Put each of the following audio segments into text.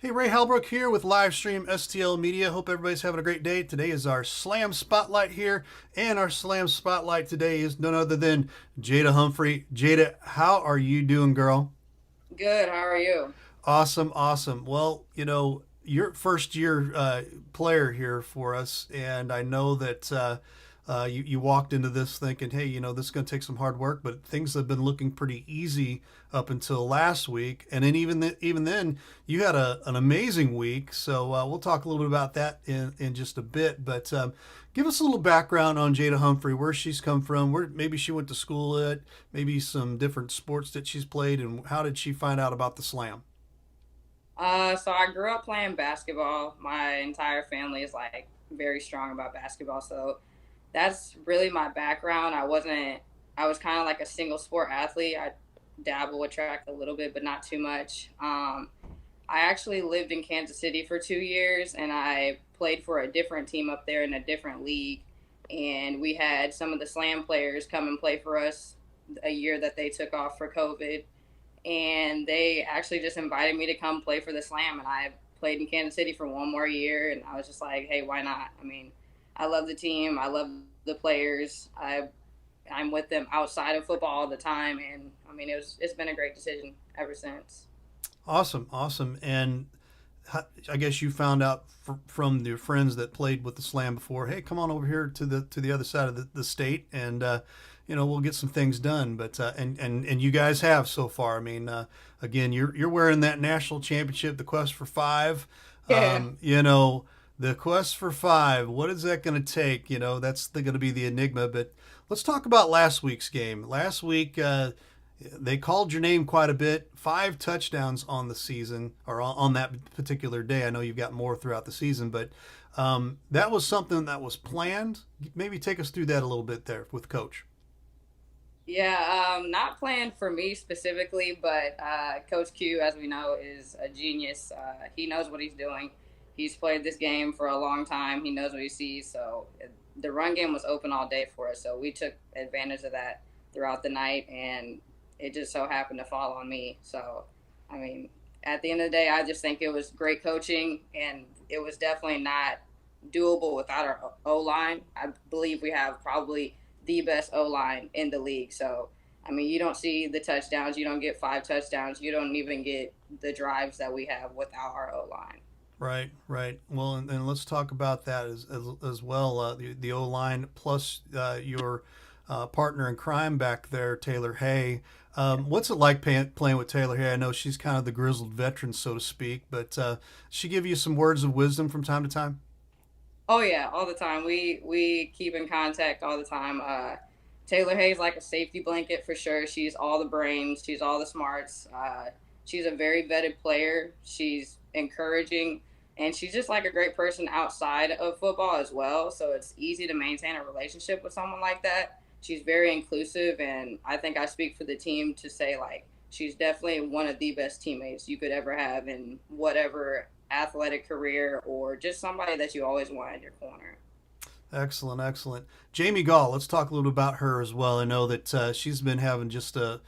Hey, Ray Halbrook here with Livestream STL Media. Hope everybody's having a great day. Today is our Slam Spotlight here, and our Slam Spotlight today is none other than Jada Humphrey. Jada, how are you doing, girl? Good. How are you? Awesome, awesome. Well, you're first year player here for us, and I know that you walked into this thinking, hey, this is going to take some hard work, but things have been looking pretty easy up until last week, and then even then, you had an amazing week. So we'll talk a little bit about that in just a bit, but. Give us a little background on Jada Humphrey, where she's come from, where maybe she went to school at, maybe some different sports that she's played, and how did she find out about the slam? So I grew up playing basketball. My entire family is like very strong about basketball. So that's really my background. I was kind of like a single sport athlete. I dabble with track a little bit, but not too much. I actually lived in Kansas City for 2 years and I played for a different team up there in a different league. And we had some of the slam players come and play for us a year that they took off for COVID, and they actually just invited me to come play for the Slam. And I played in Kansas City for one more year, and I was just like, hey, why not? I mean, I love the team, I love the players. I'm with them outside of football all the time, and I mean, it's been a great decision ever since. Awesome, awesome. And I guess you found out from your friends that played with the Slam before. Hey, come on over here to the other side of the state, and we'll get some things done. But and you guys have so far. I mean, again, you're wearing that national championship, the quest for five. Yeah. Um, you know, the quest for five. What is that going to take? That's going to be the enigma. But let's talk about last week's game. Last week. They called your name quite a bit. 5 touchdowns on the season, or on that particular day. I know you've got more throughout the season, but that was something that was planned. Maybe take us through that a little bit there with Coach. Yeah, not playing for me specifically, but Coach Q, as we know, is a genius. He knows what he's doing. He's played this game for a long time. He knows what he sees. So the run game was open all day for us. So we took advantage of that throughout the night, and it just so happened to fall on me. So, I mean, at the end of the day, I just think it was great coaching, and it was definitely not doable without our O line. I believe we have probably the best O line in the league. So, I mean, you don't see the touchdowns. You don't get 5 touchdowns. You don't even get the drives that we have without our O line. Right, right. Well, and let's talk about that as well. The O line plus your partner in crime back there, Taylor Hay. What's it like playing with Taylor Hay? I know she's kind of the grizzled veteran, so to speak, but she give you some words of wisdom from time to time. Oh yeah, all the time. We keep in contact all the time. Taylor Hayes like a safety blanket for sure. She's all the brains. She's all the smarts. She's a very vetted player. She's encouraging, and she's just like a great person outside of football as well. So it's easy to maintain a relationship with someone like that. She's very inclusive, and I think I speak for the team to say like she's definitely one of the best teammates you could ever have in whatever athletic career, or just somebody that you always want in your corner. Excellent, excellent. Jamie Gall, let's talk a little bit about her as well. I know that she's been having just an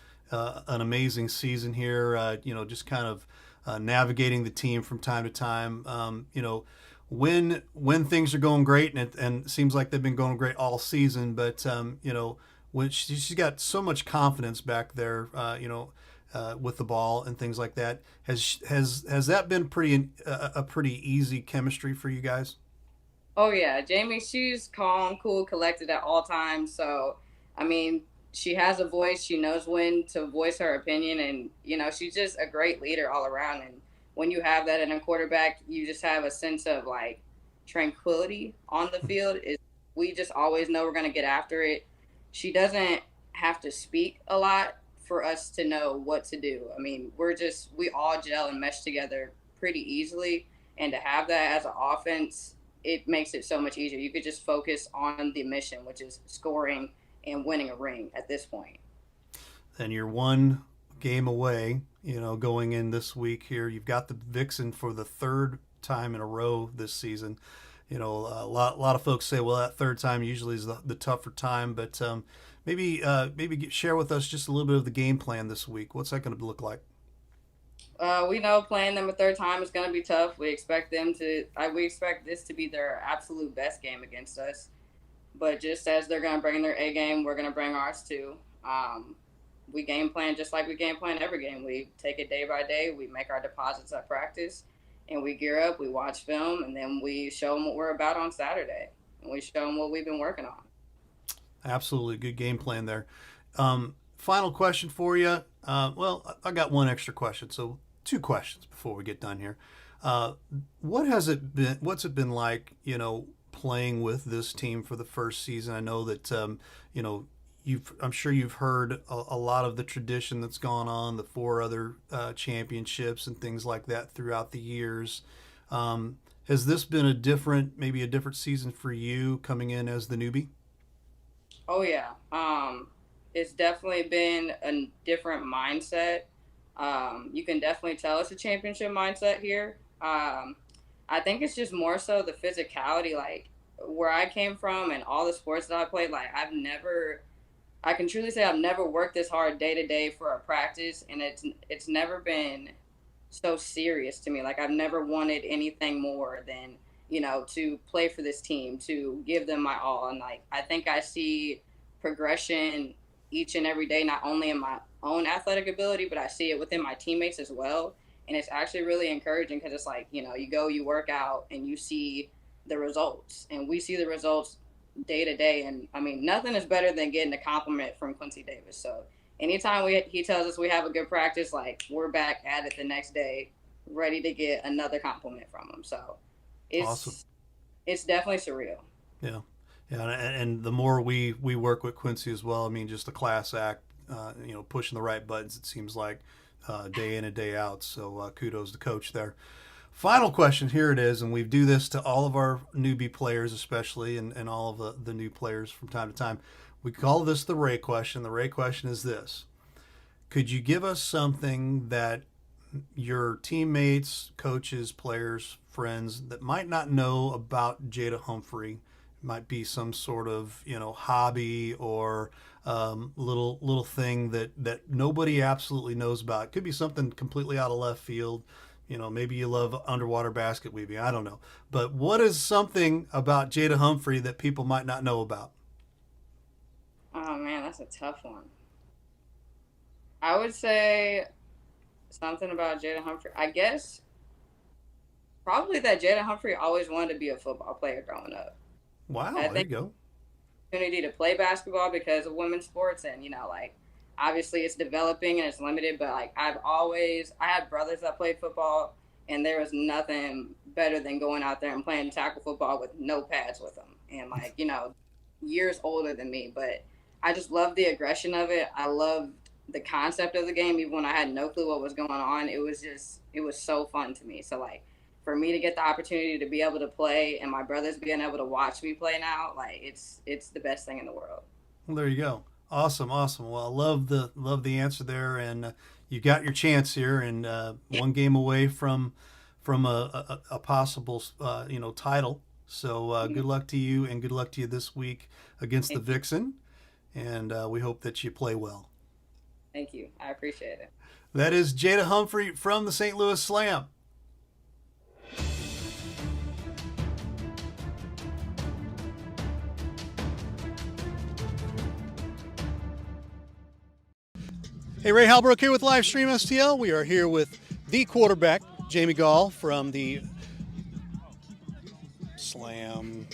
amazing season here. Just kind of navigating the team from time to time. When things are going great, and it seems like they've been going great all season, but when she's got so much confidence back there, with the ball and things like that. Has that been a pretty easy chemistry for you guys? Oh yeah, Jamie, she's calm, cool, collected at all times. So, I mean, she has a voice. She knows when to voice her opinion, and she's just a great leader all around. And when you have that in a quarterback, you just have a sense of like tranquility on the field. Is We just always know we're gonna get after it. She doesn't have to speak a lot for us to know what to do. I mean, we all gel and mesh together pretty easily, and to have that as an offense, it makes it so much easier. You could just focus on the mission, which is scoring and winning a ring at this point. And you're one game away, going in this week here. You've got the Vixen for the third time in a row this season. A lot of folks say, well, that third time usually is the tougher time, but maybe share with us just a little bit of the game plan this week. What's that going to look like? We know playing them a third time is going to be tough. We expect them to. We expect this to be their absolute best game against us. But just as they're going to bring their A game, we're going to bring ours too. We game plan just like we game plan every game. We take it day by day. We make our deposits at practice, and we gear up. We watch film, and then we show them what we're about on Saturday, and we show them what we've been working on. Absolutely, good game plan there. Final question for you. Well, I got one extra question, so two questions before we get done here. Uh, what has it been? What's it been like? Playing with this team for the first season. I know that you know I'm sure you've heard a lot of the tradition that's gone on, the four other championships and things like that throughout the years. Has this been maybe a different season for you coming in as the newbie? Oh yeah, it's definitely been a different mindset. You can definitely tell it's a championship mindset here. I think it's just more so the physicality, like where I came from and all the sports that I played. Like I can truly say I've never worked this hard day to day for a practice, and it's never been so serious to me. Like I've never wanted anything more than to play for this team, to give them my all, and like I think I see progression each and every day, not only in my own athletic ability, but I see it within my teammates as well. And it's actually really encouraging because it's like you go, you work out, and you see the results, and we see the results day to day. And I mean, nothing is better than getting a compliment from Quincy Davis. So anytime he tells us we have a good practice, like we're back at it the next day, ready to get another compliment from him. So Awesome. it's it's definitely surreal. Yeah, yeah, and the more we work with Quincy as well. I mean, just a class act. Pushing the right buttons. It seems like day in and day out. So kudos to coach there. Final question. Here it is, and we do this to all of our newbie players, especially, and all of the new players from time to time. We call this the Ray question. The Ray question is this: could you give us something that your teammates, coaches, players, friends that might not know about Jada Humphrey? Might be some sort of hobby or little thing that nobody absolutely knows about. It could be something completely out of left field. Maybe you love underwater basket weaving. I don't know. But what is something about Jada Humphrey that people might not know about? Oh man, that's a tough one. I would say something about Jada Humphrey. I guess probably that Jada Humphrey always wanted to be a football player growing up. I Wow, there you think go. opportunity to play basketball because of women's sports, and like obviously it's developing and it's limited, but like I had brothers that played football, and there was nothing better than going out there and playing tackle football with no pads with them, and like years older than me. But I just loved the aggression of it. I loved the concept of the game even when I had no clue what was going on. It was so fun to me. So like for me to get the opportunity to be able to play and my brothers being able to watch me play now, like it's the best thing in the world. Well, there you go. Awesome, awesome. Well, I love the answer there, and you got your chance here, and one game away from a possible title. So good luck to you, and good luck to you this week against the Thank you. Vixen, and we hope that you play well. Thank you. I appreciate it. That is Jada Humphrey from the St. Louis Slam. Hey, Ray Halbrook here with Livestream STL. We are here with the quarterback, Jamie Gall from the Slam.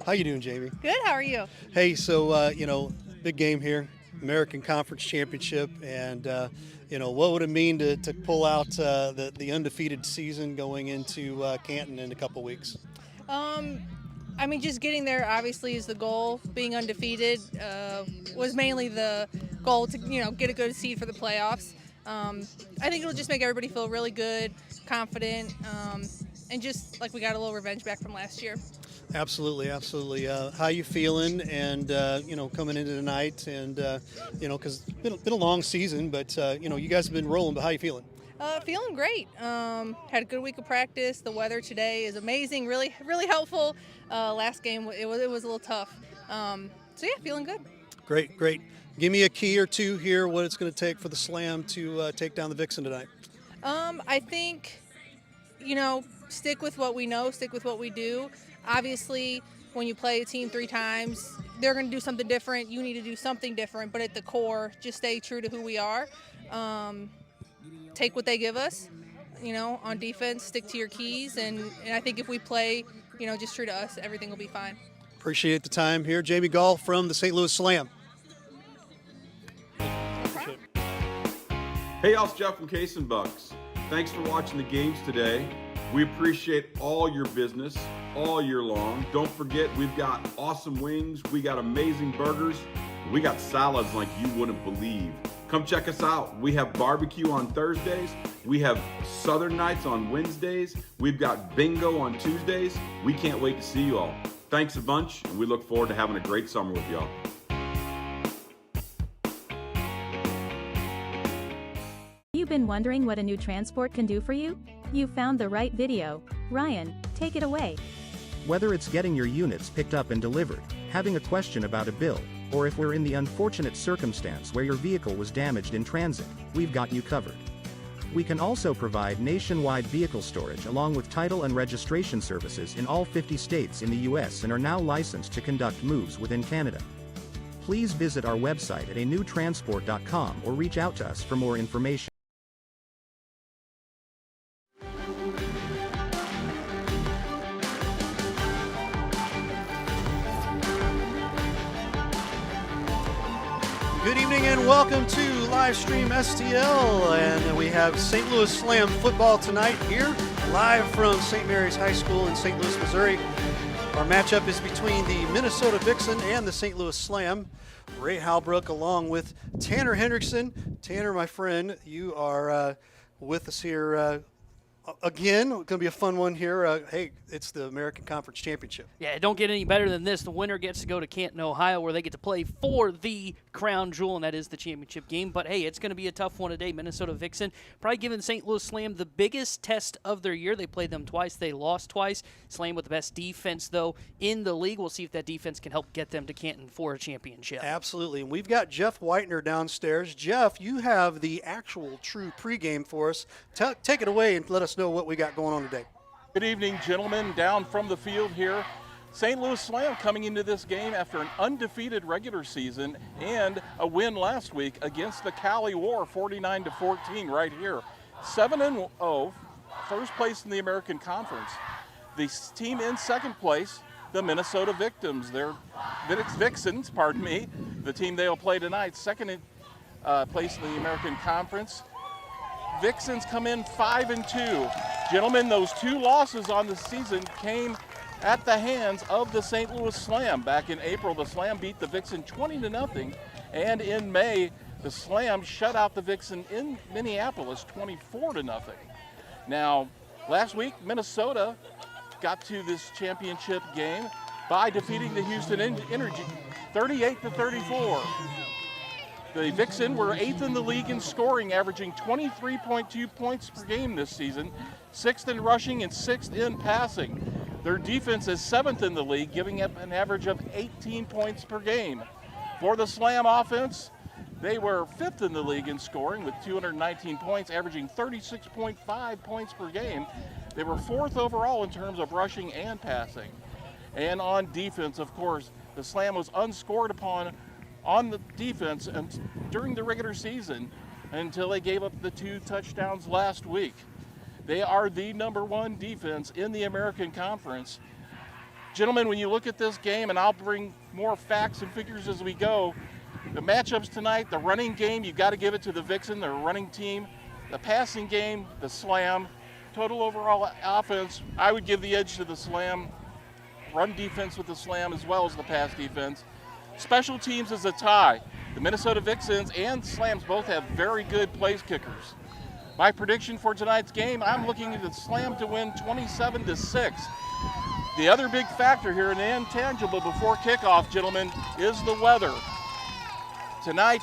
How you doing, Jamie? Good. How are you? Hey, so big game here, American Conference Championship, and what would it mean to pull out the undefeated season going into Canton in a couple weeks? I mean, just getting there obviously is the goal. Being undefeated was mainly the goal to get a good seed for the playoffs. I think it'll just make everybody feel really good, confident, and just like we got a little revenge back from last year. Absolutely, absolutely. How you feeling? And coming into tonight, and because it's been a long season, but you guys have been rolling. But how you feeling? Feeling great. Had a good week of practice. The weather today is amazing. Really, really helpful. Last game it was a little tough. So yeah, feeling good. Great, great. Give me a key or two here. What it's going to take for the Slam to take down the Vixen tonight? I think, stick with what we know, stick with what we do. Obviously, when you play a team 3 times, they're going to do something different. You need to do something different, but at the core, just stay true to who we are. Take what they give us, on defense, stick to your keys. And I think if we play, just true to us, everything will be fine. Appreciate the time here. Jamie Gall from the St. Louis Slam. Hey, y'all, it's Jeff from Case and Bucks. Thanks for watching the games today. We appreciate all your business all year long. Don't forget, we've got awesome wings, we got amazing burgers, we got salads like you wouldn't believe. Come check us out. We have barbecue on Thursdays, we have Southern Nights on Wednesdays, we've got bingo on Tuesdays. We can't wait to see you all. Thanks a bunch, and we look forward to having a great summer with y'all. You've been wondering what a new transport can do for you? You found the right video. Ryan, take it away. Whether it's getting your units picked up and delivered, having a question about a bill, or if we're in the unfortunate circumstance where your vehicle was damaged in transit, we've got you covered. We can also provide nationwide vehicle storage along with title and registration services in all 50 states in the U.S. and are now licensed to conduct moves within Canada. Please visit our website at anewtransport.com or reach out to us for more information. Good evening and welcome to Livestream STL, and we have St. Louis Slam football tonight here, live from St. Mary's High School in St. Louis, Missouri. Our matchup is between the Minnesota Vixen and the St. Louis Slam. Ray Halbrook along with Tanner Hendrickson. Tanner, my friend, you are with us here again. It's going to be a fun one here. Hey, it's the American Conference Championship. Yeah, it don't get any better than this. The winner gets to go to Canton, Ohio, where they get to play for the crown jewel, and that is the championship game. But, hey, it's going to be a tough one today. Minnesota Vixen probably giving St. Louis Slam the biggest test of their year. They played them twice. They lost twice. Slam with the best defense, though, in the league. We'll see if that defense can help get them to Canton for a championship. Absolutely. And we've got Jeff Whitener downstairs. Jeff, you have the actual true pregame for us. Take it away and let us know what we got going on today. Good evening, gentlemen. Down from the field here. St. Louis Slam coming into this game after an undefeated regular season and a win last week against the Cali War, 49-14 right here. 7-0, first place in the American Conference. The team in second place, the Minnesota Vixens. They're Vixens, pardon me. The team they'll play tonight, second place in the American Conference. Vixens come in 5-2. Gentlemen, those two losses on the season came at the hands of the St. Louis Slam. Back in April, the Slam beat the Vixen 20-0, and in May, the Slam shut out the Vixen in Minneapolis 24-0. Now, last week, Minnesota got to this championship game by defeating the Houston Energy 38-34. The Vixen were 8th in the league in scoring, averaging 23.2 points per game this season, 6th in rushing and 6th in passing. Their defense is 7th in the league, giving up an average of 18 points per game. For the Slam offense, they were 5th in the league in scoring with 219 points, averaging 36.5 points per game. They were 4th overall in terms of rushing and passing. And on defense, of course, the Slam was unscored upon on the defense and during the regular season until they gave up the 2 touchdowns last week. They are the #1 defense in the American Conference. Gentlemen, when you look at this game, and I'll bring more facts and figures as we go, the matchups tonight, the running game, you've got to give it to the Vixen, their running team. The passing game, the Slam. Total overall offense, I would give the edge to the Slam. Run defense with the Slam as well as the pass defense. Special teams is a tie. The Minnesota Vixens and Slams both have very good place kickers. My prediction for tonight's game, I'm looking at the Slam to win 27-6. The other big factor here, an intangible before kickoff, gentlemen, is the weather. Tonight,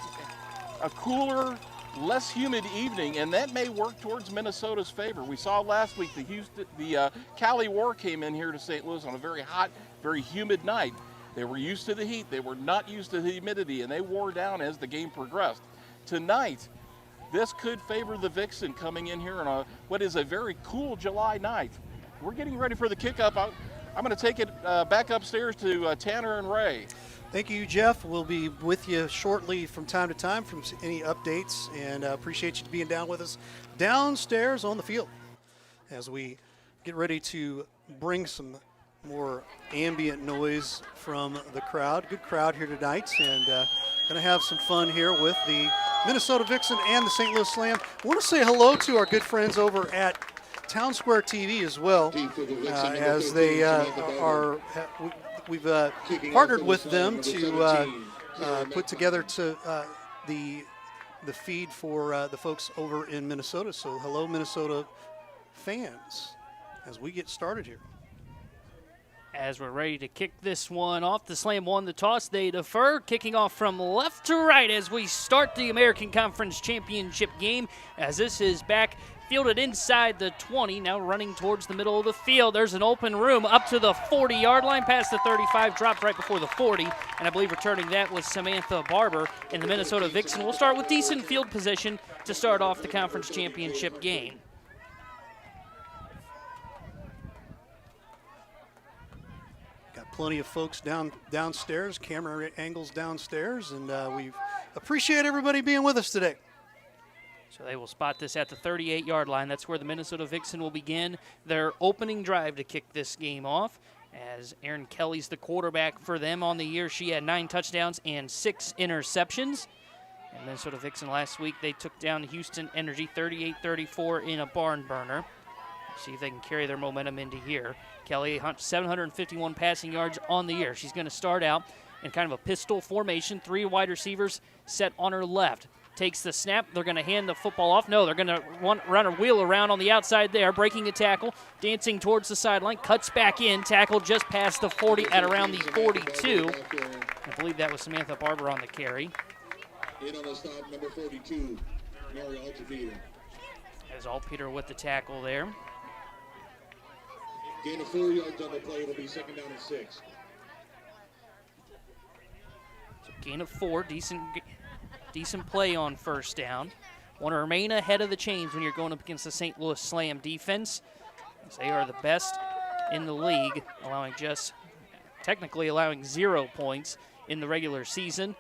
a cooler, less humid evening, and that may work towards Minnesota's favor. We saw last week the Cali War came in here to St. Louis on a very hot, very humid night. They were used to the heat. They were not used to the humidity, and they wore down as the game progressed. Tonight, this could favor the Vixen coming in here on what is a very cool July night. We're getting ready for the kickoff. I'm going to take it back upstairs to Tanner and Ray. Thank you, Jeff. We'll be with you shortly from time to time from any updates, and appreciate you being down with us downstairs on the field as we get ready to bring some more ambient noise from the crowd. Good crowd here tonight, and going to have some fun here with the Minnesota Vixen and the St. Louis Slam. I want to say hello to our good friends over at Town Square TV as well, as they we've partnered with them to put together the feed for the folks over in Minnesota. So hello, Minnesota fans, as we get started here. As we're ready to kick this one off, the Slam won the toss. They defer, kicking off from left to right as we start the American Conference Championship game, as this is back fielded inside the 20, now running towards the middle of the field. There's an open room up to the 40-yard line, past the 35, dropped right before the 40, and I believe returning that was Samantha Barber in the Minnesota Vixen. We'll start with decent field position to start off the conference championship game. Plenty of folks downstairs, camera angles downstairs, and we appreciate everybody being with us today. So they will spot this at the 38-yard line. That's where the Minnesota Vixen will begin their opening drive to kick this game off, as Erin Kelly's the quarterback for them on the year. She had 9 touchdowns and 6 interceptions. And Minnesota Vixen last week, they took down Houston Energy 38-34 in a barn burner. See if they can carry their momentum into here. Kelly, 751 passing yards on the year. She's going to start out in kind of a pistol formation. 3 wide receivers set on her left. Takes the snap. They're going to hand the football off. No, they're going to run her wheel around on the outside there, breaking a tackle, dancing towards the sideline, cuts back in, tackle just past the 40 at around the 42. I believe that was Samantha Barber on the carry. In on the stop, number 42, Mary Altavia. As Altpeter with the tackle there. Gain of 4 yards on the play. It'll be second down and 6. So gain of 4, decent play on first down. Want to remain ahead of the chains when you're going up against the St. Louis Slam defense, as they are the best in the league, technically allowing 0 points in the regular season,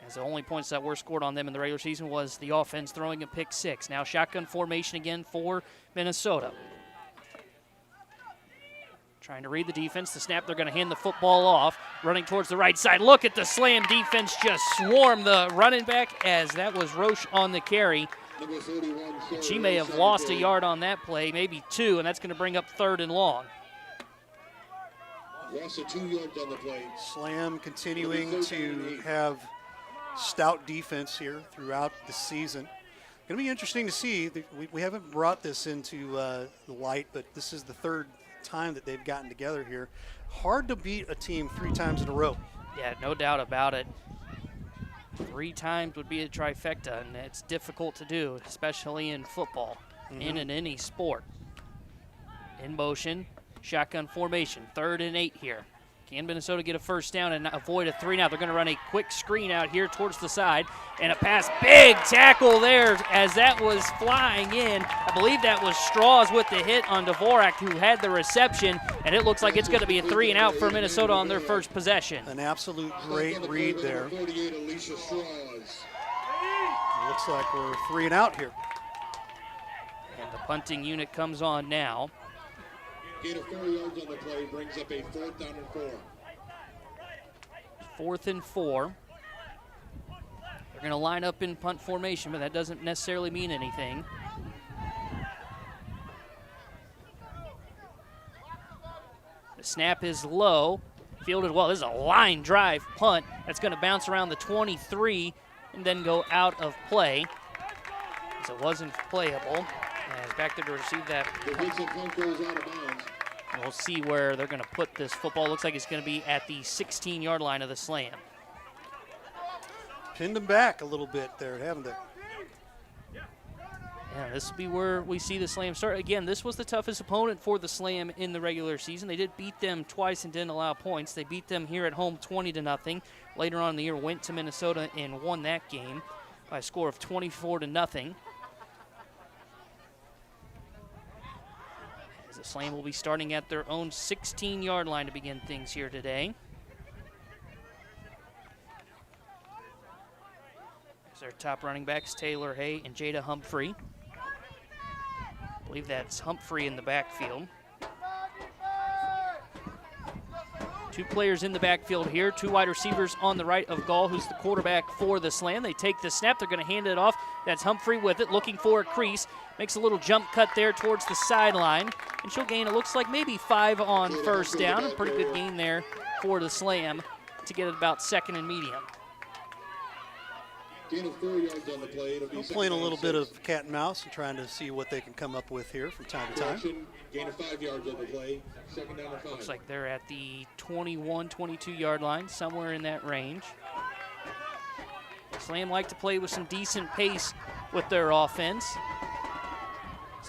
as the only points that were scored on them in the regular season was the offense throwing a pick 6. Now shotgun formation again for Minnesota. Trying to read the defense. The snap, they're going to hand the football off. Running towards the right side. Look at the Slam defense just swarm the running back, as that was Roche on the carry. And she may have lost a yard on that play, maybe 2, and that's going to bring up 3rd and long. Loss of 2 yards on the play. Slam continuing to have stout defense here throughout the season. Going to be interesting to see. We haven't brought this into the light, but this is the 3rd time that they've gotten together here. Hard to beat a team 3 times in a row. Yeah, no doubt about it. 3 times would be a trifecta, and it's difficult to do, especially in football, in any sport. In motion, shotgun formation, 3rd and 8 here. Can Minnesota get a first down and avoid a 3 now? They're going to run a quick screen out here towards the side, and a pass. Big tackle there as that was flying in. I believe that was Strauss with the hit on Dvorak, who had the reception, and it looks like it's going to be a 3 and out for Minnesota on their first possession. An absolute great read there. Looks like we're 3 and out here. And the punting unit comes on now. Gain of 4 yards on the play brings up a 4th down and 4. 4th and 4. They're going to line up in punt formation, but that doesn't necessarily mean anything. The snap is low, fielded well. This is a line drive punt that's going to bounce around the 23 and then go out of play, as it wasn't playable. As back there to receive that. We'll see where they're going to put this football. Looks like it's going to be at the 16-yard line of the Slam. Pinned them back a little bit there, haven't they? Yeah, this will be where we see the Slam start. Again, this was the toughest opponent for the Slam in the regular season. They did beat them twice and didn't allow points. They beat them here at home 20-0. Later on in the year, went to Minnesota and won that game by a score of 24-0. The Slam will be starting at their own 16-yard line to begin things here today. As their top running backs, Taylor Hay and Jada Humphrey. I believe that's Humphrey in the backfield. Two players in the backfield here, two wide receivers on the right of Gall, who's the quarterback for the Slam. They take the snap, they're going to hand it off. That's Humphrey with it, looking for a crease. Makes a little jump cut there towards the sideline. And she'll gain, it looks like maybe 5 on first down. A pretty good gain there for the Slam to get it about 2nd and medium. Gain of 4 yards on the play. It'll be Playing a little bit of cat and mouse and trying to see what they can come up with here from time to time. Gain of 5 yards on the play. 2nd down and 5. Looks like they're at the 21, 22-yard line, somewhere in that range. Slam like to play with some decent pace with their offense.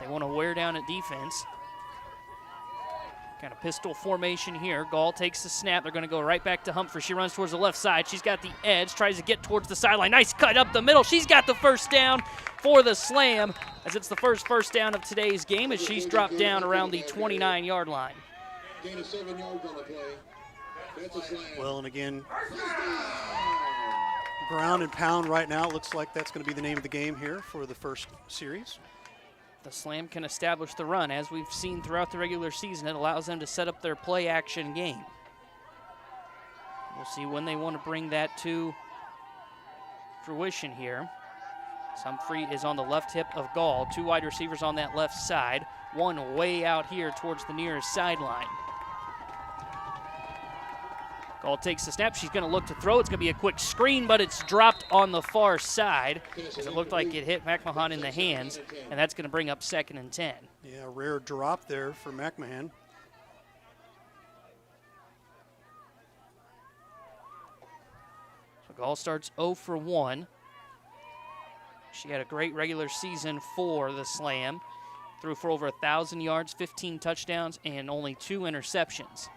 They want to wear down at defense. Kind of pistol formation here. Gall takes the snap. They're going to go right back to Humphrey. She runs towards the left side. She's got the edge, tries to get towards the sideline. Nice cut up the middle. She's got the first down for the Slam, as it's the first down of today's game, as she's dropped down around the 29-yard line. Gain of 7 yards on the play. That's a slam. Well, and again, ground and pound right now. It looks like that's going to be the name of the game here for the first series. The Slam can establish the run. As we've seen throughout the regular season, it allows them to set up their play-action game. We'll see when they want to bring that to fruition here. Humphrey is on the left hip of Gall. Two wide receivers on that left side. One way out here towards the nearest sideline. Gall takes the snap. She's going to look to throw. It's going to be a quick screen, but it's dropped on the far side, as it looked like it hit McMahon in the hands, and that's going to bring up 2nd and 10. Yeah, rare drop there for McMahon. So Gall starts 0 for 1. She had a great regular season for the Slam. Threw for over 1,000 yards, 15 touchdowns, and only 2 interceptions.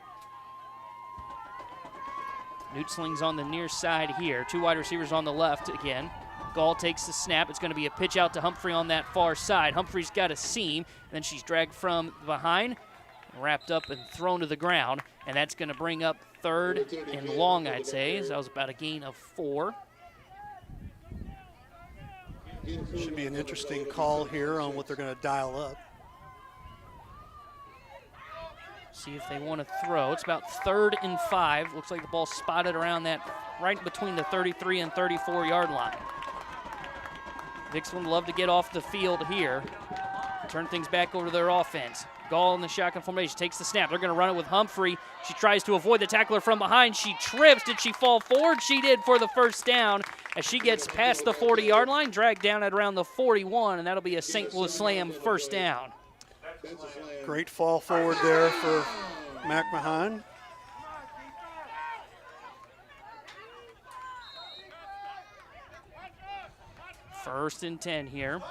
Newtsling's on the near side here. Two wide receivers on the left again. Gall takes the snap. It's going to be a pitch out to Humphrey on that far side. Humphrey's got a seam, and then she's dragged from behind, wrapped up and thrown to the ground, and that's going to bring up 3rd and long, I'd say. So that was about a gain of 4. Should be an interesting call here on what they're going to dial up. See if they want to throw. It's about 3rd and 5. Looks like the ball spotted around that, right between the 33 and 34-yard line. Vixen would love to get off the field here. Turn things back over to their offense. Gall in the shotgun formation takes the snap. They're going to run it with Humphrey. She tries to avoid the tackler from behind. She trips. Did she fall forward? She did for the first down, as she gets past the 40-yard line, dragged down at around the 41, and that'll be a St. Louis Slam first down. Great fall forward there for McMahon. First and 10 here.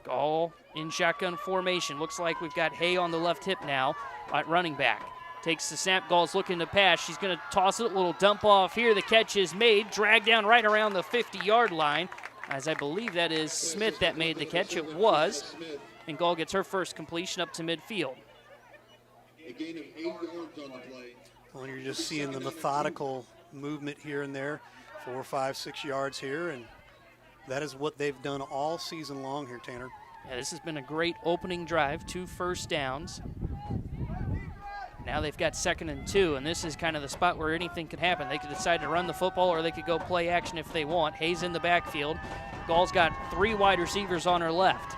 Gall in shotgun formation. Looks like we've got Hay on the left hip now at running back. Takes the snap. Gall's looking to pass. She's going to toss it. A little dump off here. The catch is made. Dragged down right around the 50-yard line, as I believe that is Smith that made the catch. It was. And Gall gets her first completion up to midfield. A gain of 8 yards on the play. Well, you're just seeing the methodical movement here and there, 4, 5, 6 yards here, and that is what they've done all season long here, Tanner. Yeah, this has been a great opening drive, 2 first downs. Now they've got 2nd and 2, and this is kind of the spot where anything could happen. They could decide to run the football, or they could go play action if they want. Hayes in the backfield. Gall's got 3 wide receivers on her left.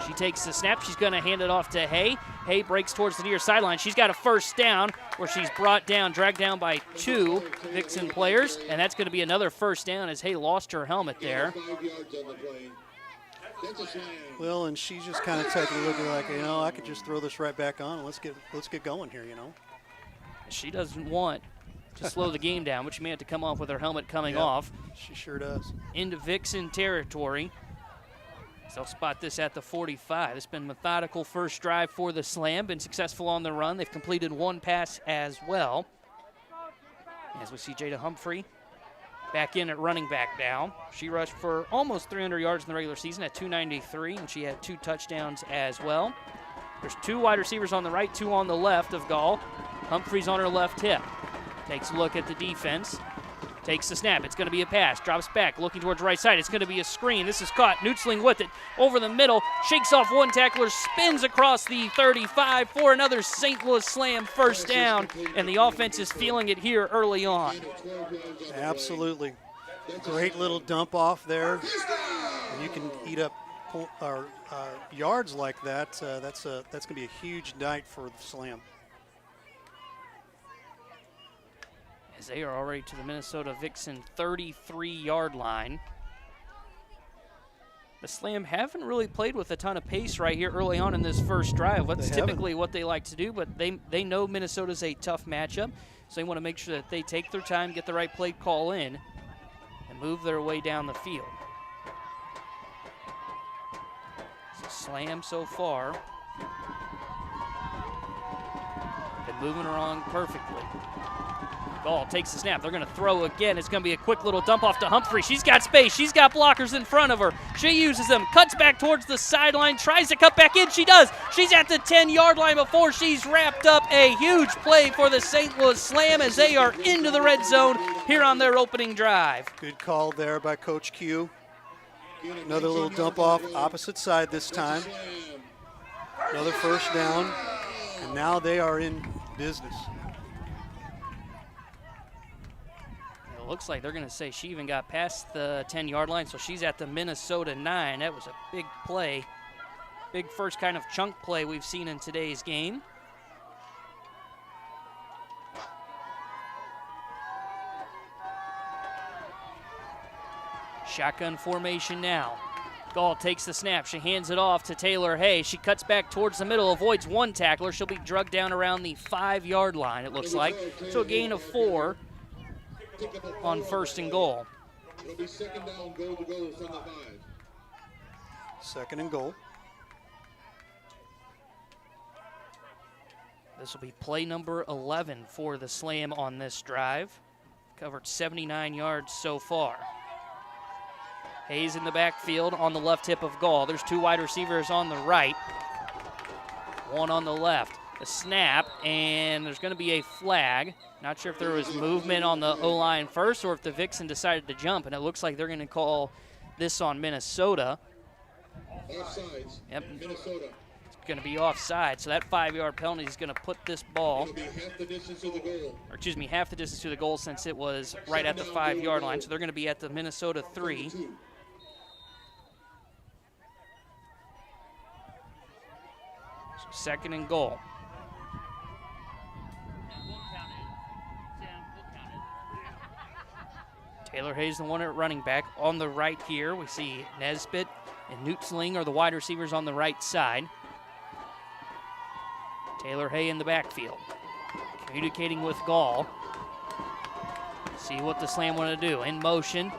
She takes the snap. She's going to hand it off to Hay. Hay breaks towards the near sideline. She's got a first down, where she's brought down, dragged down by 2 Vixen players, and that's going to be another first down, as Hay lost her helmet there. 5 yards on the play. That's a slam. Well, and she's just kind of taking a look at like, I could just throw this right back on and let's get going here, She doesn't want to slow the game down, but she may have to come off with her helmet coming off. She sure does. Into Vixen territory. So they'll spot this at the 45. It's been methodical first drive for the Slam. Been successful on the run. They've completed 1 pass as well. As we see Jada Humphrey back in at running back now. She rushed for almost 300 yards in the regular season at 293, and she had 2 touchdowns as well. There's 2 wide receivers on the right, 2 on the left of Gall. Humphreys on her left hip. Takes a look at the defense. Takes the snap. It's going to be a pass. Drops back, looking towards right side. It's going to be a screen. This is caught. Nutzling with it. Over the middle. Shakes off one tackler. Spins across the 35 for another St. Louis Slam first down. And the offense is feeling it here early on. Absolutely. Great little dump off there. And you can eat up yards like that. That's going to be a huge night for the Slam. As they are already to the Minnesota Vixen 33-yard line. The Slam haven't really played with a ton of pace right here early on in this first drive. That's typically what they like to do, but they know Minnesota's a tough matchup, so they want to make sure that they take their time, get the right play call in, and move their way down the field. So Slam so far. Been moving along perfectly. Gall takes the snap. They're going to throw again. It's going to be a quick little dump off to Humphrey. She's got space. She's got blockers in front of her. She uses them. Cuts back towards the sideline. Tries to cut back in. She does. She's at the 10-yard line before she's wrapped up. A huge play for the St. Louis Slam as they are into the red zone here on their opening drive. Good call there by Coach Q. Another little dump off, opposite side this time. Another first down, and now they are in business. It looks like they're going to say she even got past the 10-yard line, so she's at the Minnesota 9. That was a big play. Big first kind of chunk play we've seen in today's game. Shotgun formation now. Gall takes the snap. She hands it off to Taylor Hay. She cuts back towards the middle, avoids one tackler. She'll be drugged down around the 5-yard line, it looks like. So a gain of 4 on first and goal. It'll be second down, goal to go from the 5. Second and goal. This will be play number 11 for the Slam on this drive. Covered 79 yards so far. Hayes in the backfield on the left hip of Gall. There's 2 wide receivers on the right, 1 on the left. The snap, and there's going to be a flag. Not sure if there was movement on the O-line first or if the Vixen decided to jump, and it looks like they're going to call this on Minnesota. Offsides. Yep. Minnesota. It's going to be offside, so that 5-yard penalty is going to put this ball, It'll be half the distance to the goal. or excuse me, half the distance to the goal since it was right at the 5-yard line. So they're going to be at the Minnesota 3. Second and goal. Taylor Hayes, the one at running back. On the right here, we see Nesbitt and Nutzling are the wide receivers on the right side. Taylor Hay in the backfield. Communicating with Gall. See what the Slam want to do. In motion.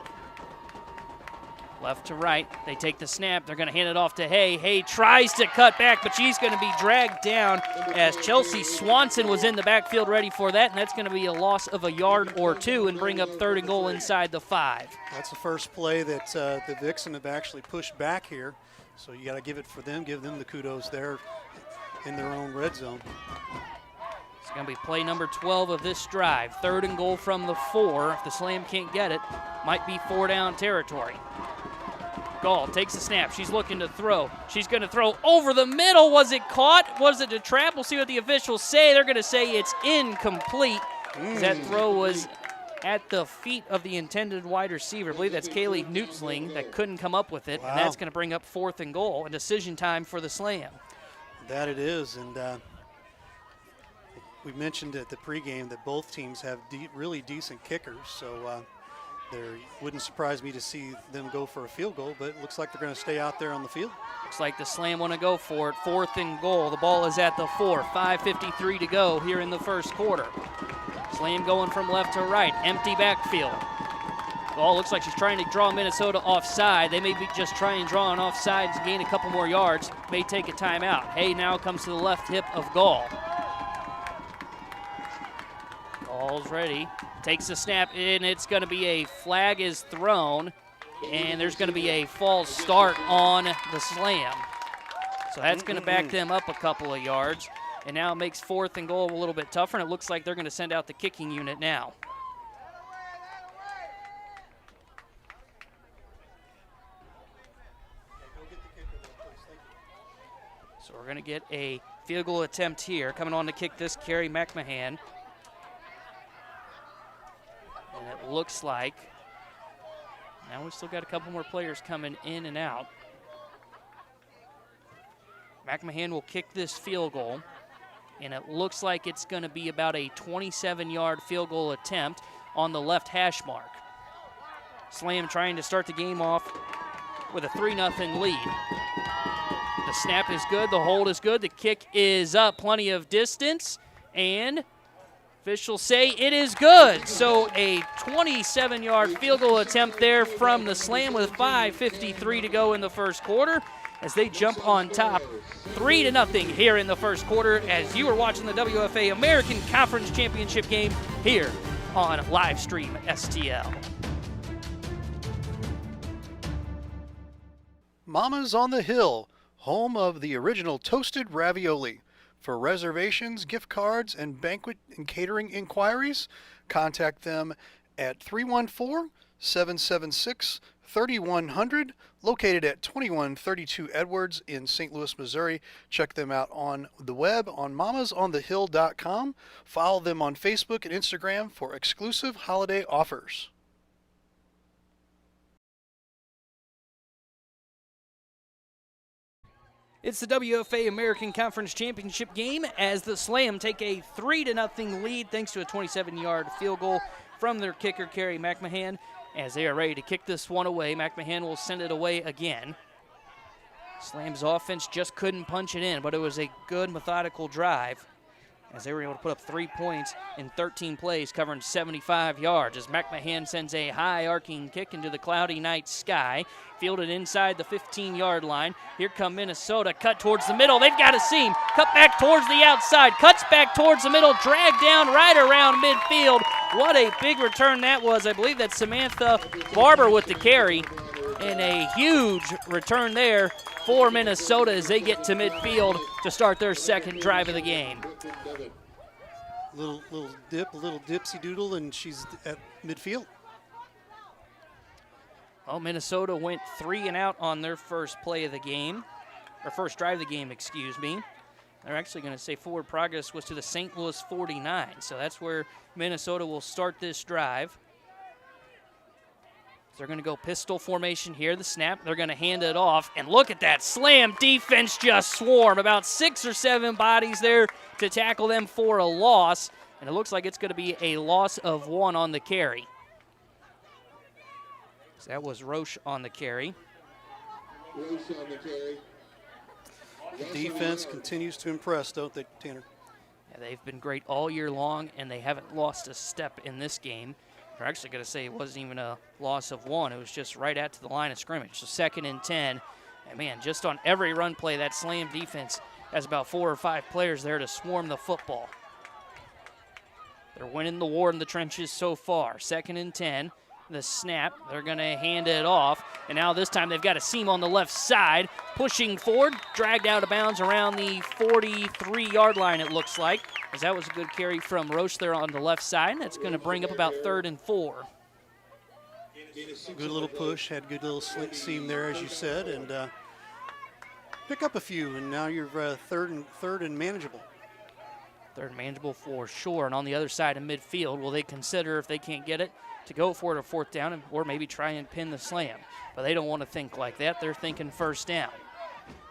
Left to right. They take the snap. They're going to hand it off to Hay. Hay tries to cut back, but she's going to be dragged down as Chelsea Swanson was in the backfield ready for that, and that's going to be a loss of a yard or 2 and bring up third and goal inside the 5. That's the first play that the Vixen have actually pushed back here, so you got to give it for them, give them the kudos there in their own red zone. It's going to be play number 12 of this drive. Third and goal from the 4. If the Slam can't get it, might be 4-down territory. Gall takes the snap. She's looking to throw. She's going to throw over the middle. Was it caught? Was it a trap? We'll see what the officials say. They're going to say it's incomplete. That throw was at the feet of the intended wide receiver. I believe that's Kaylee Nutzling that couldn't come up with it, and that's going to bring up 4th and goal, a decision time for the Slam. That it is, and we mentioned at the pregame that both teams have really decent kickers, so there wouldn't surprise me to see them go for a field goal, but it looks like they're going to stay out there on the field. Looks like the Slam want to go for it. 4th and goal. The ball is at the 4. 5:53 to go here in the first quarter. Slam going from left to right. Empty backfield. Ball looks like she's trying to draw Minnesota offside. They may be just trying to draw an offside to gain a couple more yards. May take a timeout. Hay now comes to the left hip of Gall. Ball's ready. Takes the snap, and it's going to be a flag is thrown, and there's going to be a false start on the slam. So that's going to back them up a couple of yards, and now it makes 4th and goal a little bit tougher, and it looks like they're going to send out the kicking unit now. So we're going to get a field goal attempt here. Coming on to kick this, Carrie McMahon. And it looks like now we've still got a couple more players coming in and out. McMahon will kick this field goal, and it looks like it's going to be about a 27-yard field goal attempt on the left hash mark. Slam trying to start the game off with a 3-0 lead. The snap is good, the hold is good, the kick is up, plenty of distance, and officials say it is good. So a 27-yard field goal attempt there from the Slam with 5:53 to go in the first quarter as they jump on top 3-0 here in the first quarter as you are watching the WFA American Conference Championship game here on Livestream STL. Mama's on the Hill, home of the original toasted ravioli. For reservations, gift cards, and banquet and catering inquiries, contact them at 314-776-3100, located at 2132 Edwards in St. Louis, Missouri. Check them out on the web on mamasonthehill.com. Follow them on Facebook and Instagram for exclusive holiday offers. It's the WFA American Conference Championship game as the Slam take a 3-0 lead thanks to a 27-yard field goal from their kicker, Carrie McMahon. As they are ready to kick this one away, McMahon will send it away again. Slam's offense just couldn't punch it in, but it was a good methodical drive as they were able to put up 3 points in 13 plays, covering 75 yards as McMahon sends a high arcing kick into the cloudy night sky, fielded inside the 15-yard line. Here come Minnesota, cut towards the middle. They've got a seam, cut back towards the outside, cuts back towards the middle, dragged down right around midfield. What a big return that was. I believe that's Samantha Barber with the carry, and a huge return there for Minnesota as they get to midfield to start their second drive of the game. Little dip, a little dipsy doodle, and she's at midfield. Well, Minnesota went 3 and out on their first play of the game, or first drive of the game, excuse me. They're actually going to say forward progress was to the St. Louis 49, so that's where Minnesota will start this drive. They're going to go pistol formation here. The snap, they're going to hand it off. And look at that Slam defense just swarm. About 6 or 7 bodies there to tackle them for a loss. And it looks like it's going to be a loss of 1 on the carry. So that was Roche on the carry. Roche on the carry. The defense continues to impress, don't they, Tanner? Yeah, they've been great all year long, and they haven't lost a step in this game. They're actually going to say it wasn't even a loss of 1. It was just right at to the line of scrimmage. So 2nd and 10. And, man, just on every run play, that Slam defense has about 4 or 5 players there to swarm the football. They're winning the war in the trenches so far. 2nd and 10. The snap, they're going to hand it off. And now this time they've got a seam on the left side. Pushing forward, dragged out of bounds around the 43-yard line, it looks like. As that was a good carry from Roche there on the left side. That's going to bring up about 3rd and 4. Good little push, had good little seam there, as you said, and pick up a few, and now you're third and manageable. 3rd and manageable for sure. And on the other side of midfield, will they consider, if they can't get it, to go for it a 4th down or maybe try and pin the Slam? But they don't want to think like that. They're thinking 1st down.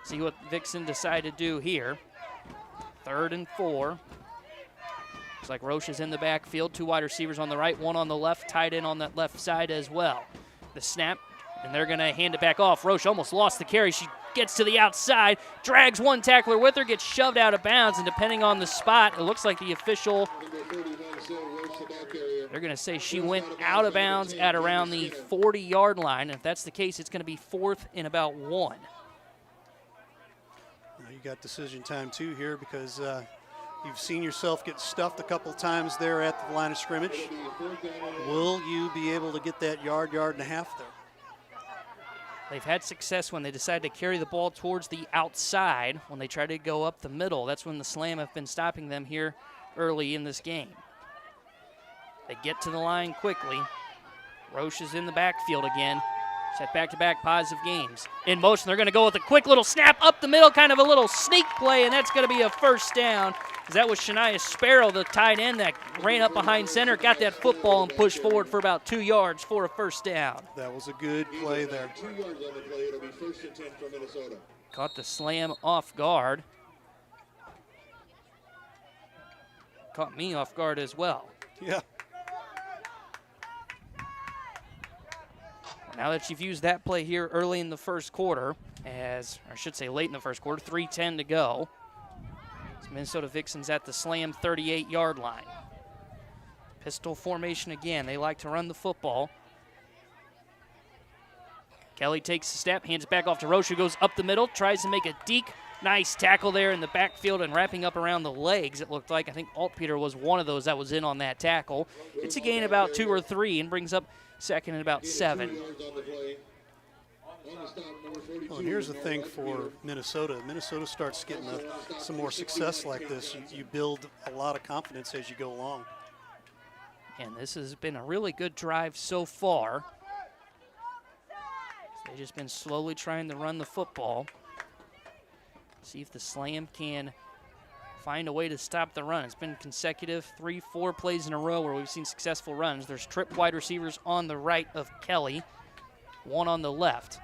See what Vixen decide to do here. 3rd and 4. Looks like Roche is in the backfield. 2 wide receivers on the right, 1 on the left, tight end on that left side as well. The snap, and they're going to hand it back off. Roche almost lost the carry. She gets to the outside, drags 1 tackler with her, gets shoved out of bounds, and depending on the spot, it looks like the official, they're going to say she went out of bounds at around the 40-yard line. And if that's the case, it's going to be 4th and about 1. Now you got decision time, too, here because You've seen yourself get stuffed a couple times there at the line of scrimmage. Will you be able to get that yard and a half there? They've had success when they decide to carry the ball towards the outside. When they try to go up the middle, that's when the Slam have been stopping them here early in this game. They get to the line quickly. Roche is in the backfield again. Set back-to-back positive games. In motion, they're going to go with a quick little snap up the middle, kind of a little sneak play, and that's going to be a first down. That was Shania Sparrow, the tight end, that ran up behind center, got that football and pushed forward for about 2 yards for a first down. That was a good play there. 2 yards on the play. It'll be first and 10 for Minnesota. Caught the Slam off guard. Caught me off guard as well. Yeah. Now that you've used that play here early in the first quarter, or I should say late in the first quarter, 3:10 to go. Minnesota Vixens at the Slam 38-yard line. Pistol formation again. They like to run the football. Kelly takes the step, hands it back off to Roche, who goes up the middle, tries to make a deke. Nice tackle there in the backfield and wrapping up around the legs, it looked like. I think Altpeter was one of those that was in on that tackle. It's a gain about 2 or 3 and brings up second and about 7. Well, and here's the thing for Minnesota. Minnesota starts getting some more success like this. You build a lot of confidence as you go along. And this has been a really good drive so far. They've just been slowly trying to run the football. See if the Slam can find a way to stop the run. It's been consecutive 3-4 plays in a row where we've seen successful runs. There's trip wide receivers on the right of Kelly, one on the left.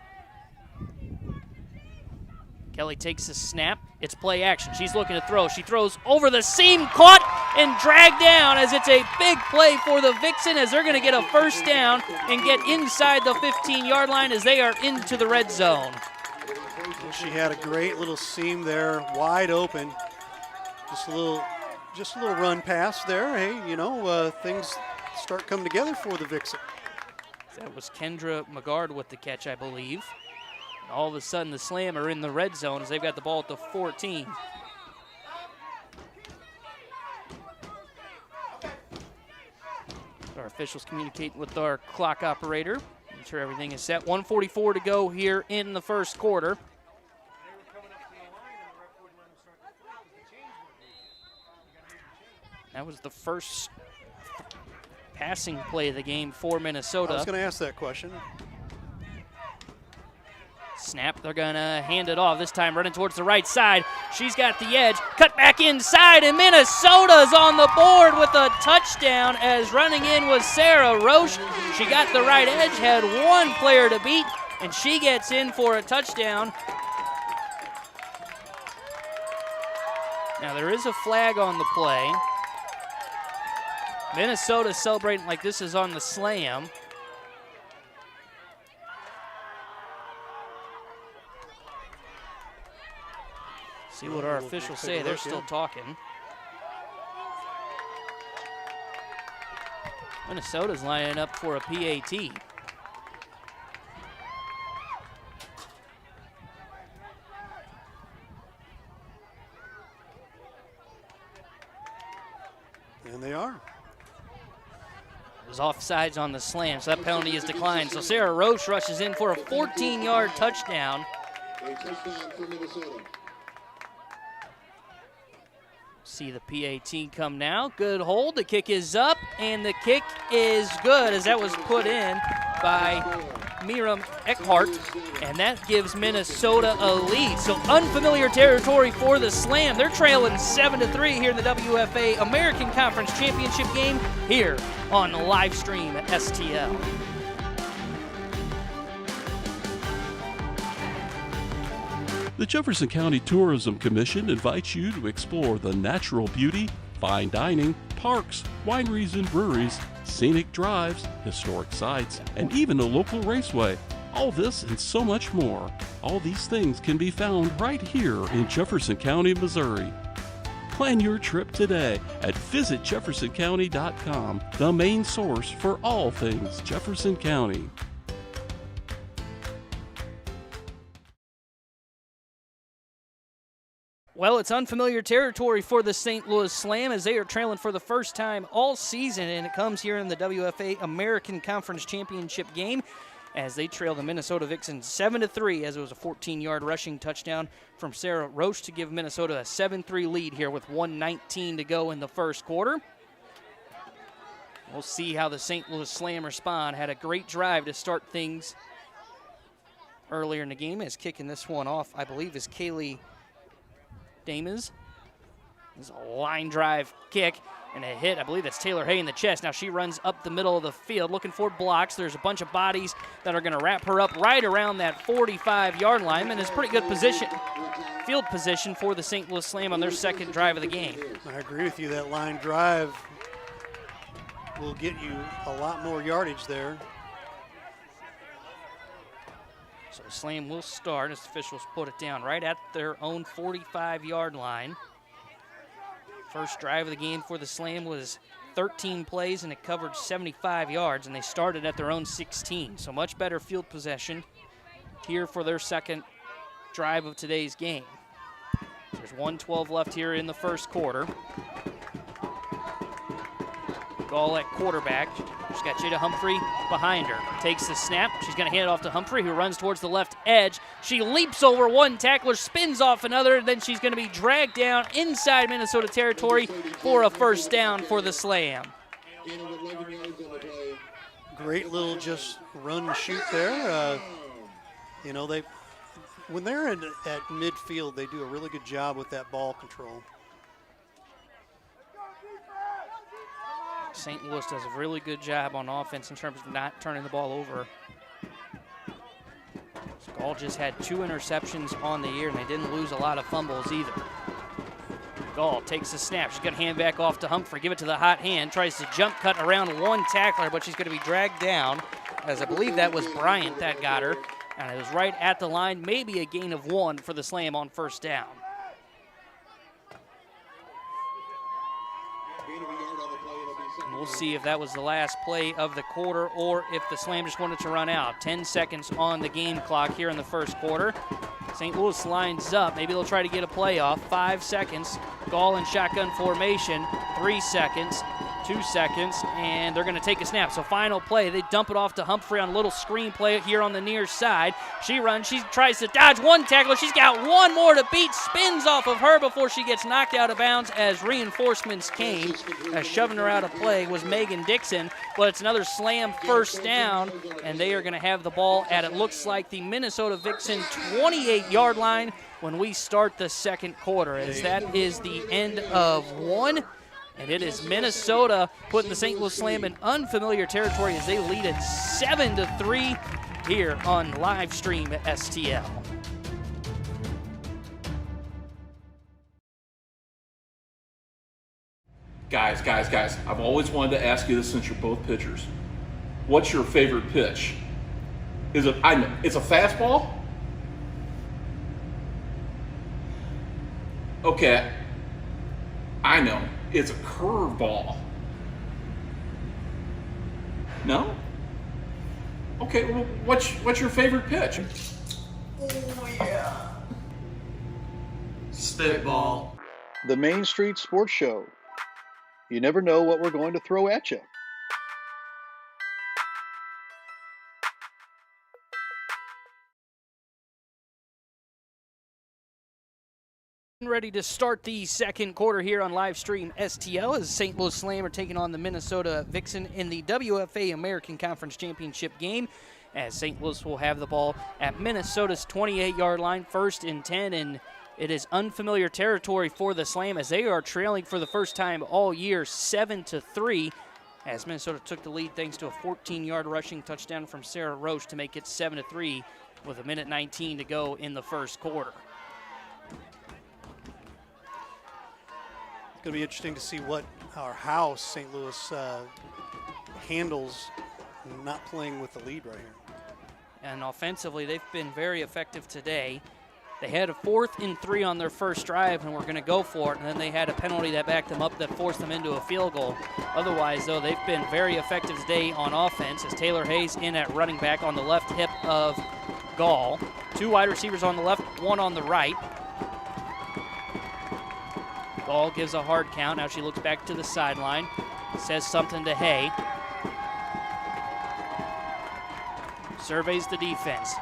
Kelly takes a snap. It's play action. She's looking to throw. She throws over the seam, caught and dragged down as it's a big play for the Vixen as they're going to get a first down and get inside the 15-yard line as they are into the red zone. She had a great little seam there, wide open. Just a little run pass there. Hey, you know, things start coming together for the Vixen. That was Kendra McGard with the catch, I believe. And all of a sudden, the Slam are in the red zone as they've got the ball at the 14. Our officials communicate with our clock operator. I'm sure everything is set. 1:44 to go here in the first quarter. That was the first passing play of the game for Minnesota. I was going to ask that question. Snap, they're going to hand it off. This time running towards the right side. She's got the edge. Cut back inside, and Minnesota's on the board with a touchdown as running in was Sarah Roche. She got the right edge, had one player to beat, and she gets in for a touchdown. Now there is a flag on the play. Minnesota celebrating like this is on the Slam. See what our officials say. They're still talking. Minnesota's lining up for a PAT. And they are. There's offsides on the Slam, so that penalty is declined. So Sarah Roche rushes in for a 14-yard touchdown. A touchdown for Minnesota. See the PAT come now. Good hold. The kick is up, and the kick is good as that was put in by Miriam Eckhart, and that gives Minnesota a lead. So unfamiliar territory for the Slam. They're trailing 7-3 here in the WFA American Conference Championship game here on the live stream at STL. The Jefferson County Tourism Commission invites you to explore the natural beauty, fine dining, parks, wineries and breweries, scenic drives, historic sites, and even a local raceway. All this and so much more. All these things can be found right here in Jefferson County, Missouri. Plan your trip today at visitjeffersoncounty.com, the main source for all things Jefferson County. Well, it's unfamiliar territory for the St. Louis Slam as they are trailing for the first time all season, and it comes here in the WFA American Conference Championship game as they trail the Minnesota Vixen 7-3 as it was a 14-yard rushing touchdown from Sarah Roche to give Minnesota a 7-3 lead here with 1:19 to go in the first quarter. We'll see how the St. Louis Slam respond. Had a great drive to start things earlier in the game. As kicking this one off, I believe, is Kaylee Damas. This is a line drive kick and a hit. I believe that's Taylor Hay in the chest. Now she runs up the middle of the field looking for blocks. There's a bunch of bodies that are going to wrap her up right around that 45-yard line, and it's pretty good position, field position for the St. Louis Slam on their second drive of the game. I agree with you. That line drive will get you a lot more yardage there. So the Slam will start as officials put it down right at their own 45-yard line. First drive of the game for the Slam was 13 plays, and it covered 75 yards, and they started at their own 16. So much better field possession here for their second drive of today's game. There's 1:12 left here in the first quarter. Gall at quarterback. She's got Jada Humphrey behind her. Takes the snap. She's going to hand it off to Humphrey, who runs towards the left edge. She leaps over one tackler, spins off another, then she's going to be dragged down inside Minnesota territory for a first down for the Slam. Great little just run and shoot there. You know, when they're at midfield, they do a really good job with that ball control. St. Louis does a really good job on offense in terms of not turning the ball over. Gall just had 2 interceptions on the year, and they didn't lose a lot of fumbles either. Gall takes the snap. She's going to hand back off to Humphrey. Give it to the hot hand. Tries to jump cut around one tackler, but she's going to be dragged down, as I believe that was Bryant that got her. And it was right at the line, maybe a gain of 1 for the Slam on first down. And we'll see if that was the last play of the quarter or if the Slam just wanted to run out. 10 seconds on the game clock here in the first quarter. St. Louis lines up. Maybe they'll try to get a play off. 5 seconds. Gall in shotgun formation. 3 seconds. 2 seconds. And they're going to take a snap. So final play. They dump it off to Humphrey on a little screen play here on the near side. She runs. She tries to dodge one tackler. She's got one more to beat. Spins off of her before she gets knocked out of bounds as reinforcements came. As shoving her out of play was Megan Dixon. But it's another Slam first down. And they are going to have the ball at, it looks like, the Minnesota Vixen 28-yard line when we start the second quarter, as that is the end of 1. And it is Minnesota putting the St. Louis Slam in unfamiliar territory as they lead it 7-3 here on live stream at STL. Guys, I've always wanted to ask you this since you're both pitchers. What's your favorite pitch? It's a fastball? Okay, I know. It's a curveball. No? Okay, well, what's your favorite pitch? Oh, yeah. Spitball. The Main Street Sports Show. You never know what we're going to throw at you. Ready to start the second quarter here on live stream STL as St. Louis Slam are taking on the Minnesota Vixen in the WFA American Conference Championship game, as St. Louis will have the ball at Minnesota's 28-yard line, 1st and 10, and it is unfamiliar territory for the Slam as they are trailing for the first time all year 7-3 as Minnesota took the lead thanks to a 14-yard rushing touchdown from Sarah Roche to make it 7-3 with 1:19 to go in the first quarter. It's going to be interesting to see how St. Louis handles not playing with the lead right here. And offensively, they've been very effective today. They had a 4th and 3 on their first drive and were going to go for it, and then they had a penalty that backed them up that forced them into a field goal. Otherwise, though, they've been very effective today on offense as Taylor Hayes in at running back on the left hip of Gall. 2 wide receivers on the left, 1 on the right. Ball gives a hard count. Now she looks back to the sideline, says something to Hay. Surveys the defense.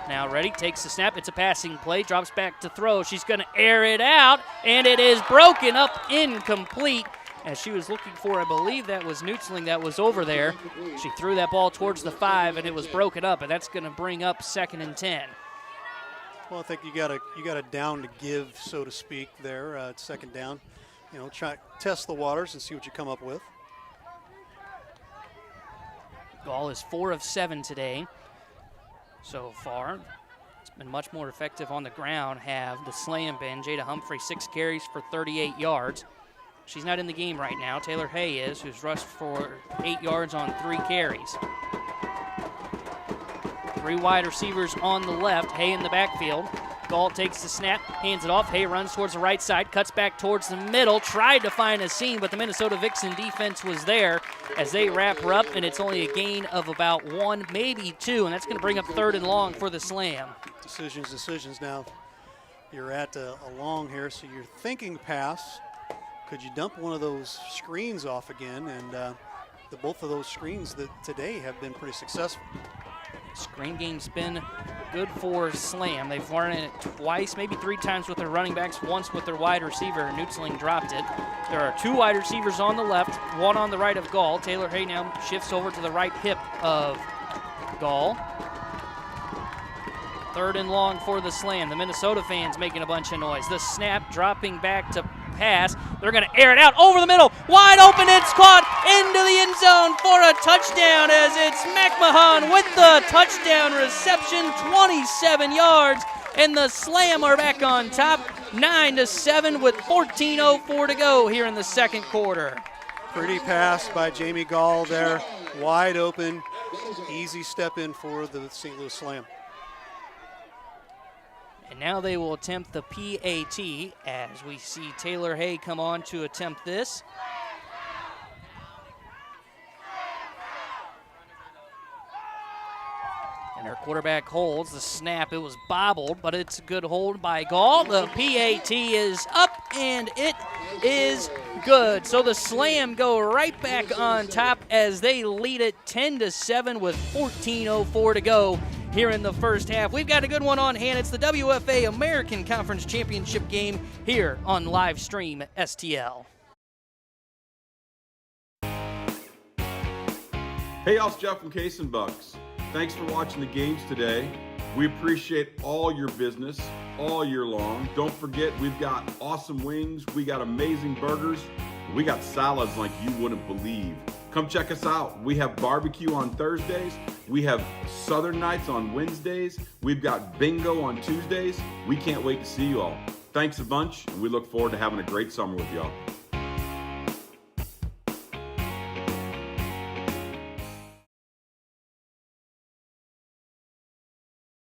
Now ready, takes the snap. It's a passing play, drops back to throw. She's going to air it out, and it is broken up incomplete. As she was looking for, I believe that was Nutzling that was over there. She threw that ball towards the 5, and it was broken up, and that's going to bring up 2nd and 10. Well, I think you got a down to give, so to speak, there at 2nd down. You know, try test the waters and see what you come up with. Gall is 4 of 7 today so far. It's been much more effective on the ground, have the Slam been. Jada Humphrey, 6 carries for 38 yards. She's not in the game right now. Taylor Hay is, who's rushed for 8 yards on 3 carries. 3 wide receivers on the left, Hay in the backfield. Gall takes the snap, hands it off. Hay runs towards the right side, cuts back towards the middle, tried to find a seam, but the Minnesota Vixen defense was there as they wrap her up, and it's only a gain of about 1, maybe 2, and that's going to bring up 3rd and long for the Slam. Decisions now. You're at a long here, so you're thinking pass. Could you dump one of those screens off again? And both of those screens that today have been pretty successful. Screen game's been good for Slam. They've run it twice, maybe 3 times with their running backs, once with their wide receiver. Nutzling dropped it. There are 2 wide receivers on the left, 1 on the right of Gall. Taylor Hay now shifts over to the right hip of Gall. 3rd and long for the Slam. The Minnesota fans making a bunch of noise. The snap dropping back to pass. They're going to air it out over the middle. Wide open. It's caught into the end zone for a touchdown as it's McMahon with the touchdown reception, 27 yards. And the Slam are back on top, 9-7 with 14:04 to go here in the 2nd quarter. Pretty pass by Jamie Gall there. Wide open. Easy step in for the St. Louis Slam. And now they will attempt the PAT as we see Taylor Hay come on to attempt this. And her quarterback holds the snap. It was bobbled, but it's a good hold by Gall. The PAT is up, and it is good. So the Slam go right back on top as they lead it 10-7 with 14:04 to go here in the first half. We've got a good one on hand. It's the WFA American Conference Championship game here on live stream STL. Hey, y'all, it's Jeff from Case and Bucks. Thanks for watching the games today. We appreciate all your business all year long. Don't forget, we've got awesome wings. We got amazing burgers. We got salads like you wouldn't believe. Come check us out. We have barbecue on Thursdays. We have Southern Nights on Wednesdays. We've got bingo on Tuesdays. We can't wait to see you all. Thanks a bunch, and we look forward to having a great summer with y'all.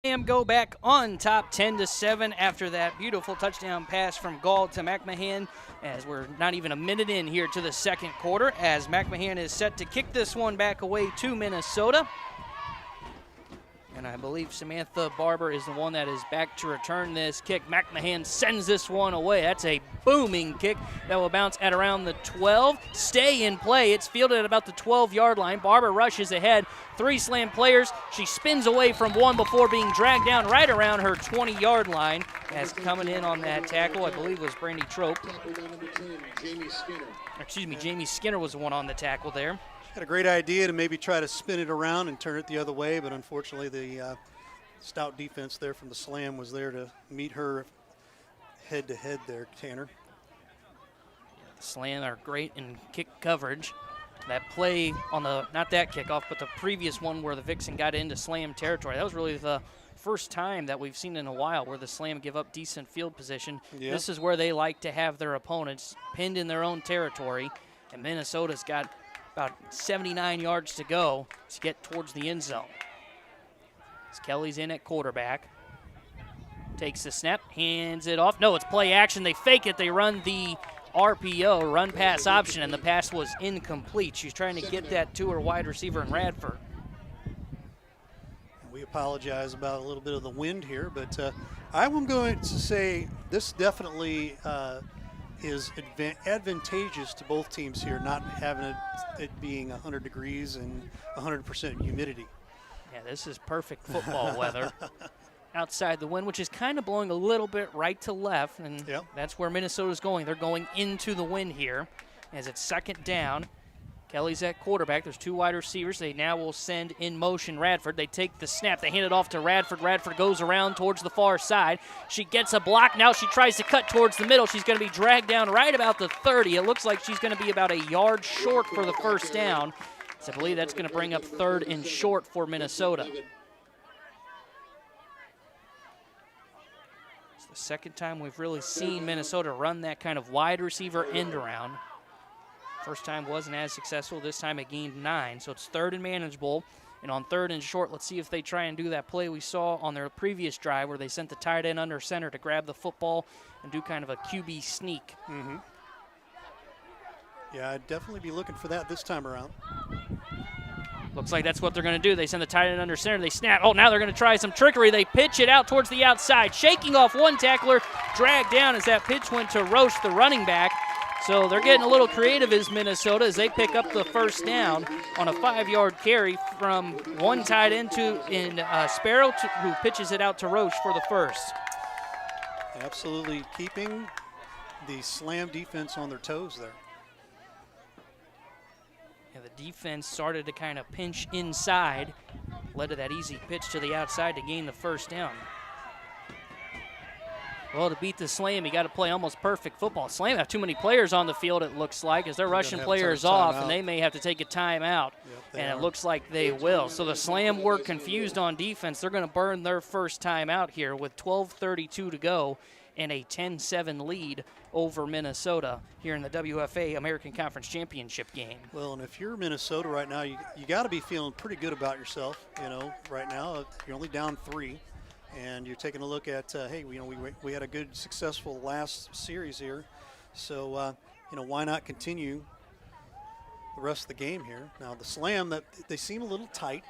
Slam go back on top 10-7 after that beautiful touchdown pass from Gall to McMahon, as we're not even a minute in here to the 2nd quarter, as McMahon is set to kick this one back away to Minnesota. And I believe Samantha Barber is the one that is back to return this kick. McMahon sends this one away. That's a booming kick that will bounce at around the 12. Stay in play. It's fielded at about the 12-yard line. Barber rushes ahead. 3 Slam players. She spins away from one before being dragged down right around her 20-yard line. As coming in on that tackle, I believe, was Brandy Trope. Excuse me, Jamie Skinner was the one on the tackle there. Had a great idea to maybe try to spin it around and turn it the other way, but unfortunately the stout defense there from the Slam was there to meet her head-to-head there, Tanner. The Slam are great in kick coverage. That play on the, not that kickoff, but the previous one where the Vixen got into Slam territory, that was really the first time that we've seen in a while where the Slam give up decent field position. Yeah. This is where they like to have their opponents pinned in their own territory, and Minnesota's got about 79 yards to go to get towards the end zone. As Kelly's in at quarterback. Takes the snap, hands it off. No, it's play action. They fake it. They run the RPO, run pass option, and the pass was incomplete. She's trying to get that to her wide receiver in Radford. We apologize about a little bit of the wind here, but I'm going to say this definitely is advantageous to both teams here, not having it being 100 degrees and 100% humidity. Yeah, this is perfect football weather. Outside the wind, which is kind of blowing a little bit right to left, and that's where Minnesota's going. They're going into the wind here as it's second down. Kelly's at quarterback. There's 2 wide receivers. They now will send in motion Radford. They take the snap. They hand it off to Radford. Radford goes around towards the far side. She gets a block. Now she tries to cut towards the middle. She's going to be dragged down right about the 30. It looks like she's going to be about a yard short for the first down. So I believe that's going to bring up 3rd and short for Minnesota. It's the second time we've really seen Minnesota run that kind of wide receiver end around. First time wasn't as successful. This time it gained 9. So it's 3rd and manageable. And on 3rd and short, let's see if they try and do that play we saw on their previous drive where they sent the tight end under center to grab the football and do kind of a QB sneak. Mm-hmm. Yeah, I'd definitely be looking for that this time around. Looks like that's what they're going to do. They send the tight end under center. They snap. Oh, now they're going to try some trickery. They pitch it out towards the outside, shaking off one tackler, dragged down as that pitch went to Roche, the running back. So they're getting a little creative as Minnesota as they pick up the first down on a 5-yard carry from one tight end Sparrow, who pitches it out to Roche for the first. Absolutely keeping the Slam defense on their toes there. And the defense started to kind of pinch inside, led to that easy pitch to the outside to gain the first down. Well, to beat the Slam, you got to play almost perfect football. Slam have too many players on the field, it looks like, as they're rushing players off, and they may have to take a timeout. And it looks like they will. So the Slam were confused on defense. They're going to burn their first timeout here with 12:32 to go and a 10-7 lead over Minnesota here in the WFA American Conference Championship game. Well, and if you're Minnesota right now, you got to be feeling pretty good about yourself. Right now you're only down 3. And you're taking a look at, hey, we had a good, successful last series here. So, why not continue the rest of the game here? Now, the Slam, they seem a little tight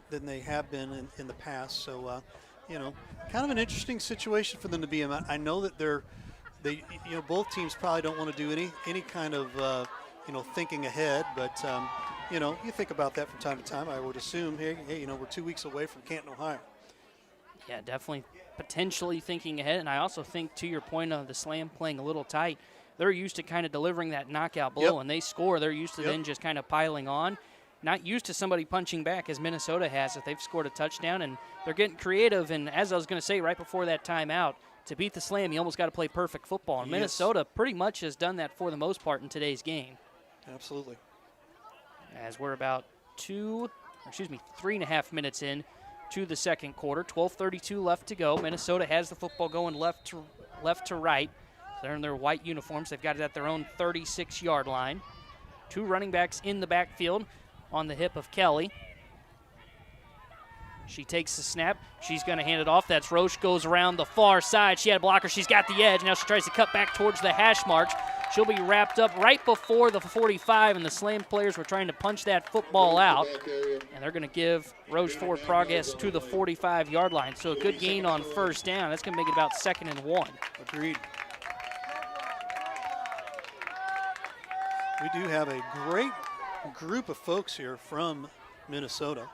than they have been in the past. So, kind of an interesting situation for them to be in. I know that both teams probably don't want to do any kind of, thinking ahead. But, you think about that from time to time. I would assume, hey, we're 2 weeks away from Canton, Ohio. Yeah, definitely potentially thinking ahead. And I also think, to your point of the Slam playing a little tight, they're used to kind of delivering that knockout blow. And they score. They're used to then just kind of piling on. Not used to somebody punching back as Minnesota has if they've scored a touchdown. And they're getting creative. And as I was going to say right before that timeout, to beat the Slam, you almost got to play perfect football. And Minnesota pretty much has done that for the most part in today's game. Absolutely. As we're about 3.5 minutes in to the second quarter. 12:32 left to go. Minnesota has the football going left to right. They're in their white uniforms. They've got it at their own 36-yard line. 2 running backs in the backfield on the hip of Kelly. She takes the snap. She's going to hand it off. That's Roche, goes around the far side. She had a blocker. She's got the edge. Now she tries to cut back towards the hash marks. She'll be wrapped up right before the 45, and the Slam players were trying to punch that football out. And they're going to give Roche forward progress to the 45-yard line. So a good gain on first down. That's going to make it about 2nd and 1. Agreed. We do have a great group of folks here from Minnesota.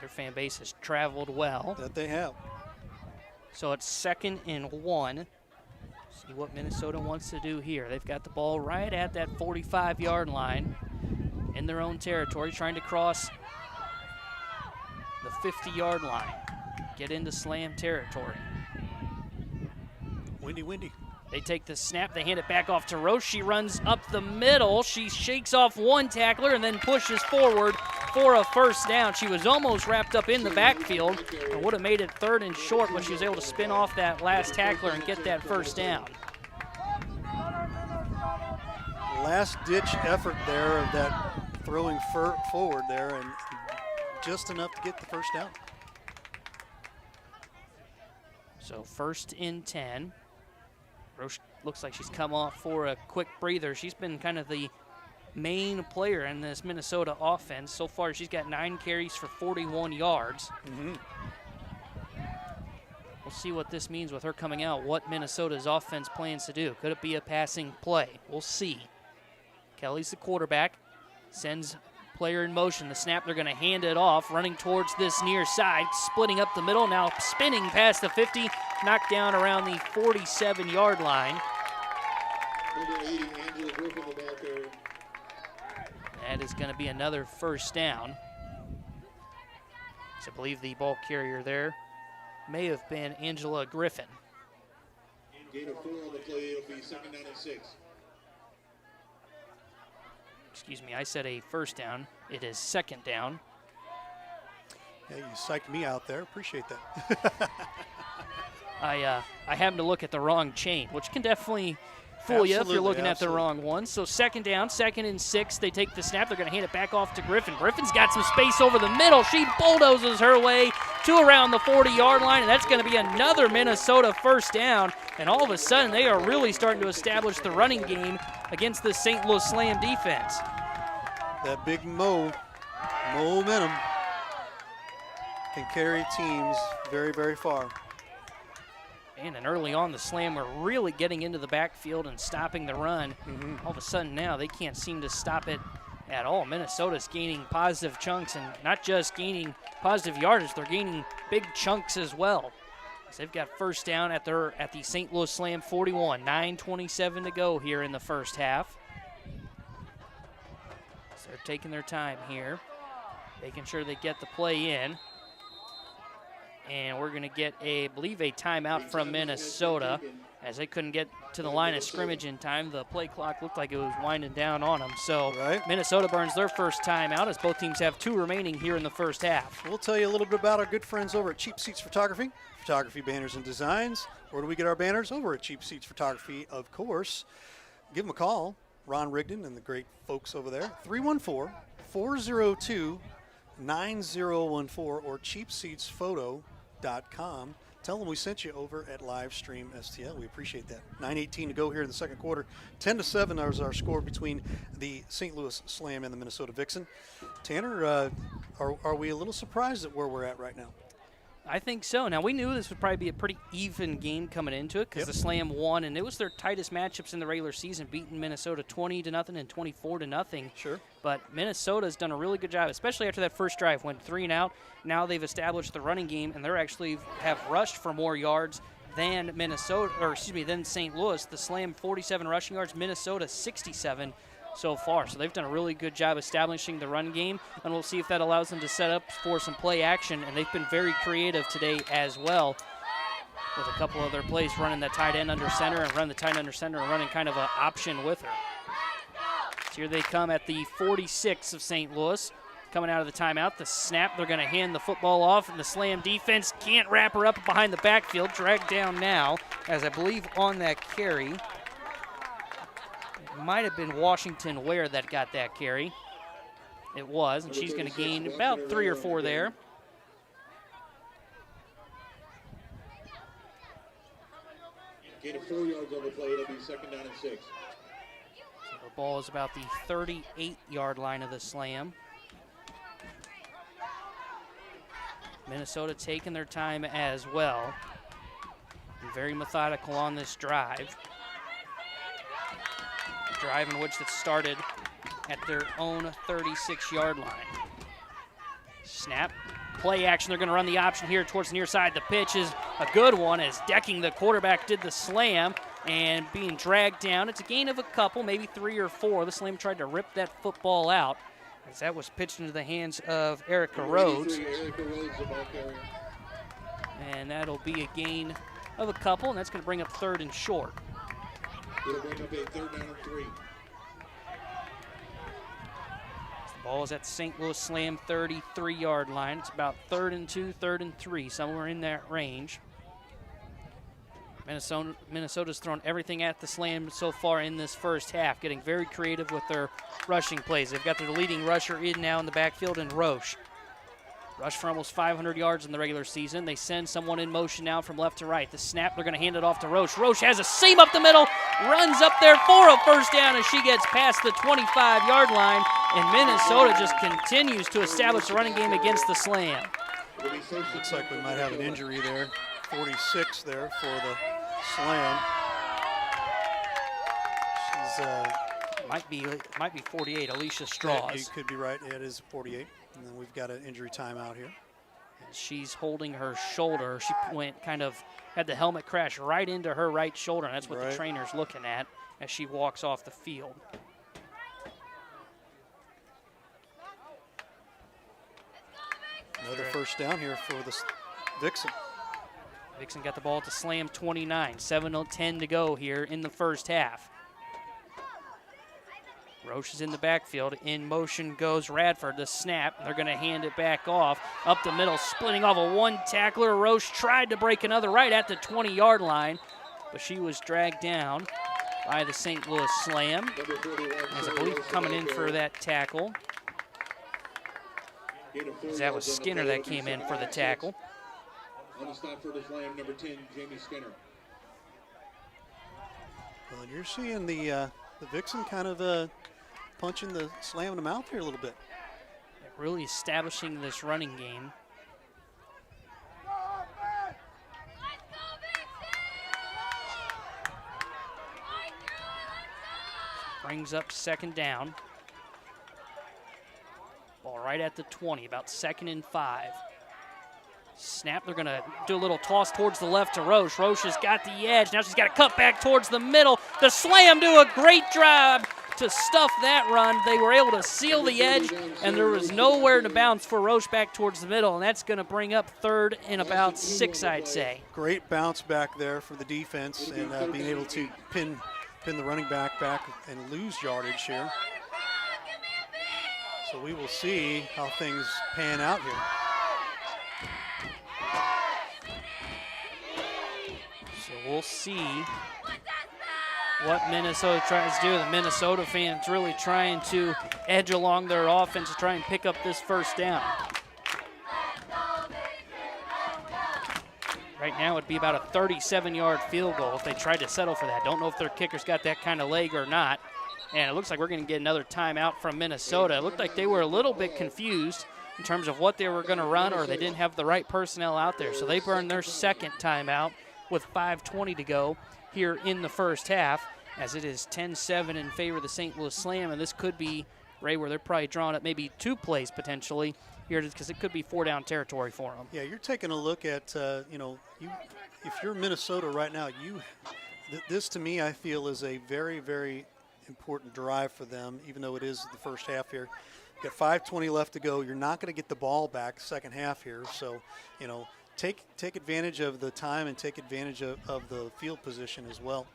Their fan base has traveled well. That they have. So it's 2nd and 1. See what Minnesota wants to do here. They've got the ball right at that 45-yard line in their own territory, trying to cross the 50-yard line, get into Slam territory. Windy. They take the snap. They hand it back off to Roche. She runs up the middle. She shakes off one tackler and then pushes forward for a first down. She was almost wrapped up in the backfield and would have made it 3rd and short, but she was able to spin off that last tackler and get that first down. Last-ditch effort there of that throwing forward there, and just enough to get the first down. So 1st and 10. Roche looks like she's come off for a quick breather. She's been kind of the main player in this Minnesota offense. So far, she's got 9 carries for 41 yards. We'll We'll see what this means with her coming out, what Minnesota's offense plans to do. Could it be a passing play? We'll see. Kelly's the quarterback, sends player in motion. The snap, they're going to hand it off, running towards this near side, splitting up the middle, now spinning past the 50, knocked down around the 47-yard line. Number 80, Angela Griffin, the ball carrier. That is going to be another first down. So I believe the ball carrier there may have been Angela Griffin. Gain of 4 on the play. It'll be 2nd down and 6. Excuse me, I said a first down. It is 2nd down. Yeah, you psyched me out there. Appreciate that. I happened to look at the wrong chain, which can definitely fool you if you're looking at the wrong one. So 2nd down, 2nd and 6. They take the snap. They're going to hand it back off to Griffin. Griffin's got some space over the middle. She bulldozes her way to around the 40-yard line, and that's going to be another Minnesota first down. And all of a sudden, they are really starting to establish the running game against the St. Louis Slam defense. That big momentum can carry teams very, very far. And early on, the Slam were really getting into the backfield and stopping the run. All of a sudden now, they can't seem to stop it at all. Minnesota's gaining positive chunks, and not just gaining positive yardage, they're gaining big chunks as well. So they've got first down at the St. Louis Slam 41. 9:27 to go here in the first half. So they're taking their time here, making sure they get the play in. And we're going to get, I believe, a timeout from Minnesota, as they couldn't get to the line of scrimmage in time. The play clock looked like it was winding down on them. So Minnesota burns their first timeout, as both teams have 2 remaining here in the first half. We'll tell you a little bit about our good friends over at Cheap Seats Photography, banners and designs. Where do we get our banners? Over at Cheap Seats Photography, of course. Give them a call, Ron Rigdon and the great folks over there, 314-402-9014 or cheapseatsphoto.com. Tell them we sent you over at Livestream STL. We appreciate that. 9:18 to go here in the second quarter. 10-7 is our score between the St. Louis Slam and the Minnesota Vixen. Tanner, are we a little surprised at where we're at right now? I think so. Now, we knew this would probably be a pretty even game coming into it because the Slam won, and it was their tightest matchups in the regular season, beating Minnesota 20-0 and 24-0. Sure. But Minnesota's done a really good job, especially after that first drive. Went 3 and out. Now they've established the running game, and they're actually have rushed for more yards than than St. Louis. The Slam 47 rushing yards, Minnesota 67 so far. So they've done a really good job establishing the run game, and we'll see if that allows them to set up for some play action. And they've been very creative today as well, with a couple of their plays running that tight end under center and running kind of an option with her. So here they come at the 46 of St. Louis. Coming out of the timeout, the snap, they're going to hand the football off, and the Slam defense can't wrap her up behind the backfield. Dragged down now, as I believe on that carry, might have been Washington Ware that got that carry. It was, and she's going to gain about 3 or 4 there. Gain of 4 yards on the play. It'll be 2nd down and 6. So the ball is about the 38-yard line of the Slam. Minnesota taking their time as well. Very methodical on this drive. A drive in which that started at their own 36-yard line. Snap. Play action. They're going to run the option here towards the near side. The pitch is a good one, as decking the quarterback did the Slam and being dragged down. It's a gain of a couple, maybe 3 or 4. The Slam tried to rip that football out, as that was pitched into the hands of Erica Rhodes. And that'll be a gain of a couple, and that's going to bring up 3rd and short. It'll bring up a 3rd down and 3. The ball is at St. Louis Slam 33-yard line. It's about 3rd and 2, 3rd and 3, somewhere in that range. Minnesota's thrown everything at the Slam so far in this first half, getting very creative with their rushing plays. They've got their leading rusher in now in the backfield, in Roche. Rushed for almost 500 yards in the regular season. They send someone in motion now from left to right. The snap, they're going to hand it off to Roche. Roche has a seam up the middle, runs up there for a first down as she gets past the 25-yard line, and Minnesota just continues to establish the running game against the Slam. Looks like we might have an injury there 46 there for the slam. She's might be 48. Alicia Strauss. Yeah, you could be right. Yeah, it is 48. And then we've got an injury timeout here. She's holding her shoulder. She had the helmet crash right into her right shoulder, and that's what the trainer's looking at as she walks off the field. Another first down here for the Vixen. Vixen got the ball at the slam 29. 7:10 to go here in the first half. Roche is in the backfield. In motion goes Radford. The snap. They're going to hand it back off. Up the middle, splitting off a one tackler. Roche tried to break another right at the 20-yard line, but she was dragged down by the St. Louis Slam. As I believe coming in for that tackle. That was Skinner that came in for the tackle. On the stop for the Slam, number 10, Jamie Skinner. Well, you're seeing the Vixen kind of punching the Slam in the mouth here a little bit. Really establishing this running game. Brings up second down. Ball right at the 20, about 2nd and 5. Snap, they're gonna do a little toss towards the left to Roche. Roche has got the edge, now she's got to cut back towards the middle. The Slam do a great job to stuff that run. They were able to seal the edge, and there was nowhere to bounce for Roche back towards the middle, and that's gonna bring up 3rd and about 6, I'd say. Great bounce back there for the defense, and being able to pin the running back and lose yardage here. So we will see how things pan out here. So we'll see what Minnesota tries to do. The Minnesota fans really trying to edge along their offense to try and pick up this first down. Right now it'd be about a 37-yard field goal if they tried to settle for that. Don't know if their kicker's got that kind of leg or not. And it looks like we're going to get another timeout from Minnesota. It looked like they were a little bit confused in terms of what they were going to run, or they didn't have the right personnel out there. So they burned their second timeout with 5:20 to go here in the first half, as it is 10-7 in favor of the St. Louis Slam. And this could be, Ray, where they're probably drawing up maybe 2 plays potentially here, because it could be 4-down territory for them. Yeah, you're taking a look at, if you're Minnesota right now, this to me I feel is a very, very important drive for them, even though it is the first half here. You've got 5:20 left to go. You're not going to get the ball back second half here, so take advantage of the time and take advantage of the field position as well.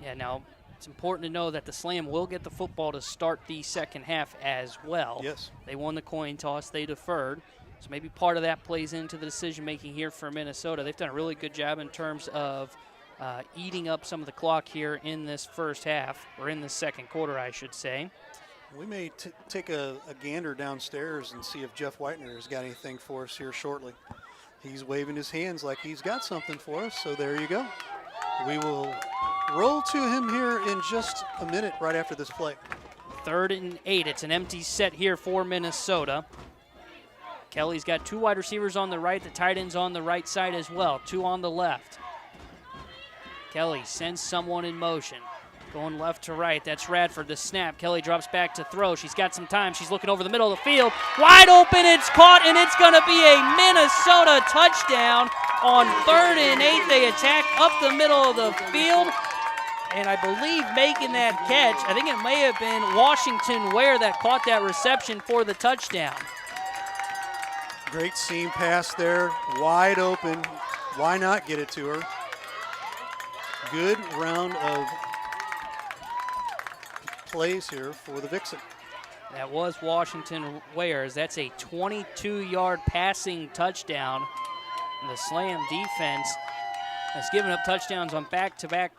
Yeah, now it's important to know that the Slam will get the football to start the second half as well. Yes. They won the coin toss, they deferred, so maybe part of that plays into the decision making here for Minnesota. They've done a really good job in terms of eating up some of the clock here in this first half, or in the second quarter, I should say. We may take a gander downstairs and see if Jeff Whitener has got anything for us here shortly. He's waving his hands like he's got something for us, so there you go. We will roll to him here in just a minute right after this play. 3rd and 8. It's an empty set here for Minnesota. Kelly's got 2 wide receivers on the right, the tight ends on the right side as well, 2 on the left. Kelly sends someone in motion. Going left to right, that's Radford. The snap, Kelly drops back to throw. She's got some time, she's looking over the middle of the field. Wide open, it's caught, and it's gonna be a Minnesota touchdown on 3rd and 8. They attack up the middle of the field, and I believe making that catch, I think it may have been Washington Ware that caught that reception for the touchdown. Great seam pass there, wide open. Why not get it to her? Good round of plays here for the Vixen. That was Washington Wares. That's a 22-yard passing touchdown. And the Slam defense has given up touchdowns on back-to-back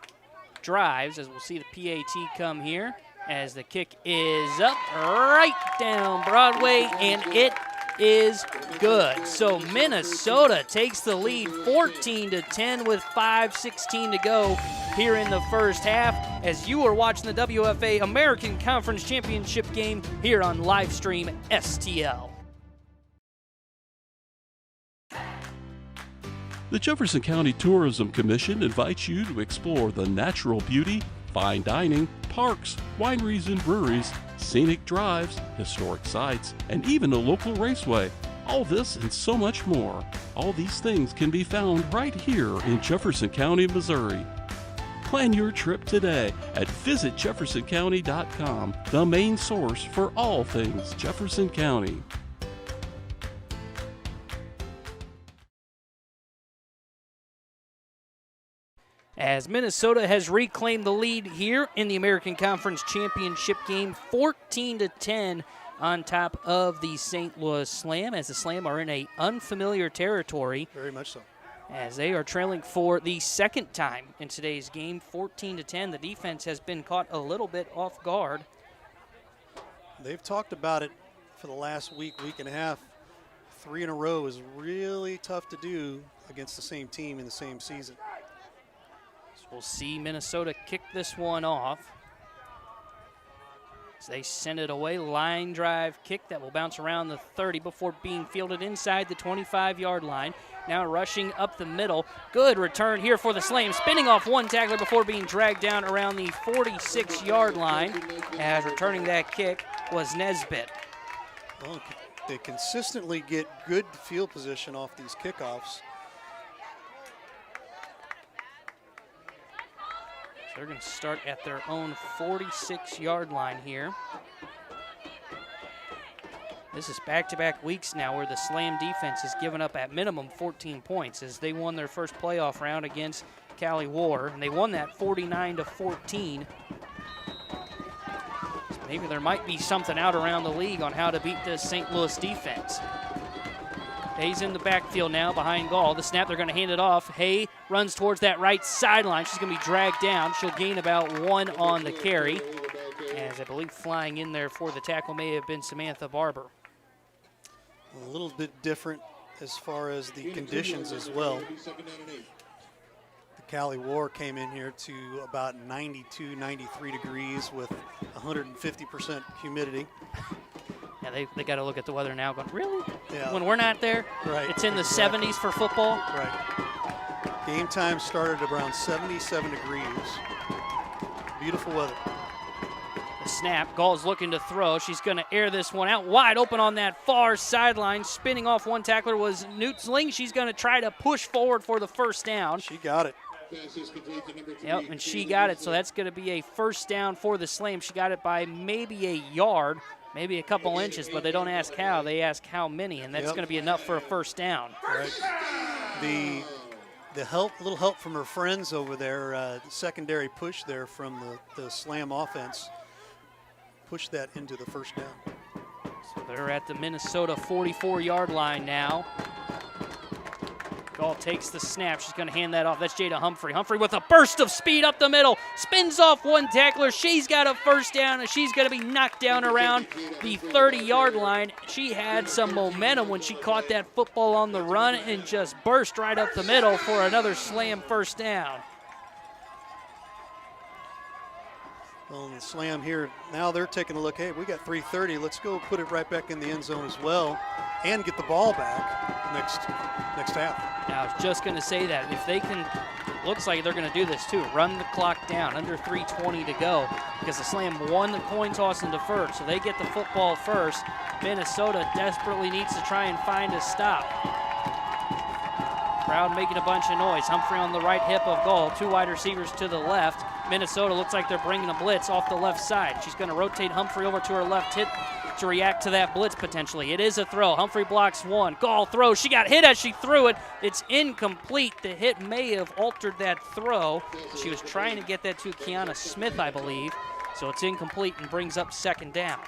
drives, as we'll see the PAT come here, as the kick is up right down Broadway, and it is good. So Minnesota takes the lead 14-10 with 5:16 to go here in the first half, as you are watching the WFA American Conference Championship game here on Livestream STL. The Jefferson County Tourism Commission invites you to explore the natural beauty, fine dining, parks, wineries and breweries, scenic drives, historic sites, and even a local raceway. All this and so much more. All these things can be found right here in Jefferson County, Missouri. Plan your trip today at visitjeffersoncounty.com, the main source for all things Jefferson County. As Minnesota has reclaimed the lead here in the American Conference Championship game, 14-10 on top of the St. Louis Slam, as the Slam are in a unfamiliar territory. Very much so. As they are trailing for the second time in today's game, 14-10. The defense has been caught a little bit off guard. They've talked about it for the last week and a half. 3 in a row is really tough to do against the same team in the same season. So we'll see Minnesota kick this one off. As they send it away, line drive kick that will bounce around the 30 before being fielded inside the 25-yard line. Now rushing up the middle. Good return here for the Slam, spinning off one tackler before being dragged down around the 46-yard line. As returning that kick was Nesbitt. Well, they consistently get good field position off these kickoffs. They're going to start at their own 46-yard line here. This is back-to-back weeks now where the Slam defense has given up at minimum 14 points as they won their first playoff round against Cali War, and they won that 49-14. So maybe there might be something out around the league on how to beat this St. Louis defense. Hay's in the backfield now behind Gall. The snap, they're going to hand it off. Hay runs towards that right sideline. She's going to be dragged down. She'll gain about 1 on the carry. As I believe flying in there for the tackle may have been Samantha Barber. A little bit different as far as the conditions as well. The Cali War came in here to about 92, 93 degrees with 150% humidity. Yeah, they got to look at the weather now going, really? Yeah. When we're not there? Right. It's in the Exactly. 70s for football? Right. Game time started around 77 degrees. Beautiful weather. The snap, Gall's looking to throw. She's going to air this one out wide open on that far sideline. Spinning off one tackler was Newtsling. She's going to try to push forward for the first down. She got it. Yep, and she got it, so that's going to be a first down for the Slam. She got it by maybe a yard, maybe a couple inches, but they don't ask how, they ask how many, and that's going to be enough for a first down. Right. The help, little help from her friends over there, secondary push there from the Slam offense, pushed that into the first down. So they're at the Minnesota 44-yard line now. Gall takes the snap. She's going to hand that off. That's Jada Humphrey. Humphrey with a burst of speed up the middle. Spins off one tackler. She's got a first down, and she's going to be knocked down around the 30-yard line. She had some momentum when she caught that football on the run and just burst right up the middle for another Slam first down. Well, the Slam here, now they're taking a look. Hey, we got 3:30. Let's go put it right back in the end zone as well and get the ball back next half. Now, I was just going to say that. If they can, looks like they're going to do this too. Run the clock down, under 3:20 to go, because the Slam won the coin toss into first, so they get the football first. Minnesota desperately needs to try and find a stop. Crowd making a bunch of noise. Humphrey on the right hip of Gall. 2 wide receivers to the left. Minnesota looks like they're bringing a blitz off the left side. She's going to rotate Humphrey over to her left hip to react to that blitz potentially. It is a throw. Humphrey blocks one. Gall throws. She got hit as she threw it. It's incomplete. The hit may have altered that throw. She was trying to get that to Kiana Smith, I believe. So it's incomplete and brings up second down.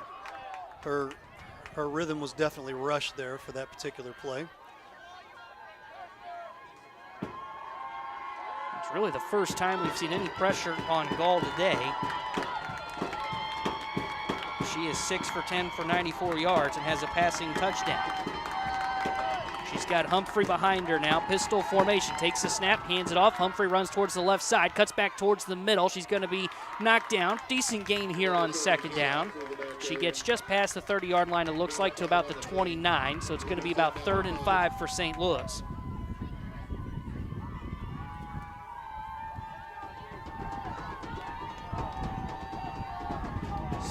Her rhythm was definitely rushed there for that particular play. It's really the first time we've seen any pressure on Gall today. She is 6 for 10 for 94 yards and has a passing touchdown. She's got Humphrey behind her now. Pistol formation. Takes the snap, hands it off. Humphrey runs towards the left side, cuts back towards the middle. She's going to be knocked down. Decent gain here on second down. She gets just past the 30-yard line, it looks like, to about the 29, so it's going to be about 3rd and 5 for St. Louis.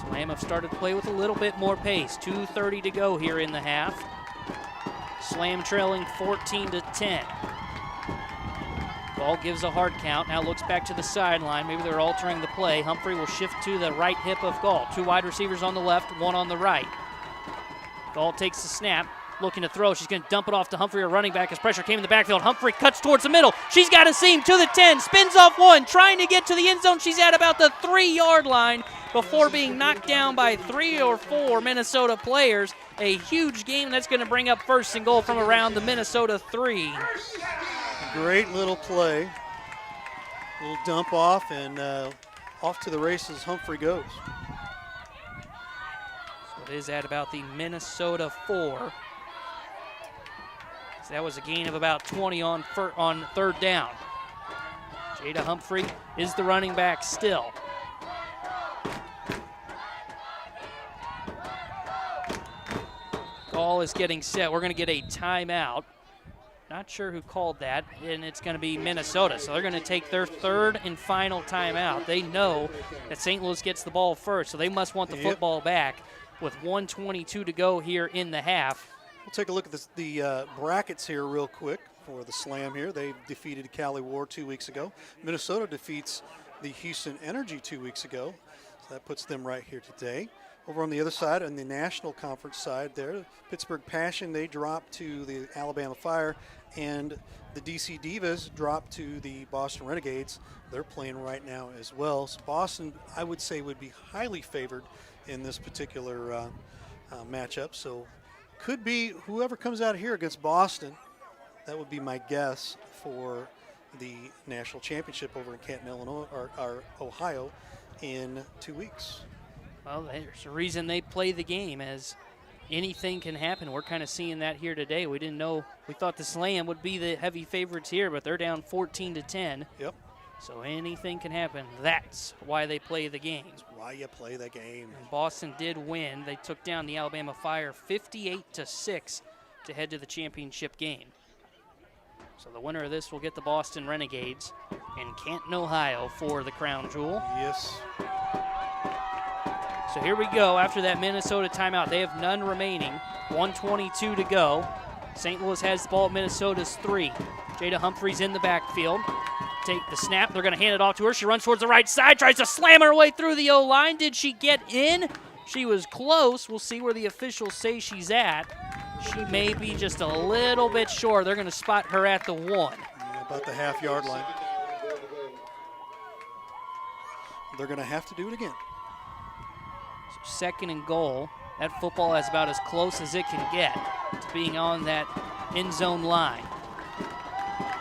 Slam have started to play with a little bit more pace. 2:30 to go here in the half. Slam trailing 14-10. Ball gives a hard count, now looks back to the sideline. Maybe they're altering the play. Humphrey will shift to the right hip of Gall. 2 wide receivers on the left, 1 on the right. Gall takes the snap, looking to throw. She's going to dump it off to Humphrey, her running back, as pressure came in the backfield. Humphrey cuts towards the middle. She's got a seam to the 10, spins off 1, trying to get to the end zone. She's at about the 3-yard line before being knocked down by 3 or 4 Minnesota players. A huge game that's going to bring up 1st and goal from around the Minnesota 3. Great little play. Little dump off, and off to the races Humphrey goes. So it is at about the Minnesota 4. So that was a gain of about 20 on 3rd down. Jada Humphrey is the running back still. Call is getting set. We're going to get a timeout. Not sure who called that, and it's going to be Minnesota. So they're going to take their 3rd and final timeout. They know that St. Louis gets the ball first, so they must want the football back with 1:22 to go here in the half. We'll take a look at the brackets here real quick for the Slam here. They defeated Cali War 2 weeks ago. Minnesota defeats the Houston Energy 2 weeks ago. So that puts them right here today. Over on the other side, on the National Conference side there, Pittsburgh Passion, they dropped to the Alabama Fire, and the DC Divas dropped to the Boston Renegades. They're playing right now as well. So Boston, I would say, would be highly favored in this particular matchup. So could be whoever comes out here against Boston. That would be my guess for the national championship over in Canton, Illinois, or Ohio, in 2 weeks. Well, there's a reason they play the game, as anything can happen. We're kind of seeing that here today. We didn't know, we thought the Slam would be the heavy favorites here, but they're down 14-10. Yep. So anything can happen. That's why they play the game. That's why you play the game. And Boston did win. They took down the Alabama Fire 58-6 to head to the championship game. So the winner of this will get the Boston Renegades in Canton, Ohio for the crown jewel. Yes. So here we go after that Minnesota timeout. They have none remaining. 1:22 to go. St. Louis has the ball at Minnesota's 3. Jada Humphreys in the backfield. Take the snap. They're going to hand it off to her. She runs towards the right side, tries to slam her way through the O-line. Did she get in? She was close. We'll see where the officials say she's at. She may be just a little bit short. They're going to spot her at the 1. Yeah, about the half-yard line. They're going to have to do it again. 2nd and goal. That football is about as close as it can get to being on that end zone line.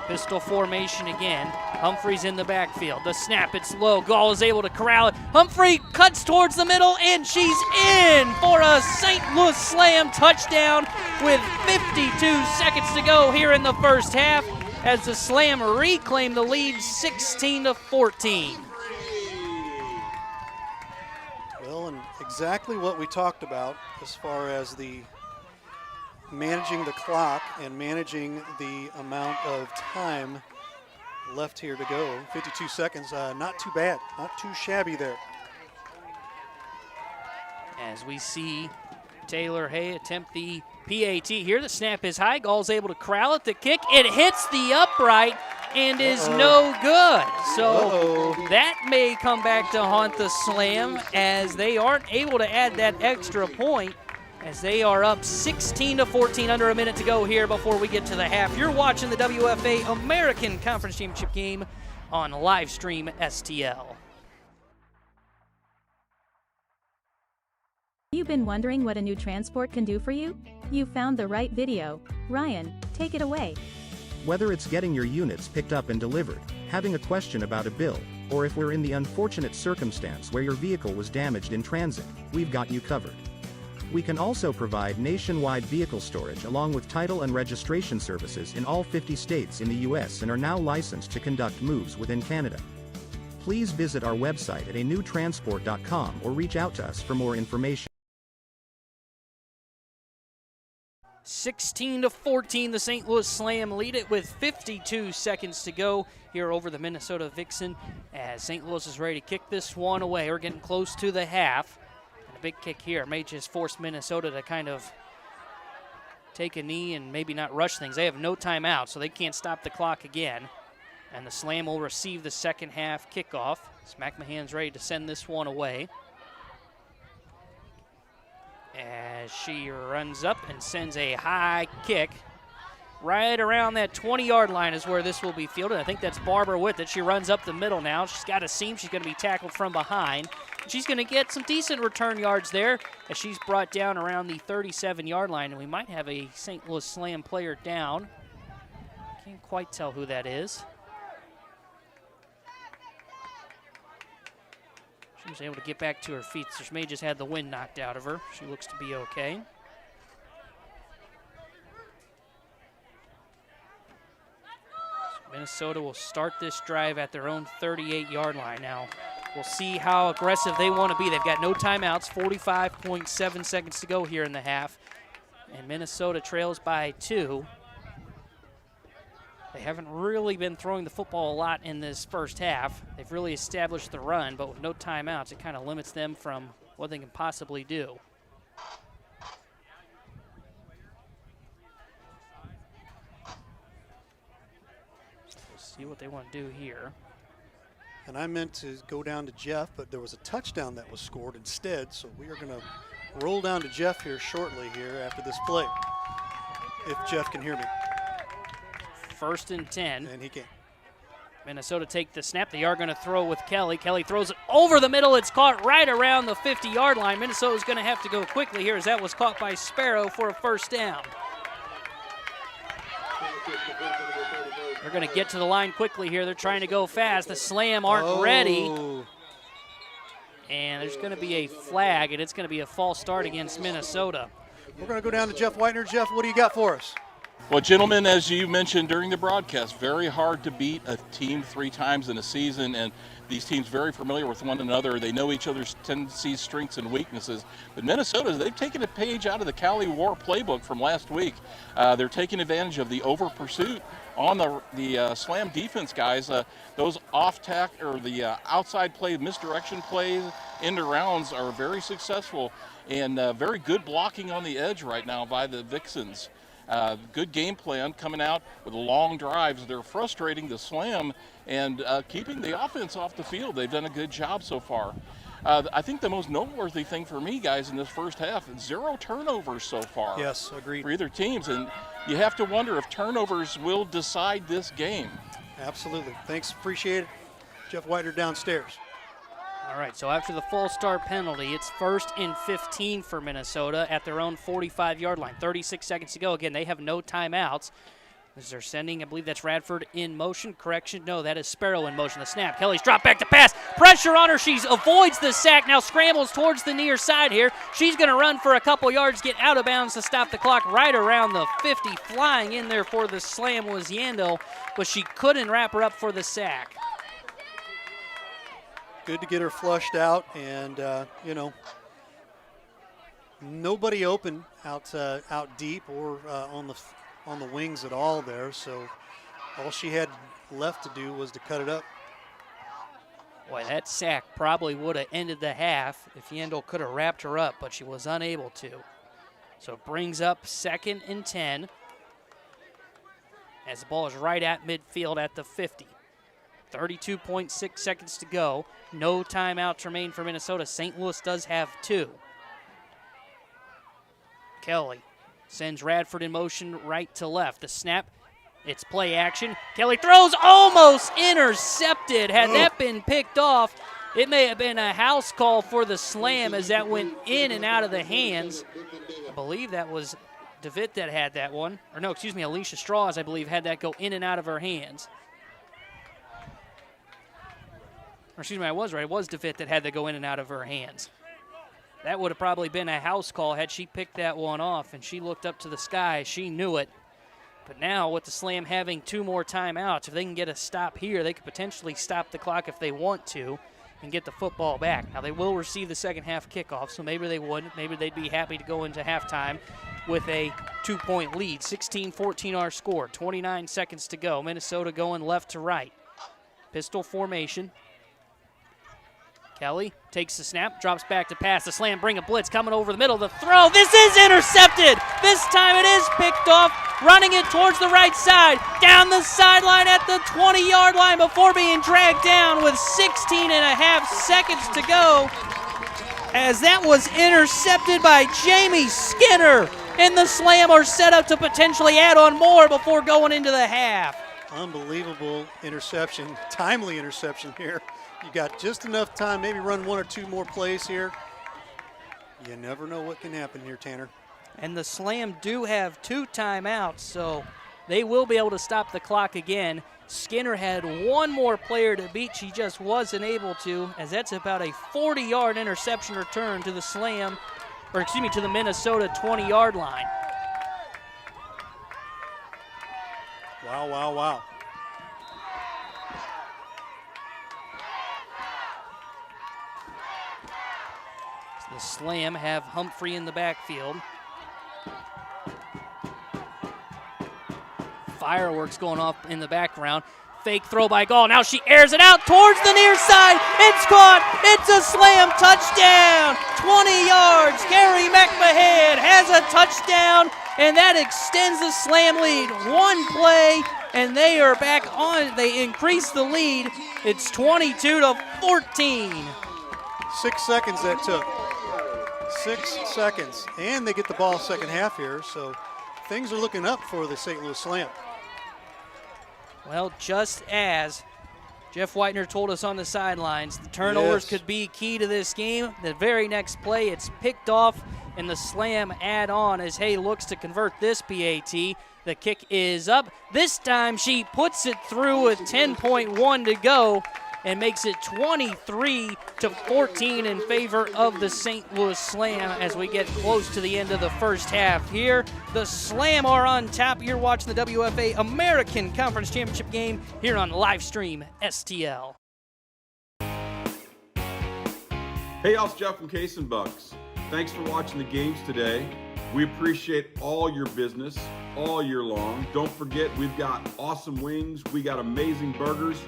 Pistol formation again. Humphreys in the backfield. The snap, it's low. Gall is able to corral it. Humphrey cuts towards the middle, and she's in for a St. Louis Slam touchdown with 52 seconds to go here in the first half as the Slam reclaim the lead 16-14. Well, and exactly what we talked about as far as the managing the clock and managing the amount of time left here to go. 52 seconds, not too bad, not too shabby there. As we see Taylor Hay attempt the PAT here, the snap is high. Gall's able to corral it. The kick, it hits the upright and is no good. So that may come back to haunt the Slam, as they aren't able to add that extra point, as they are up 16-14, under a minute to go here before we get to the half. You're watching the WFA American Conference Championship game on Livestream STL. You've been wondering what a new transport can do for you? You found the right video. Ryan, take it away. Whether it's getting your units picked up and delivered, having a question about a bill, or if we're in the unfortunate circumstance where your vehicle was damaged in transit, we've got you covered. We can also provide nationwide vehicle storage along with title and registration services in all 50 states in the U.S. and are now licensed to conduct moves within Canada. Please visit our website at anewtransport.com or reach out to us for more information. 16-14, the St. Louis Slam lead it with 52 seconds to go here over the Minnesota Vixen, as St. Louis is ready to kick this one away. We're getting close to the half. big kick here may just force Minnesota to kind of take a knee and maybe not rush things. They have no timeout, so they can't stop the clock again. And the Slam will receive the second half kickoff. McMahon's ready to send this one away. As she runs up and sends a high kick. Right around that 20-yard line is where this will be fielded. I think that's Barbara with it. She runs up the middle now. She's got a seam. She's going to be tackled from behind. She's going to get some decent return yards there as she's brought down around the 37-yard line. And we might have a St. Louis Slam player down. Can't quite tell who that is. She was able to get back to her feet, so she may have just had the wind knocked out of her. She looks to be okay. Minnesota will start this drive at their own 38-yard line. Now, we'll see how aggressive they want to be. They've got no timeouts, 45.7 seconds to go here in the half. And Minnesota trails by 2. They haven't really been throwing the football a lot in this first half. They've really established the run, but with no timeouts, it kind of limits them from what they can possibly do. See what they want to do here. And I meant to go down to Jeff, but there was a touchdown that was scored instead, so we are going to roll down to Jeff here shortly here after this play, if Jeff can hear me. 1st and 10. And he can. Minnesota take the snap. They are going to throw with Kelly. Kelly throws it over the middle. It's caught right around the 50-yard line. Minnesota's going to have to go quickly here as that was caught by Sparrow for a first down. They're going to get to the line quickly here. They're trying to go fast. The Slam aren't ready. And there's going to be a flag, and it's going to be a false start against Minnesota. We're going to go down to Jeff Whitener. Jeff, what do you got for us? Well, gentlemen, as you mentioned during the broadcast, very hard to beat a team 3 times in a season, and these teams very familiar with one another. They know each other's tendencies, strengths, and weaknesses. But Minnesota, they've taken a page out of the Cali War playbook from last week. They're taking advantage of the over pursuit on the Slam defense, guys. Those off-tack or the outside play, misdirection plays, end arounds are very successful, and very good blocking on the edge right now by the Vixens. Good game plan coming out with long drives. They're frustrating the Slam and keeping the offense off the field. They've done a good job so far. I think the most noteworthy thing for me, guys, in this first half, 0 turnovers so far. Yes, agreed. For either teams, and you have to wonder if turnovers will decide this game. Absolutely. Thanks, appreciate it. Jeff Whitener downstairs. All right, so after the false start penalty, it's 1st and 15 for Minnesota at their own 45-yard line. 36 seconds to go. Again, they have no timeouts. As they're sending, I believe that's Radford in motion. Correction, no, that is Sparrow in motion. The snap. Kelly's dropped back to pass. Pressure on her. She avoids the sack. Now scrambles towards the near side here. She's going to run for a couple yards, get out of bounds to stop the clock right around the 50. Flying in there for the Slam was Yandel, but she couldn't wrap her up for the sack. Good to get her flushed out, and you know, nobody open out deep or on the wings at all there. So all she had left to do was to cut it up. Boy, that sack probably would have ended the half if Yandel could have wrapped her up, but she was unable to. So it brings up 2nd and 10 as the ball is right at midfield at the 50. 32.6 seconds to go. No timeouts remain for Minnesota. St. Louis does have 2. Kelly sends Radford in motion right to left. The snap, it's play action. Kelly throws, almost intercepted. Had that been picked off, it may have been a house call for the Slam as that went in and out of the hands. I believe that was DeVitt that had that one. Or no, excuse me, Alicia Strauss, I believe, had that go in and out of her hands. Or excuse me, I was right. It was DeVitt that had to go in and out of her hands. That would have probably been a house call had she picked that one off, and she looked up to the sky. She knew it. But now with the Slam having 2 more timeouts, if they can get a stop here, they could potentially stop the clock if they want to and get the football back. Now, they will receive the second half kickoff, so maybe they wouldn't. Maybe they'd be happy to go into halftime with a 2-point lead. 16-14 our score. 29 seconds to go. Minnesota going left to right. Pistol formation. Kelly takes the snap, drops back to pass. The slam, bring a blitz, coming over the middle. The throw, this is intercepted. This time it is picked off, running it towards the right side, down the sideline at the 20-yard line before being dragged down with 16 and a half seconds to go, as that was intercepted by Jamie Skinner. And the slam are set up to potentially add on more before going into the half. Unbelievable interception, timely interception here. You got just enough time, maybe run one or two more plays here. You never know what can happen here, Tanner. And the Slam do have 2 timeouts, so they will be able to stop the clock again. Skinner had one more player to beat. She just wasn't able to, as that's about a 40-yard interception return to the Slam, or excuse me, to the Minnesota 20-yard line. Wow, wow, wow. The Slam have Humphrey in the backfield. Fireworks going off in the background. Fake throw by Gall. Now she airs it out towards the near side. It's caught. It's a Slam touchdown. 20 yards. Carrie McMahon has a touchdown, and that extends the Slam lead. One play, and they are back on. They increase the lead. It's 22-14. 6 seconds that took. 6 seconds. And they get the ball second half here, so things are looking up for the St. Louis Slam. Well, just as Jeff Whitener told us on the sidelines, the turnovers could be key to this game. The very next play, it's picked off, and the Slam add on as Hay looks to convert this PAT. The kick is up. This time she puts it through with 10.1 to go and makes it 23-14 in favor of the St. Louis Slam as we get close to the end of the first half here. The Slam are on top. You're watching the WFA American Conference Championship game here on Livestream STL. Hey, y'all, it's Jeff from Case and Bucks. Thanks for watching the games today. We appreciate all your business all year long. Don't forget, we've got awesome wings. We got amazing burgers.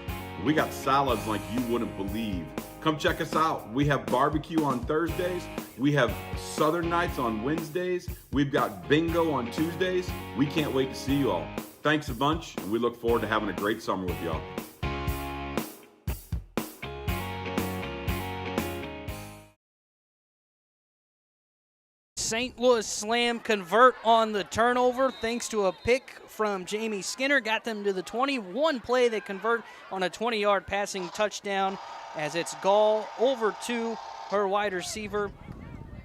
We got salads like you wouldn't believe. Come check us out. We have barbecue on Thursdays. We have Southern Nights on Wednesdays. We've got bingo on Tuesdays. We can't wait to see you all. Thanks a bunch, and we look forward to having a great summer with y'all. St. Louis Slam convert on the turnover thanks to a pick from Jamie Skinner. Got them to the 21 play. They convert on a 20-yard passing touchdown as it's Gall over to her wide receiver,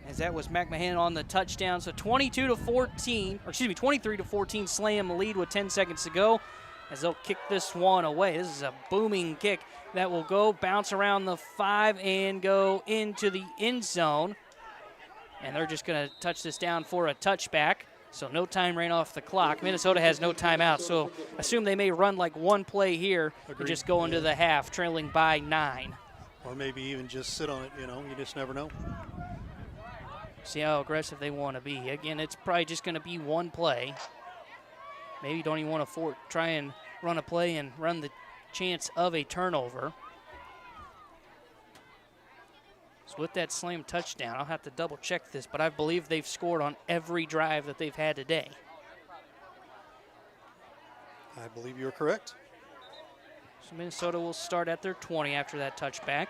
as that was McMahon on the touchdown. So 23-14 Slam lead with 10 seconds to go as they'll kick this one away. This is a booming kick that will go, bounce around the 5 and go into the end zone. And they're just going to touch this down for a touchback. So no time ran off the clock. Minnesota has no timeout, so assume they may run like one play here and just go into the half, trailing by 9. Or maybe even just sit on it, you just never know. See how aggressive they want to be. Again, it's probably just going to be one play. Maybe you don't even want to try and run a play and run the chance of a turnover. So with that Slam touchdown, I'll have to double check this, but I believe they've scored on every drive that they've had today. I believe you're correct. So Minnesota will start at their 20 after that touchback.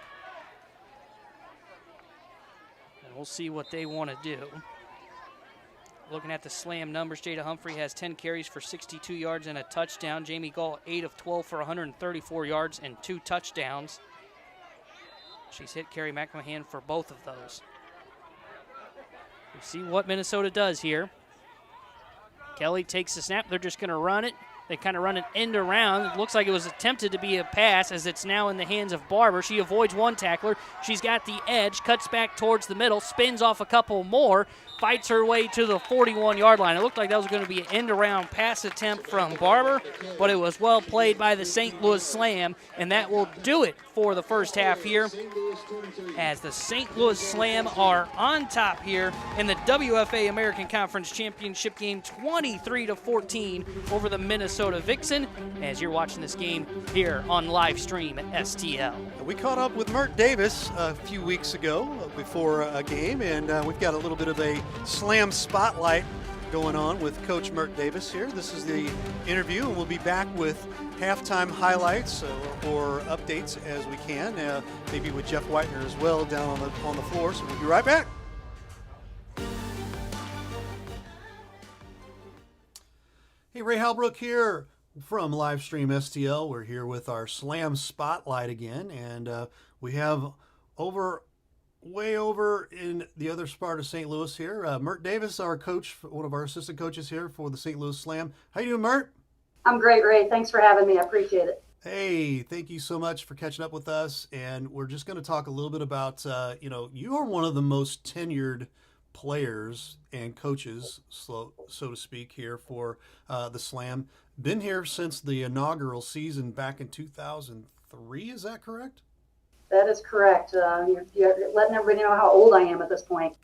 And we'll see what they want to do. Looking at the Slam numbers, Jada Humphrey has 10 carries for 62 yards and a touchdown. Jamie Gall, 8 of 12 for 134 yards and 2 touchdowns. She's hit Carrie McMahon for both of those. We'll see what Minnesota does here. Kelly takes the snap. They're just going to run it. They kind of run an end around. It looks like it was attempted to be a pass as it's now in the hands of Barber. She avoids one tackler. She's got the edge, cuts back towards the middle, spins off a couple more, fights her way to the 41-yard line. It looked like that was going to be an end-around pass attempt from Barber, but it was well played by the St. Louis Slam, and that will do it for the first half here as the St. Louis Slam are on top here in the WFA American Conference Championship game, 23-14 over the Minnesota Minnesota Vixen as you're watching this game here on live stream at STL. We caught up with Mert Davis a few weeks ago before a game, and we've got a little bit of a slam spotlight going on with Coach Mert Davis here. This is the interview, and we'll be back with halftime highlights or updates as we can, maybe with Jeff Whitener as well down on the floor. So we'll be right back. Hey, Ray Halbrook here from Livestream STL. We're here with our Slam Spotlight again, and we have way over in the other part of St. Louis here, Mert Davis, our coach, one of our assistant coaches here for the St. Louis Slam. How you doing, Mert? I'm great, Ray. Thanks for having me. I appreciate it. Hey, thank you so much for catching up with us. And we're just going to talk a little bit about, you are one of the most tenured players and coaches, so to speak, here for the Slam. Been here since the inaugural season back in 2003. Is that correct? That is correct. You're letting everybody know how old I am at this point.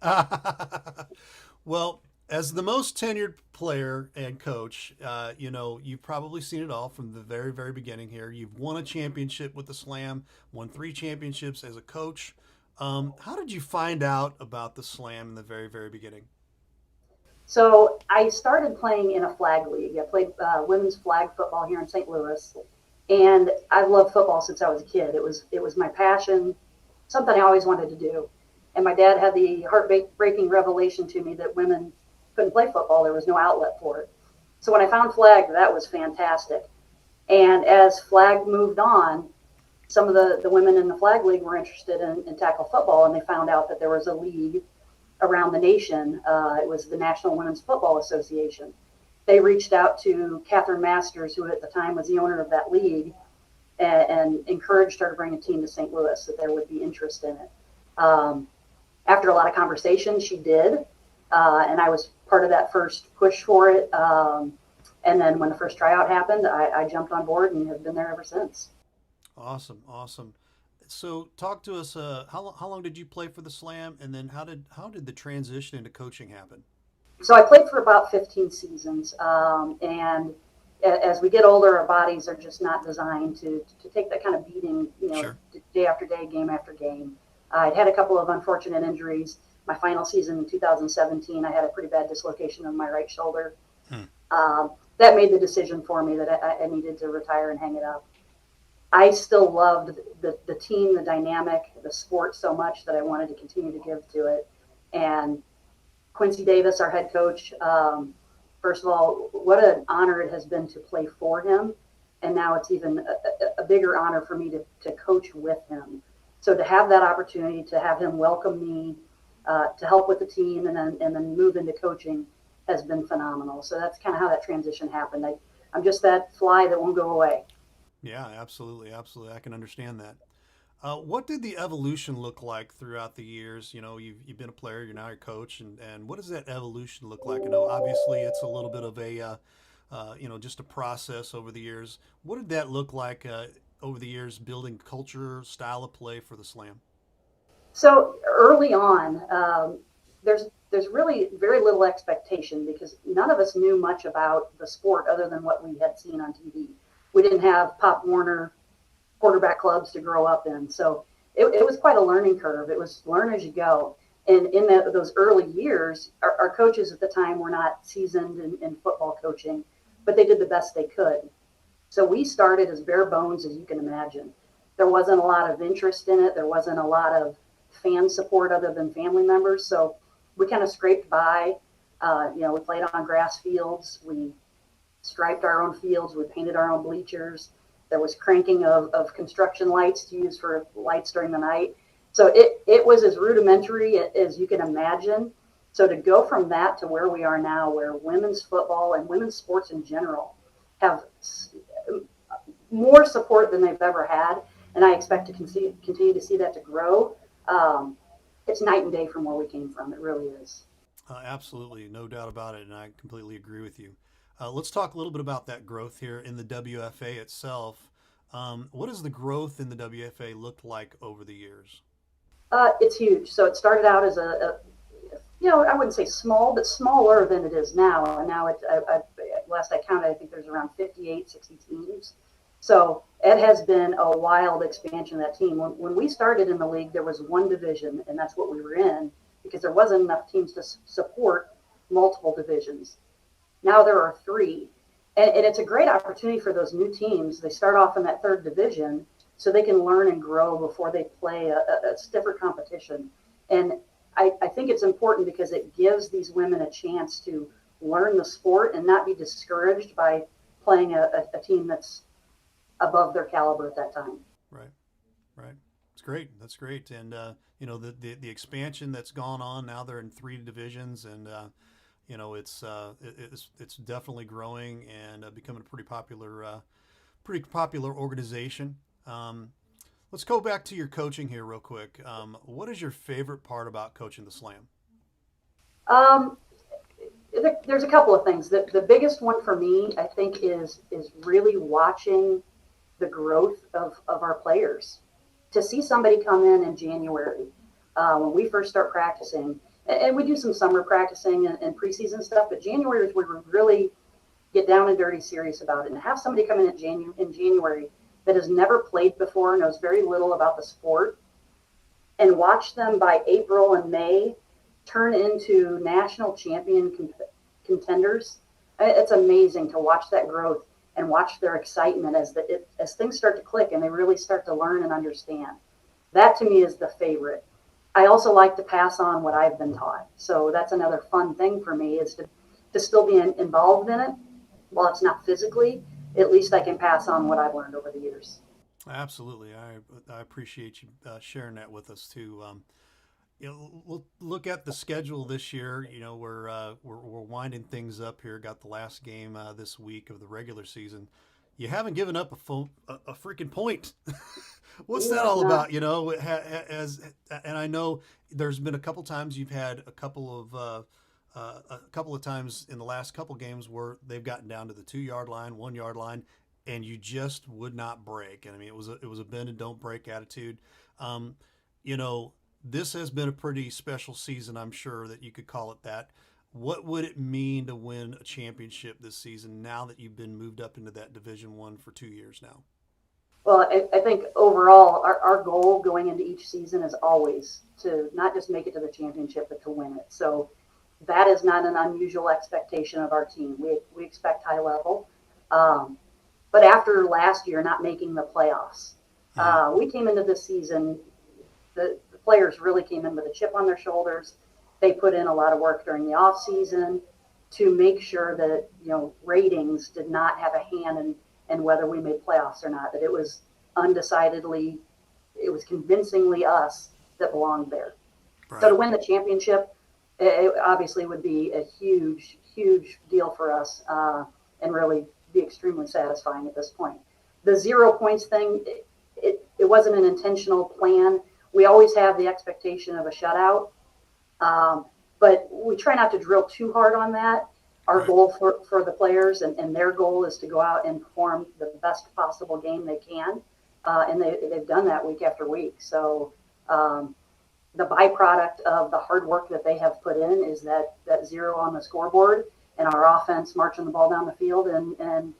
Well, as the most tenured player and coach, you've probably seen it all from the very, very beginning here. You've won a championship with the Slam, won 3 championships as a coach. How did you find out about the Slam in the very, very beginning? So I started playing in a flag league. I played women's flag football here in St. Louis. And I've loved football since I was a kid. It was my passion, something I always wanted to do. And my dad had the heartbreaking revelation to me that women couldn't play football. There was no outlet for it. So when I found flag, that was fantastic. And as flag moved on, some of the women in the flag league were interested in tackle football, and they found out that there was a league around the nation. It was the National Women's Football Association. They reached out to Catherine Masters, who at the time was the owner of that league, and encouraged her to bring a team to St. Louis, that there would be interest in it. After a lot of conversation, she did, and I was part of that first push for it. And then when the first tryout happened, I jumped on board and have been there ever since. Awesome. So talk to us, how long did you play for the Slam, and then how did the transition into coaching happen? So I played for about 15 seasons, and as we get older, our bodies are just not designed to take that kind of beating, Sure. Day after day, game after game. I'd had a couple of unfortunate injuries. My final season in 2017, I had a pretty bad dislocation of my right shoulder. That made the decision for me that I needed to retire and hang it up. I still loved the team, the dynamic, the sport so much that I wanted to continue to give to it. And Quincy Davis, our head coach, first of all, what an honor it has been to play for him. And now it's even a bigger honor for me to coach with him. So to have that opportunity, to have him welcome me, to help with the team and then move into coaching has been phenomenal. So that's kind of how that transition happened. I'm just that fly that won't go away. Yeah, absolutely. I can understand that. What did the evolution look like throughout the years? You've been a player, you're now a coach, and what does that evolution look like? I know obviously it's a little bit of a, just a process over the years. What did that look like over the years, building culture, style of play for the Slam? So early on, there's really very little expectation because none of us knew much about the sport other than what we had seen on TV. We didn't have Pop Warner quarterback clubs to grow up in. So it was quite a learning curve. It was learn as you go. And in those early years, our coaches at the time were not seasoned in football coaching, but they did the best they could. So we started as bare bones as you can imagine. There wasn't a lot of interest in it. There wasn't a lot of fan support other than family members. So we kind of scraped by. We played on grass fields. We striped our own fields. We painted our own bleachers. There was cranking of construction lights to use for lights during the night. So it was as rudimentary as you can imagine. So to go from that to where we are now, where women's football and women's sports in general have more support than they've ever had, and I expect to continue to see that to grow, it's night and day from where we came from. It really is. Absolutely, no doubt about it, and I completely agree with you. Let's talk a little bit about that growth here in the WFA itself. What does the growth in the WFA look like over the years? It's huge. So it started out as a I wouldn't say small, but smaller than it is now. And now, last I counted, I think there's around 58, 60 teams. So it has been a wild expansion of that team. When we started in the league, there was one division, and that's what we were in because there wasn't enough teams to support multiple divisions. Now there are three. And it's a great opportunity for those new teams. They start off in that third division so they can learn and grow before they play a stiffer competition. And I think it's important because it gives these women a chance to learn the sport and not be discouraged by playing a team that's above their caliber at that time. Right, right. It's great. That's great. And the expansion that's gone on now, they're in 3 divisions, and it's definitely growing and becoming a pretty popular organization. Let's go back to your coaching here real quick. What is your favorite part about coaching the Slam? There's a couple of things. The biggest one for me, I think, is really watching the growth of our players. To see somebody come in January, when we first start practicing, and we do some summer practicing and preseason stuff, but January is where we really get down and dirty serious about it. And have somebody come in in January that has never played before, knows very little about the sport, and watch them by April and May turn into national champion contenders. It's amazing to watch that growth and watch their excitement as things start to click and they really start to learn and understand. That to me is the favorite. I also like to pass on what I've been taught. So that's another fun thing for me is to still be involved in it. While it's not physically, at least I can pass on what I've learned over the years. Absolutely. I appreciate you sharing that with us too. We'll look at the schedule this year. We're winding things up here. Got the last game this week of the regular season. You haven't given up a freaking point. What's that all about? And I know there's been a couple times you've had a couple of times in the last couple games where they've gotten down to the 2-yard line, 1-yard line, and you just would not break. And I mean, it was a bend and don't break attitude. This has been a pretty special season. I'm sure that you could call it that. What would it mean to win a championship this season now that you've been moved up into that Division I for 2 years now? Well, I think overall our goal going into each season is always to not just make it to the championship, but to win it. So that is not an unusual expectation of our team. We expect high level. But after last year not making the playoffs, we came into this season, the players really came in with a chip on their shoulders. They put in a lot of work during the off season to make sure that, ratings did not have a hand in whether we made playoffs or not, that it was it was convincingly us that belonged there. Right. So to win the championship, it obviously would be a huge, huge deal for us and really be extremely satisfying at this point. The 0 points thing, it wasn't an intentional plan. We always have the expectation of a shutout, but we try not to drill too hard on that. Our goal for the players and their goal is to go out and perform the best possible game they can, and they've done that week after week. So the byproduct of the hard work that they have put in is that 0 on the scoreboard and our offense marching the ball down the field and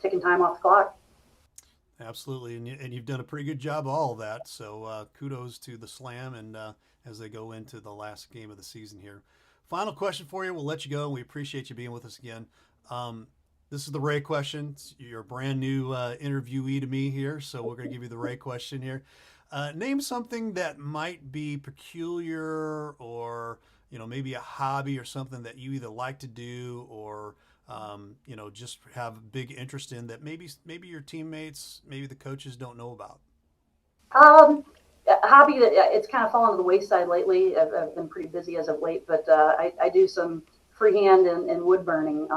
taking time off the clock. Absolutely, and you've done a pretty good job of all of that. So kudos to the Slam and as they go into the last game of the season here. Final question for you. We'll let you go. We appreciate you being with us again. This is the Ray question. You're a brand new interviewee to me here, so we're going to give you the Ray question here. Name something that might be peculiar or, maybe a hobby or something that you either like to do or, just have a big interest in that maybe your teammates, maybe the coaches don't know about. A hobby that it's kind of fallen to the wayside lately. I've been pretty busy as of late, but I do some freehand and wood burning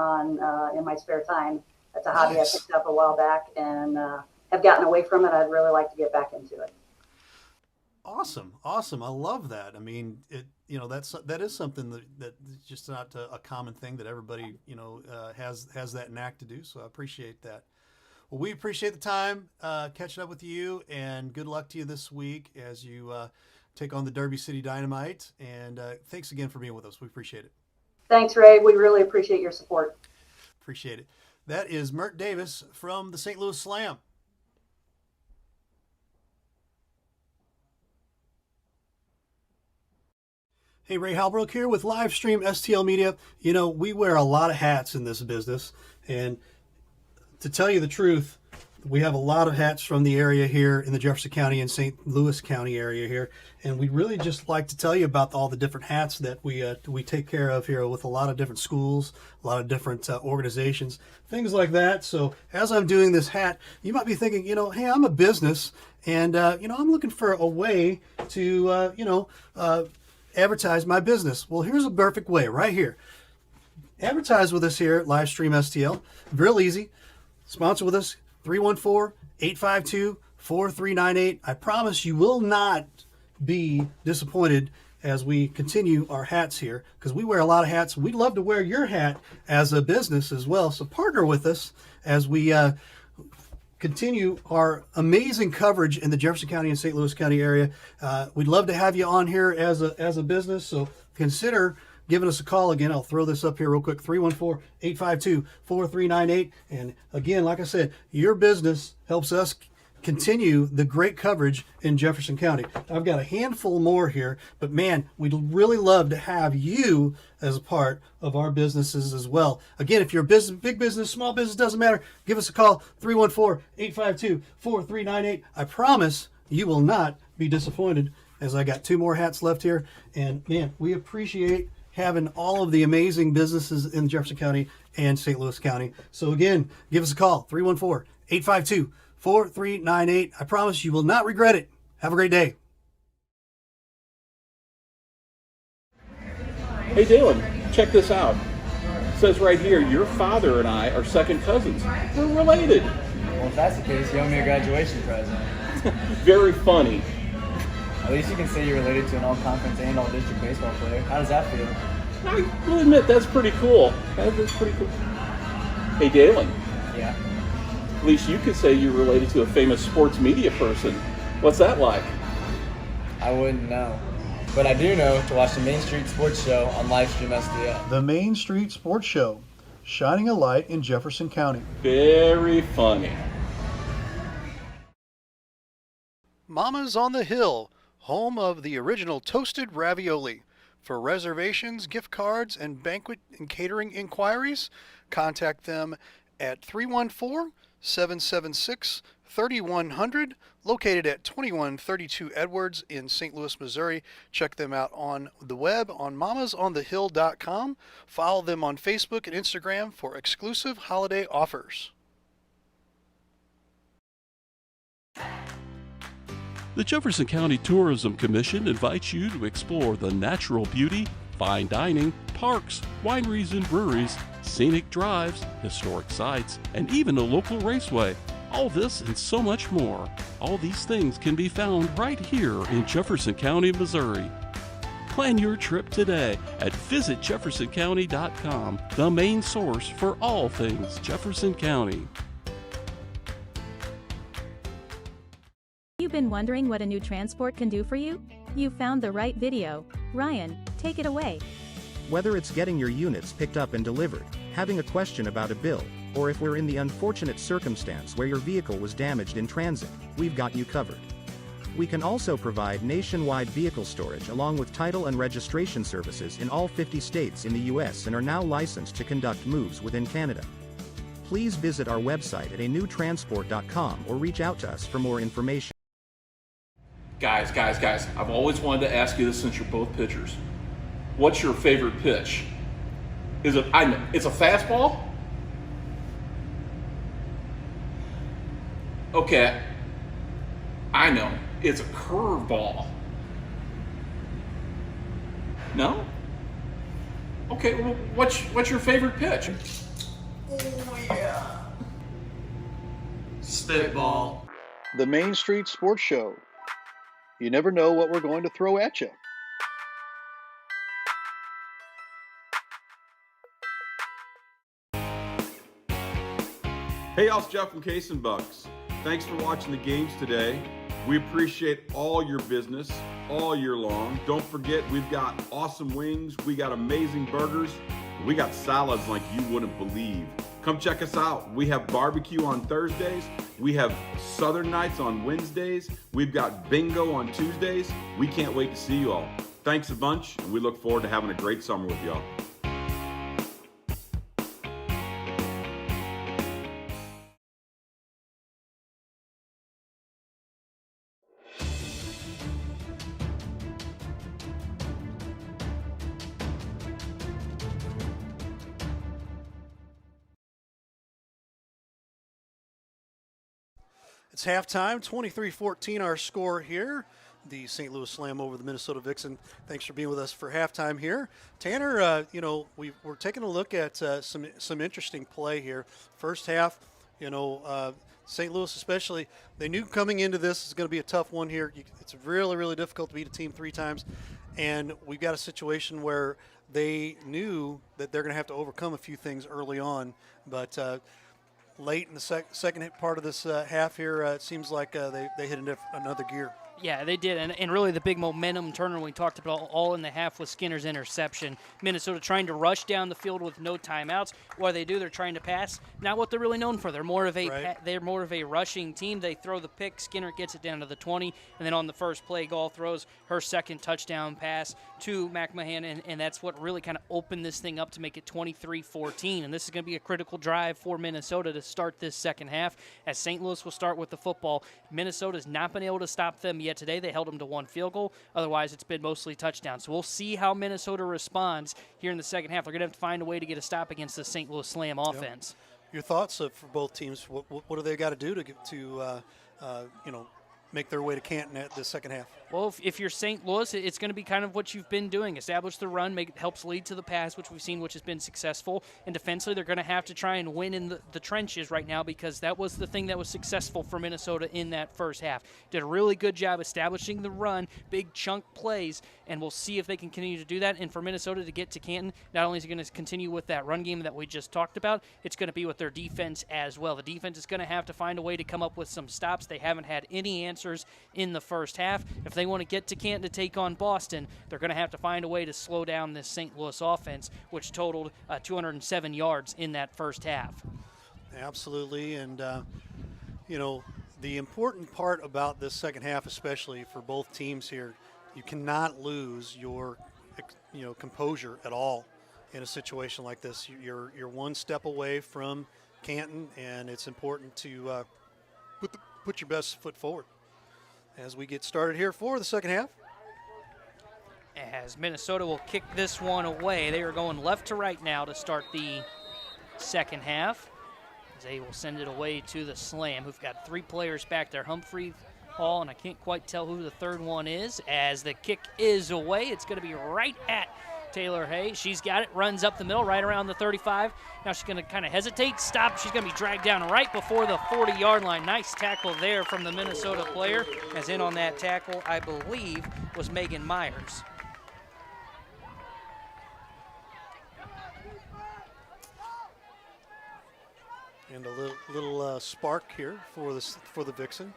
in my spare time. That's a hobby I picked up a while back and have gotten away from it. I'd really like to get back into it. Awesome. I love that. I mean, that is something that's just not a common thing that everybody has that knack to do. So I appreciate that. Well, we appreciate the time catching up with you, and good luck to you this week as you take on the Derby City Dynamite. And thanks again for being with us. We appreciate it. Thanks, Ray. We really appreciate your support. Appreciate it. That is Mert Davis from the St. Louis Slam. Hey, Ray Halbrook here with Livestream STL Media. You know, we wear a lot of hats in this business, and to tell you the truth, we have a lot of hats from the area here in the Jefferson County and St. Louis County area here, and we'd really just like to tell you about all the different hats that we take care of here with a lot of different schools, a lot of different organizations, things like that. So as I'm doing this hat, you might be thinking, you know, hey, I'm a business, and you know, I'm looking for a way to advertise my business. Well, here's a perfect way right here. Advertise with us here at Livestream STL. Real easy. Sponsor with us, 314-852-4398. I promise you will not be disappointed as we continue our hats here, because we wear a lot of hats. We'd love to wear your hat as a business as well. So partner with us as we continue our amazing coverage in the Jefferson County and St. Louis County area. We'd love to have you on here as a business, so consider giving us a call. Again, I'll throw this up here real quick, 314-852-4398. And again, like I said, your business helps us continue the great coverage in Jefferson County. I've got a handful more here, but man, we'd really love to have you as a part of our businesses as well. Again, if you're a business, big business, small business, doesn't matter, give us a call, 314-852-4398. I promise you will not be disappointed, as I got 2 more hats left here. And man, we appreciate having all of the amazing businesses in Jefferson County and St. Louis County. So again, give us a call, 314-852-4398. I promise you will not regret it. Have a great day. Hey Dylan, check this out. It says right here, your father and I are second cousins. We're related. Well, if that's the case, you owe me a graduation present. Very funny. At least you can say you're related to an all-conference and all-district baseball player. How does that feel? I will admit, that's pretty cool. That's pretty cool. Hey Dalen. Yeah? At least you could say you're related to a famous sports media person. What's that like? I wouldn't know. But I do know to watch the Main Street Sports Show on Livestream STL. The Main Street Sports Show, shining a light in Jefferson County. Very funny. Mama's on the Hill, home of the original toasted ravioli. For reservations, gift cards, and banquet and catering inquiries, contact them at 314-776-3100, located at 2132 Edwards in St. Louis, Missouri. Check them out on the web on mamasonthehill.com. Follow them on Facebook and Instagram for exclusive holiday offers. The Jefferson County Tourism Commission invites you to explore the natural beauty, fine dining, parks, wineries and breweries, scenic drives, historic sites, and even a local raceway. All this and so much more. All these things can be found right here in Jefferson County, Missouri. Plan your trip today at visitjeffersoncounty.com, the main source for all things Jefferson County. You've been wondering what a new transport can do for you? You found the right video. Ryan, take it away. Whether it's getting your units picked up and delivered, having a question about a bill, or if we're in the unfortunate circumstance where your vehicle was damaged in transit, we've got you covered. We can also provide nationwide vehicle storage along with title and registration services in all 50 states in the U.S. and are now licensed to conduct moves within Canada. Please visit our website at anewtransport.com or reach out to us for more information. Guys, I've always wanted to ask you this since you're both pitchers. What's your favorite pitch? It's a fastball? Okay, I know. It's a curveball. No? Okay, well, what's your favorite pitch? Oh yeah. Spitball. The Main Street Sports Show. You never know what we're going to throw at you. Hey, y'all, it's Jeff from Case and Bucks. Thanks for watching the games today. We appreciate all your business, all year long. Don't forget, we've got awesome wings. We got amazing burgers. We got salads like you wouldn't believe. Come check us out. We have barbecue on Thursdays. We have Southern Nights on Wednesdays. We've got bingo on Tuesdays. We can't wait to see you all. Thanks a bunch, and we look forward to having a great summer with y'all. It's halftime, 23-14 our score here. The St. Louis Slam over the Minnesota Vixen. Thanks for being with us for halftime here. Tanner, we're taking a look at some interesting play here. First half, St. Louis especially, they knew coming into this is going to be a tough one here. It's really, really difficult to beat a team 3 times. And we've got a situation where they knew that they're going to have to overcome a few things early on. But late in the second part of this half here, it seems like they hit another gear. Yeah, they did, and really the big momentum turner we talked about all in the half was Skinner's interception. Minnesota trying to rush down the field with no timeouts. What do? They're trying to pass. Not what they're really known for. They're more of a rushing team. They throw the pick. Skinner gets it down to the 20, and then on the first play, Gall throws her second touchdown pass to McMahon, and that's what really kind of opened this thing up to make it 23-14. And this is going to be a critical drive for Minnesota to start this second half, as St. Louis will start with the football. Minnesota's not been able to stop them yet today. They held them to 1 field goal. Otherwise, it's been mostly touchdowns. So we'll see how Minnesota responds here in the second half. They're going to have to find a way to get a stop against the St. Louis Slam offense. Your thoughts for both teams? What do they got to do to make their way to Canton at the second half? Well, if you're St. Louis, it's going to be kind of what you've been doing. Establish the run, helps lead to the pass, which we've seen, which has been successful. And defensively, they're going to have to try and win in the trenches right now, because that was the thing that was successful for Minnesota in that first half. Did a really good job establishing the run, big chunk plays, and we'll see if they can continue to do that. And for Minnesota to get to Canton, not only is it going to continue with that run game that we just talked about, it's going to be with their defense as well. The defense is going to have to find a way to come up with some stops. They haven't had any answers in the first half. If they want to get to Canton to take on Boston, they're going to have to find a way to slow down this St. Louis offense, which totaled 207 yards in that first half. Absolutely, and the important part about this second half, especially for both teams here, you cannot lose your composure at all in a situation like this. You're one step away from Canton, and it's important to put your best foot forward as we get started here for the second half. As Minnesota will kick this one away. They are going left to right now to start the second half. As they will send it away to the Slam, who've got 3 players back there. Humphrey, Hall, and I can't quite tell who the third one is. As the kick is away, it's going to be right at Taylor Hay. She's got it, runs up the middle, right around the 35. Now she's going to kind of hesitate, stop. She's going to be dragged down right before the 40-yard line. Nice tackle there from the Minnesota player. As in on that tackle, I believe, was Megan Myers. And a little spark here for the Vixen.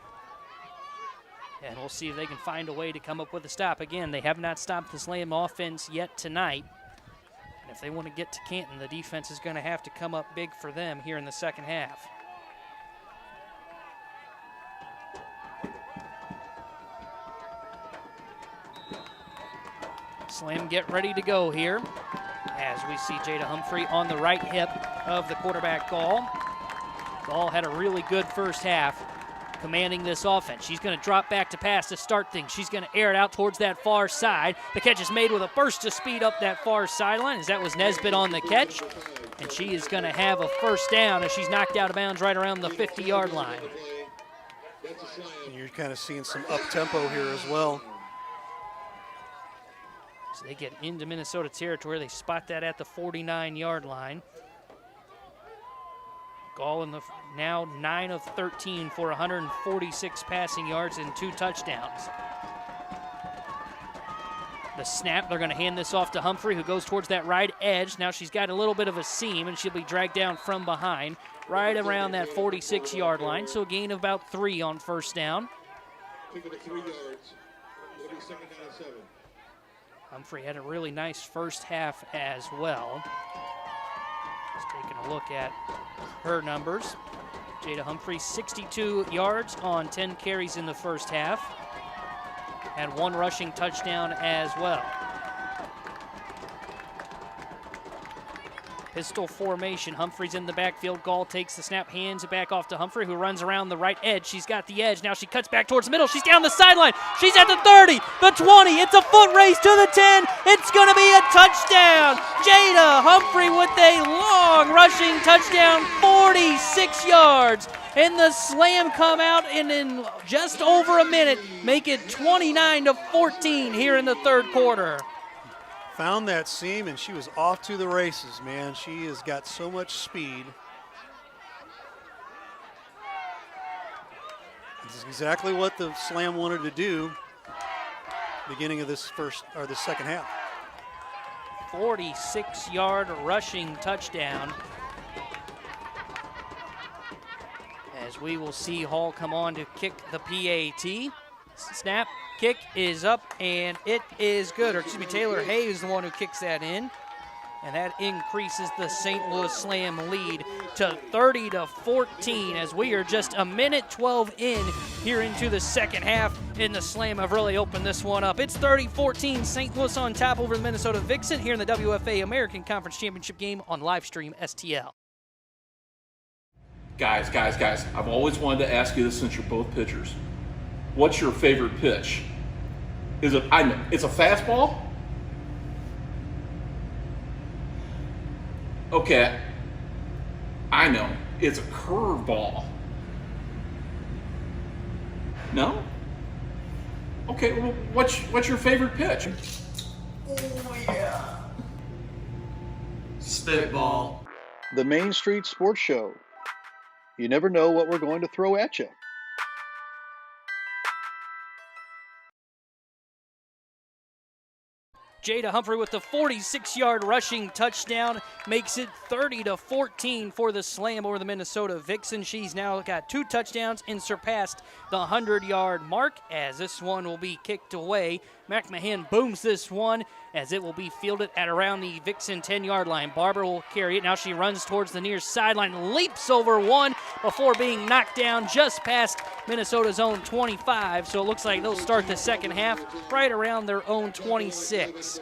And we'll see if they can find a way to come up with a stop. Again, they have not stopped the Slam offense yet tonight. And if they want to get to Canton, the defense is going to have to come up big for them here in the second half. Slam get ready to go here as we see Jada Humphrey on the right hip of the quarterback Gall. Gall had a really good first half commanding this offense. She's going to drop back to pass to start things. She's going to air it out towards that far side. The catch is made with a burst of speed up that far sideline, as that was Nesbitt on the catch. And she is going to have a first down as she's knocked out of bounds right around the 50-yard line. And you're kind of seeing some up-tempo here as well. So they get into Minnesota territory. They spot that at the 49-yard line. Gall in the now 9 of 13 for 146 passing yards and 2 touchdowns. The snap, they're going to hand this off to Humphrey, who goes towards that right edge. Now she's got a little bit of a seam, and she'll be dragged down from behind right around that 46-yard line. So a gain of about 3 on first down. Humphrey had a really nice first half as well. Just taking a look at her numbers. Jada Humphrey, 62 yards on 10 carries in the first half. Had 1 rushing touchdown as well. Pistol formation. Humphrey's in the backfield. Gall takes the snap, hands it back off to Humphrey, who runs around the right edge. She's got the edge. Now she cuts back towards the middle. She's down the sideline. She's at the 30, the 20. It's a foot race to the 10. It's going to be a touchdown. Jada Humphrey with a long rushing touchdown, 46 yards. And the Slam come out and in just over a minute make it 29-14 here in the third quarter. Found that seam, and she was off to the races, man. She has got so much speed. This is exactly what the Slam wanted to do beginning of this second half. 46-yard rushing touchdown. As we will see Hall come on to kick the PAT. Snap, kick is up, and it is good. Or excuse me, Taylor Hay is the one who kicks that in. And that increases the St. Louis Slam lead to 30-14 as we are just a minute 12 in here into the second half, and the Slam have really opened this one up. It's 30-14, St. Louis on top over the Minnesota Vixen here in the WFA American Conference Championship game on Livestream STL. Guys, I've always wanted to ask you this since you're both pitchers. What's your favorite pitch? It's a fastball? Okay, I know. It's a curveball. No? Okay, well, what's your favorite pitch? Oh, yeah. Spitball. The Main Street Sports Show. You never know what we're going to throw at you. Jada Humphrey with the 46-yard rushing touchdown makes it 30-14 for the Slam over the Minnesota Vixen. She's now got 2 touchdowns and surpassed the 100-yard mark as this one will be kicked away. McMahon booms this one as it will be fielded at around the Vixen 10-yard line. Barber will carry it. Now she runs towards the near sideline, leaps over one before being knocked down just past Minnesota's own 25. So it looks like they'll start the second half right around their own 26.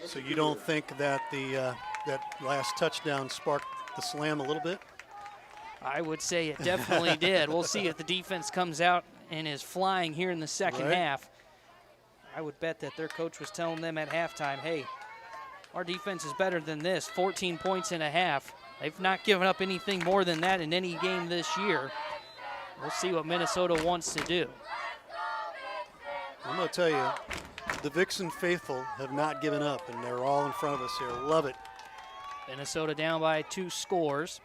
So you don't think that that last touchdown sparked the Slam a little bit? I would say it definitely did. We'll see if the defense comes out and is flying here in the second half. I would bet that their coach was telling them at halftime, hey, our defense is better than this, 14 points and a half. They've not given up anything more than that in any game this year. We'll see what Minnesota wants to do. I'm going to tell you, the Vixen faithful have not given up, and they're all in front of us here. Love it. Minnesota down by 2 scores.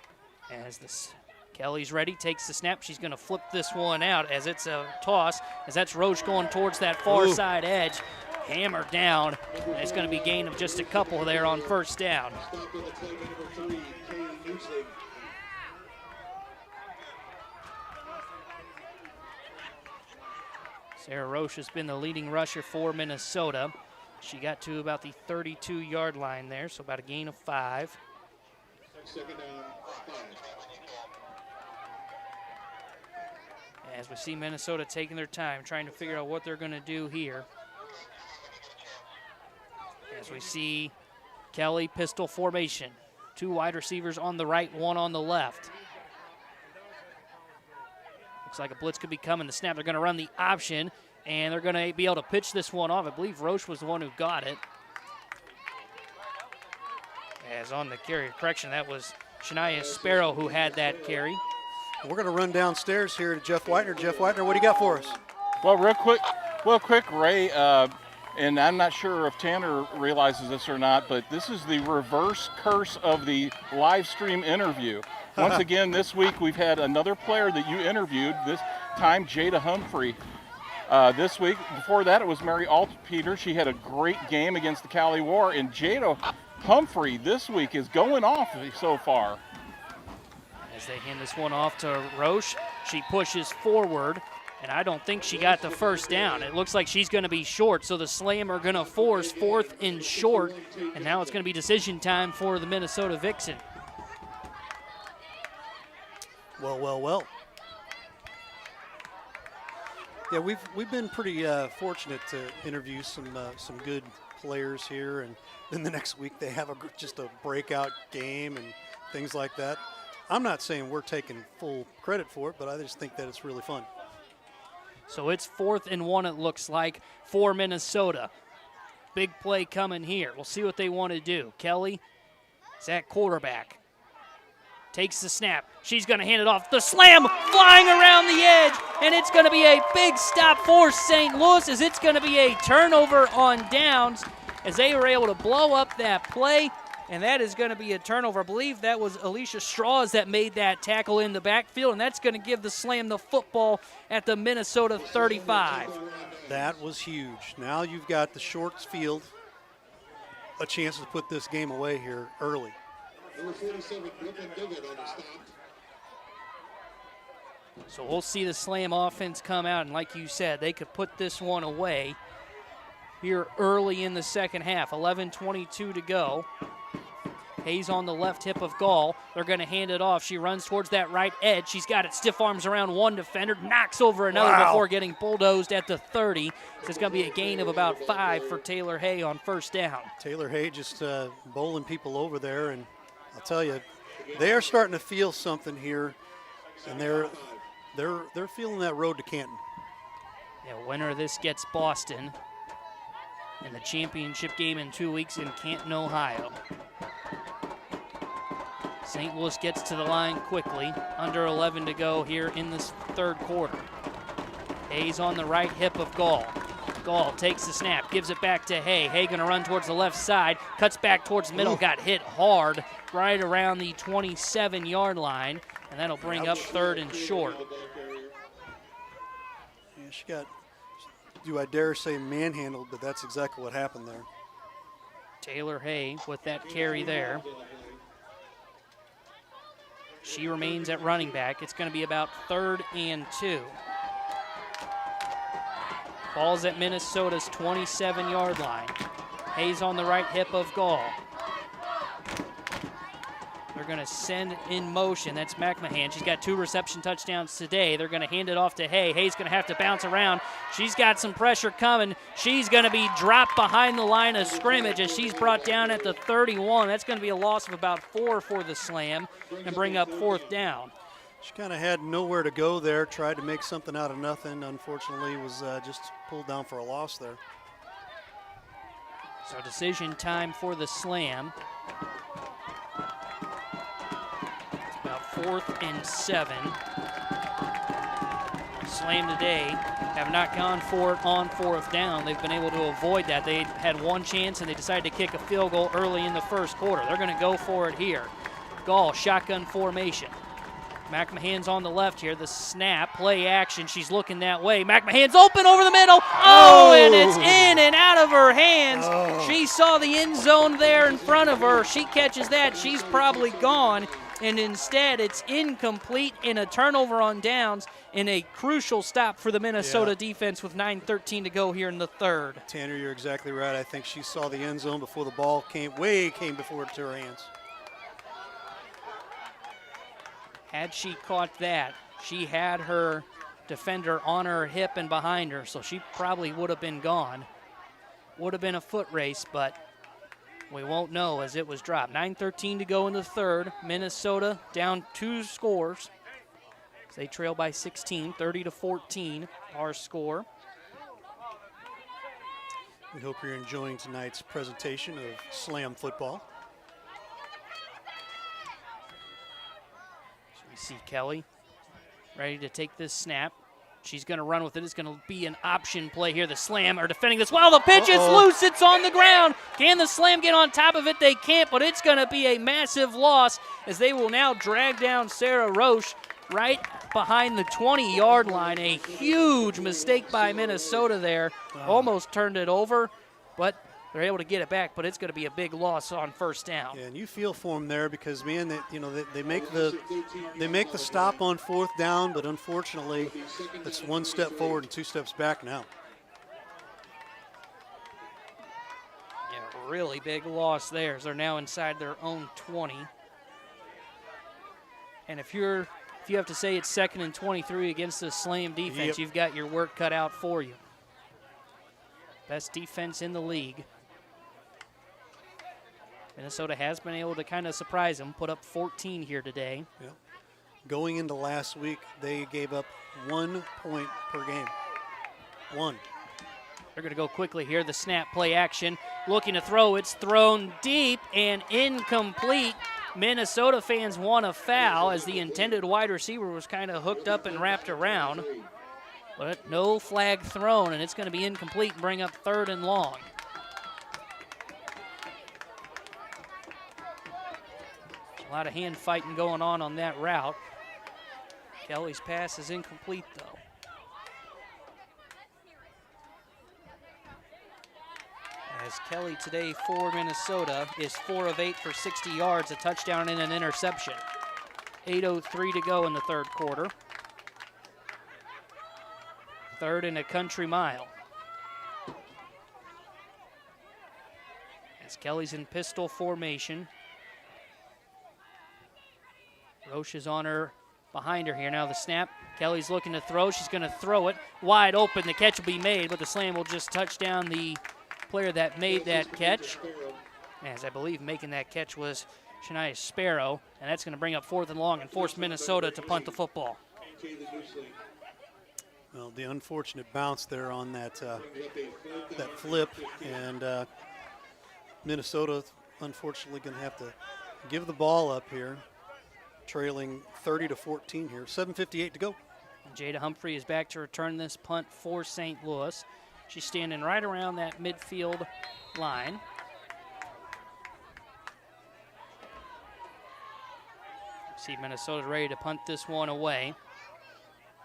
As this Kelly's ready, takes the snap. She's going to flip this one out as it's a toss, as that's Roche going towards that far side edge. Hammered down. And it's going to be gain of just a couple there on first down. Sarah Roche has been the leading rusher for Minnesota. She got to about the 32-yard line there, so about a gain of 5. Second down, 5. As we see Minnesota taking their time, trying to figure out what they're going to do here. As we see Kelly pistol formation. 2 wide receivers on the right, 1 on the left. Looks like a blitz could be coming. The snap, they're going to run the option, and they're going to be able to pitch this one off. I believe Roche was the one who got it. As on the carry, correction, that was Shania Sparrow who had that carry. We're going to run downstairs here to Jeff Whitener. Jeff Whitener, what do you got for us? Well, real quick, Ray, and I'm not sure if Tanner realizes this or not, but this is the reverse curse of the live stream interview. Once again, this week we've had another player that you interviewed, this time Jada Humphrey. This week, before that, it was Mary Altpeter. She had a great game against the Cali War, and Jada Humphrey this week is going off so far. As they hand this one off to Roche, she pushes forward And I don't think she got the first down. It looks like she's going to be short, so the Slam are going to force 4th and short, and now it's going to be decision time for the Minnesota Vixen. Well. Yeah, we've been pretty fortunate to interview some good players here, and then the next week they have just a breakout game and things like that. I'm not saying we're taking full credit for it, but I just think that it's really fun. So it's 4th and 1, it looks like, for Minnesota. Big play coming here. We'll see what they want to do. Kelly is at quarterback. Takes the snap. She's going to hand it off. The Slam flying around the edge, and it's going to be a big stop for St. Louis as it's going to be a turnover on downs as they were able to blow up that play, and that is going to be a turnover. I believe that was Alicia Strauss that made that tackle in the backfield, and that's going to give the Slam the football at the Minnesota 35. That was huge. Now you've got the short field, a chance to put this game away here early. So we'll see the Slam offense come out, and like you said, they could put this one away here early in the second half. 11:22 to go. Hayes on the left hip of Gall. They're going to hand it off. She runs towards that right edge. She's got it stiff arms around one defender, knocks over another before getting bulldozed at the 30. So it's going to be a gain of about 5 for Taylor Hay on first down. Taylor Hay just bowling people over there, and I'll tell you, they are starting to feel something here, and they're feeling that road to Canton. Yeah, winner of this gets Boston in the championship game in 2 weeks in Canton, Ohio. St. Louis gets to the line quickly. Under 11 to go here in this third quarter. Hayes on the right hip of Gall. Gall takes the snap, gives it back to Hay. Hay going to run towards the left side, cuts back towards the middle, got hit hard right around the 27-yard line, and that'll bring up 3rd and short. Yeah, she got, do I dare say manhandled, but that's exactly what happened there. Taylor Hay with that carry there. She remains at running back. It's going to be about 3rd and 2. Ball's at Minnesota's 27-yard line. Hayes on the right hip of Gall. They're going to send in motion. That's McMahon. She's got 2 reception touchdowns today. They're going to hand it off to Hay. Hay's going to have to bounce around. She's got some pressure coming. She's going to be dropped behind the line of scrimmage as she's brought down at the 31. That's going to be a loss of about 4 for the Slam and bring up 4th down. She kind of had nowhere to go there, tried to make something out of nothing. Unfortunately, was just pulled down for a loss there. So decision time for the Slam. It's about 4th and 7. Slam today have not gone for it on 4th down. They've been able to avoid that. They had one chance and they decided to kick a field goal early in the first quarter. They're going to go for it here. Gall, shotgun formation. McMahon's on the left here. The snap, play action. She's looking that way. McMahon's open over the middle. Oh, and it's in and out of her hands. She saw the end zone there in front of her. She catches that. She's probably gone. And instead, it's incomplete in a turnover on downs in a crucial stop for the Minnesota defense with 9:13 to go here in the third. Tanner, you're exactly right. I think she saw the end zone before the ball came before it to her hands. Had she caught that, she had her defender on her hip and behind her, so she probably would have been gone. Would have been a foot race, but we won't know as it was dropped. 9:13 to go in the third. Minnesota down 2 scores. They trail by 16, 30-14, our score. We hope you're enjoying tonight's presentation of Slam football. We see Kelly ready to take this snap. She's going to run with it. It's going to be an option play here. The Slam are defending this well. The pitch is loose. It's on the ground. Can the Slam get on top of it? They can't, but it's going to be a massive loss as they will now drag down Sarah Roche right behind the 20-yard line. A huge mistake by Minnesota there. Almost turned it over, but They're able to get it back, but it's going to be a big loss on first down. Yeah, and you feel for them there because, man, they make the stop on fourth down, but unfortunately, it's one step forward and two steps back now. Yeah, really big loss there as they're now inside their own 20. And if you have to say it's 2nd and 23 against the Slam defense, you've got your work cut out for you. Best defense in the league. Minnesota has been able to kind of surprise them, put up 14 here today. Yep. Going into last week, they gave up 1 point per game. 1. They're going to go quickly here. The snap, play action. Looking to throw. It's thrown deep and incomplete. Minnesota fans want a foul as the intended wide receiver was kind of hooked up and wrapped around. But no flag thrown, and it's going to be incomplete and bring up 3rd and long. A lot of hand fighting going on that route. Kelly's pass is incomplete, though. As Kelly today for Minnesota is 4 of 8 for 60 yards, a touchdown and an interception. 8:03 to go in the third quarter. 3rd and a country mile. As Kelly's in pistol formation. Roche is on her, behind her here. Now the snap. Kelly's looking to throw. She's going to throw it wide open. The catch will be made, but the slam will just touch down the player that made that catch. As I believe making that catch was Shania Sparrow, and that's going to bring up 4th and long and force Minnesota to punt the football. Well, the unfortunate bounce there on that flip, and Minnesota unfortunately going to have to give the ball up here, trailing 30-14 here. 7:58 to go. Jada Humphrey is back to return this punt for St. Louis. She's standing right around that midfield line. See Minnesota ready to punt this one away.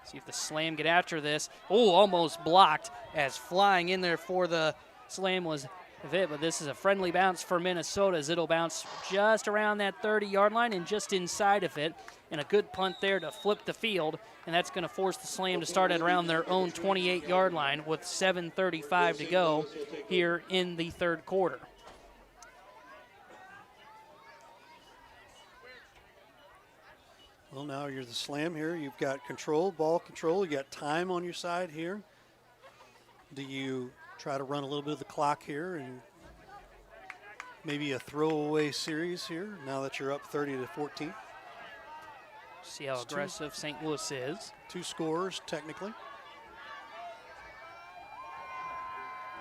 See if the Slam get after this. Oh, almost blocked as flying in there for the Slam was it, but this is a friendly bounce for Minnesota as it'll bounce just around that 30-yard line and just inside of it. And a good punt there to flip the field, and that's going to force the Slam to start at around their own 28-yard line with 7:35 to go here in the third quarter. Well, now you're the Slam here. You've got control, ball control. You got time on your side here. Do you try to run a little bit of the clock here and maybe a throwaway series here now that you're up 30-14? See how aggressive St. Louis is. 2 scores, technically.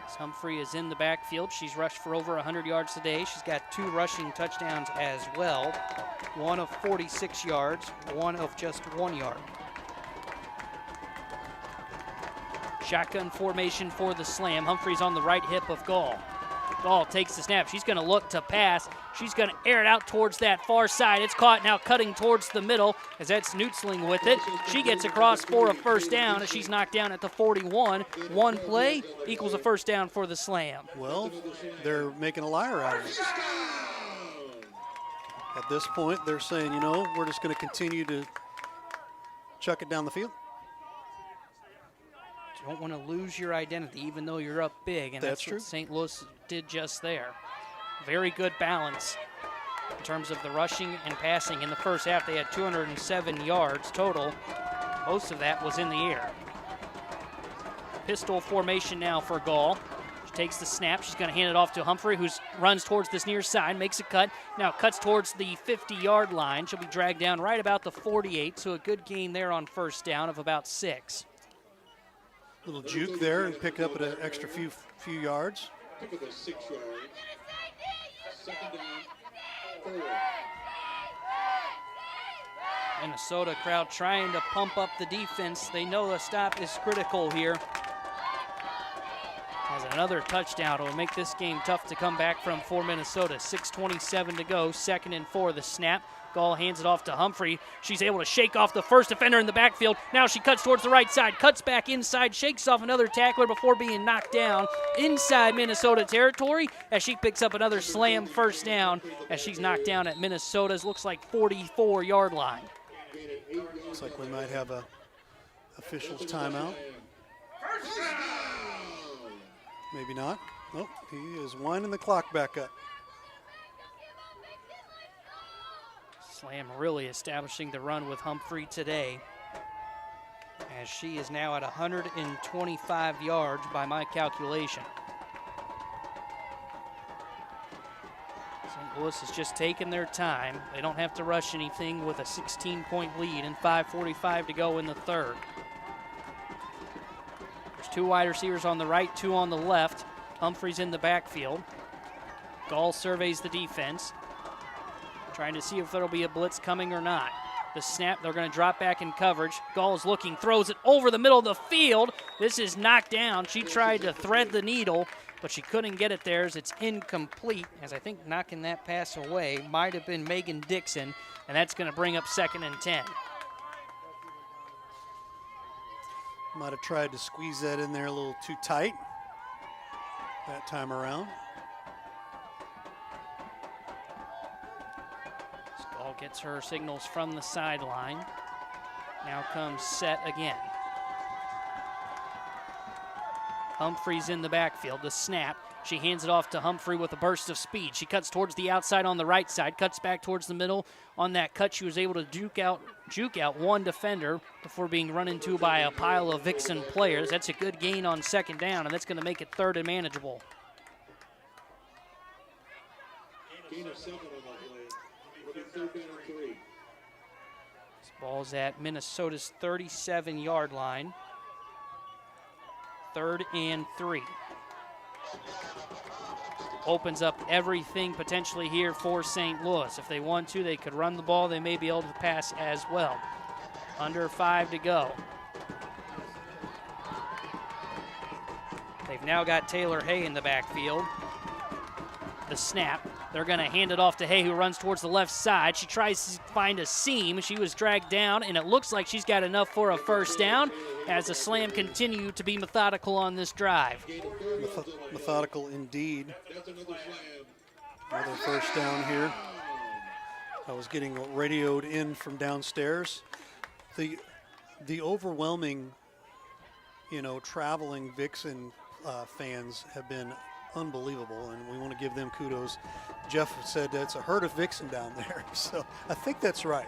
Humphrey is in the backfield. She's rushed for over 100 yards today. She's got 2 rushing touchdowns as well. 1 of 46 yards, 1 of just 1 yard. Shotgun formation for the Slam. Humphrey's on the right hip of Gall. Gall takes the snap. She's going to look to pass. She's going to air it out towards that far side. It's caught now cutting towards the middle as that's Nutzling with it. She gets across for a first down as she's knocked down at the 41. One play equals a first down for the Slam. Well, they're making a liar out of it. At this point, they're saying, you know, we're just going to continue to chuck it down the field. You don't want to lose your identity even though you're up big, and that's true. What St. Louis did just there. Very good balance in terms of the rushing and passing. In the first half, they had 207 yards total. Most of that was in the air. Pistol formation now for Gall. She takes the snap. She's going to hand it off to Humphrey, who runs towards this near side, makes a cut. Now cuts towards the 50-yard line. She'll be dragged down right about the 48, so a good gain there on first down of about 6. Little juke there and pick up an extra few yards. Pick up 6 yards. 2nd down, 4. Minnesota crowd trying to pump up the defense. They know a stop is critical here. As an another touchdown will make this game tough to come back from for Minnesota. 6:27 to go, 2nd and 4. The snap. Gall hands it off to Humphrey. She's able to shake off the first defender in the backfield. Now she cuts towards the right side, cuts back inside, shakes off another tackler before being knocked down inside Minnesota territory as she picks up another slam first down as she's knocked down at Minnesota's, looks like 44-yard line. Looks like we might have a official's timeout. Maybe not. Nope, he is winding the clock back up. Slam really establishing the run with Humphrey today, as she is now at 125 yards by my calculation. St. Louis has just taken their time. They don't have to rush anything with a 16-point lead and 5:45 to go in the third. There's 2 wide receivers on the right, 2 on the left. Humphrey's in the backfield. Gall surveys the defense, trying to see if there'll be a blitz coming or not. The snap, they're going to drop back in coverage. Gall's looking, throws it over the middle of the field. This is knocked down. She tried to thread the needle, but she couldn't get it there as it's incomplete, as I think knocking that pass away might have been Megan Dixon, and that's going to bring up 2nd and 10. Might have tried to squeeze that in there a little too tight that time around. Gall gets her signals from the sideline. Now comes set again. Humphrey's in the backfield. The snap. She hands it off to Humphrey with a burst of speed. She cuts towards the outside on the right side, cuts back towards the middle. On that cut, she was able to juke out one defender before being run into by a pile of Vixen players. That's a good gain on 2nd down, and that's going to make it 3rd and manageable. Gain of 7 on that play. It'll be 3rd down and 3. This ball's at Minnesota's 37-yard line. 3rd and 3. Opens up everything potentially here for St. Louis. If they want to, they could run the ball. They may be able to pass as well. Under 5 to go. They've now got Taylor Hay in the backfield. The snap. They're going to hand it off to Hay, who runs towards the left side. She tries to find a seam. She was dragged down, and it looks like she's got enough for a first down as the Slam continue to be methodical on this drive. Methodical indeed. Another first down here. I was getting radioed in from downstairs. The overwhelming, traveling Vixen fans have been unbelievable, and we want to give them kudos. Jeff said it's a herd of Vixen down there, so I think that's right.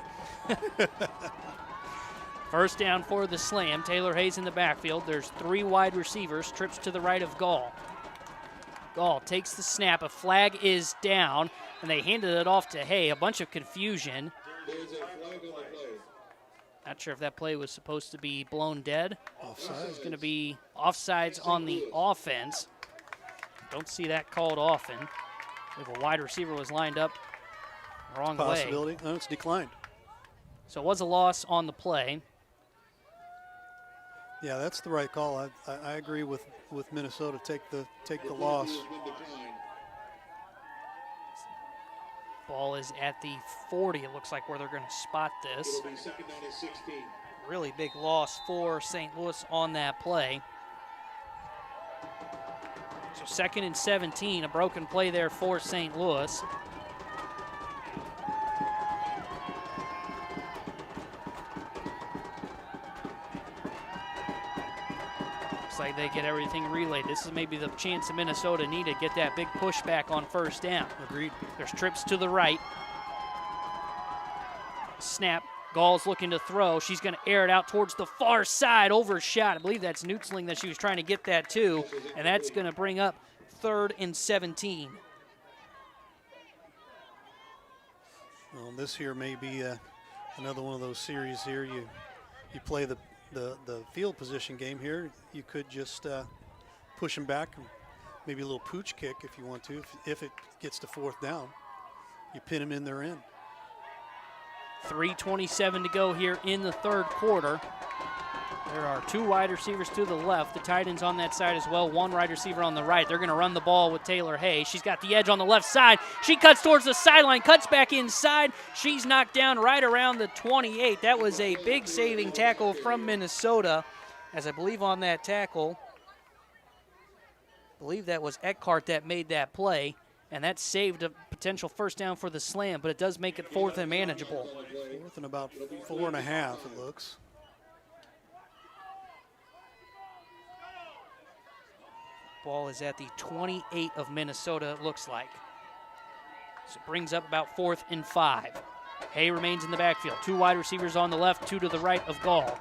First down for the Slam. Taylor Hayes in the backfield. There's 3 wide receivers. Trips to the right of Gall. Gall takes the snap. A flag is down, and they handed it off to Hay. A bunch of confusion. There's a flag on the play. Not sure if that play was supposed to be blown dead. Offside. It's going to be offsides on the offense. Don't see that called often. If a wide receiver was lined up wrong way. Possibility. No, it's declined. So it was a loss on the play. Yeah, that's the right call. I agree with Minnesota. Take the loss. Ball is at the 40, it looks like, where they're going to spot this. It'll be 2nd down and 16. Really big loss for St. Louis on that play. So 2nd and 17, a broken play there for St. Louis. Looks like they get everything relayed. This is maybe the chance that Minnesota need to get that big pushback on first down. Agreed. There's trips to the right. Snap. Gall's looking to throw. She's going to air it out towards the far side. Overshot. I believe that's Nutzling that she was trying to get that to. And that's going to bring up 3rd and 17. Well, this here may be another one of those series here. You play the field position game here. You could just push them back, and maybe a little pooch kick if you want to. If it gets to 4th down, you pin them in their end. 3:27 to go here in the 3rd quarter. There are 2 wide receivers to the left. The tight end's on that side as well. 1 wide receiver on the right. They're going to run the ball with Taylor Hay. She's got the edge on the left side. She cuts towards the sideline, cuts back inside. She's knocked down right around the 28. That was a big saving tackle from Minnesota, as I believe on that tackle, I believe that was Eckhart that made that play, and that saved a potential first down for the Slam, but it does make it 4th and manageable. 4th and about 4.5, it looks. Ball is at the 28 of Minnesota, it looks like. So it brings up about 4th and 5. Hay remains in the backfield. 2 wide receivers on the left, 2 to the right of Gall.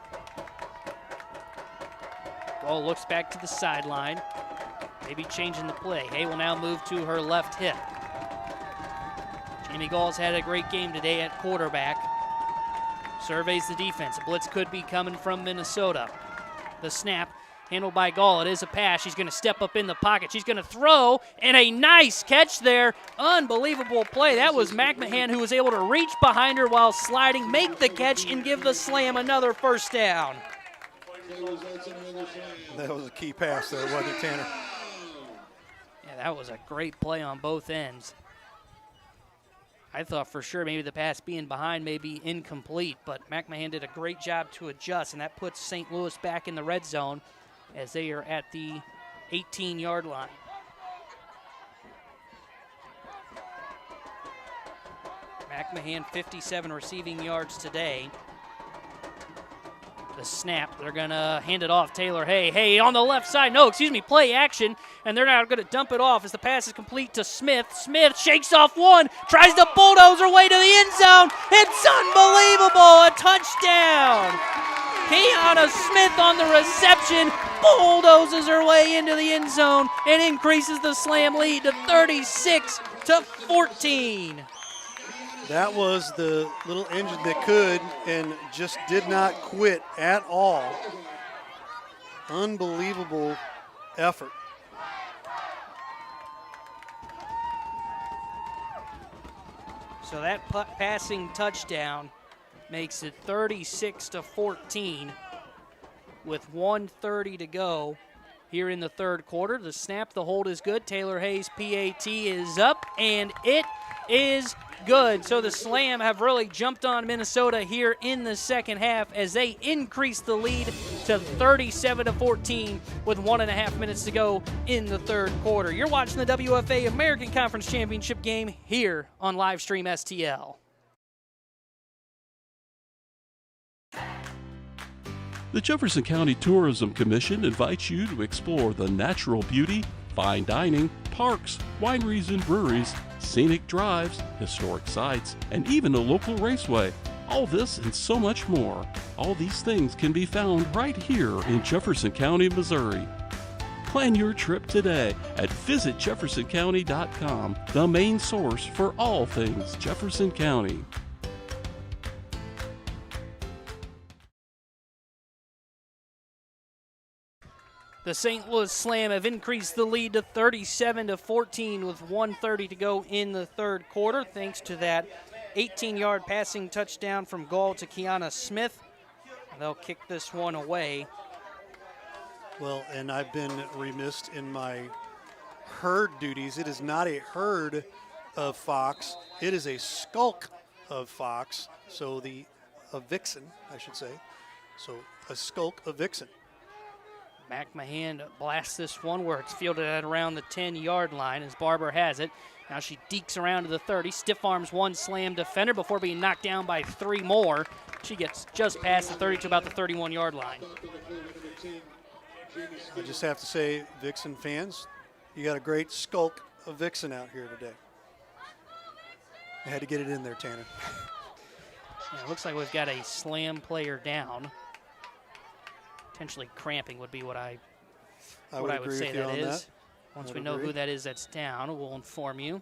Gall looks back to the sideline, maybe changing the play. Hay will now move to her left hip. Jamie Gall's had a great game today at quarterback. Surveys the defense. A blitz could be coming from Minnesota. The snap handled by Gall. It is a pass. She's going to step up in the pocket. She's going to throw, and a nice catch there. Unbelievable play. That was McMahon who was able to reach behind her while sliding, make the catch, and give the Slam another first down. That was a key pass there, wasn't it, Tanner? Yeah, that was a great play on both ends. I thought for sure maybe the pass being behind may be incomplete, but McMahon did a great job to adjust, and that puts St. Louis back in the red zone as they are at the 18-yard line. McMahon 57 receiving yards today. The snap, they're going to hand it off. Taylor Hay. Hay on the left side. No, excuse me, play action. And they're now going to dump it off as the pass is complete to Smith. Smith shakes off one, tries to bulldoze her way to the end zone. It's unbelievable. A touchdown. Kiana Smith on the reception, bulldozes her way into the end zone and increases the Slam lead to 36-14. That was the little engine that could and just did not quit at all. Unbelievable effort. So that passing touchdown makes it 36-14 with 1:30 to go here in the third quarter. The snap, the hold is good. Taylor Hayes' PAT is up, and it is good. So the Slam have really jumped on Minnesota here in the second half as they increase the lead to 37-14 with 1.5 minutes to go in the third quarter. You're watching the WFA American Conference Championship game here on Livestream STL. The Jefferson County Tourism Commission invites you to explore the natural beauty, fine dining, parks, wineries and breweries, scenic drives, historic sites, and even a local raceway. All this and so much more. All these things can be found right here in Jefferson County, Missouri. Plan your trip today at visitjeffersoncounty.com, the main source for all things Jefferson County. The St. Louis Slam have increased the lead to 37-14 with 1:30 to go in the third quarter, thanks to that 18-yard passing touchdown from Gall to Kiana Smith. They'll kick this one away. Well, and I've been remiss in my herd duties. It is not a herd of fox. It is a skulk of fox. So a vixen, I should say. So a skulk of vixen. McMahon blasts this one where it's fielded at around the 10-yard line as Barber has it. Now she dekes around to the 30, stiff arms one Slam defender before being knocked down by 3 more. She gets just past the 30 to about the 31-yard line. I just have to say, Vixen fans, you got a great skulk of Vixen out here today. I had to get it in there, Tanner. Yeah, it looks like we've got a Slam player down. Potentially cramping would be what I would say that is. Once we know who that is that's down, we'll inform you.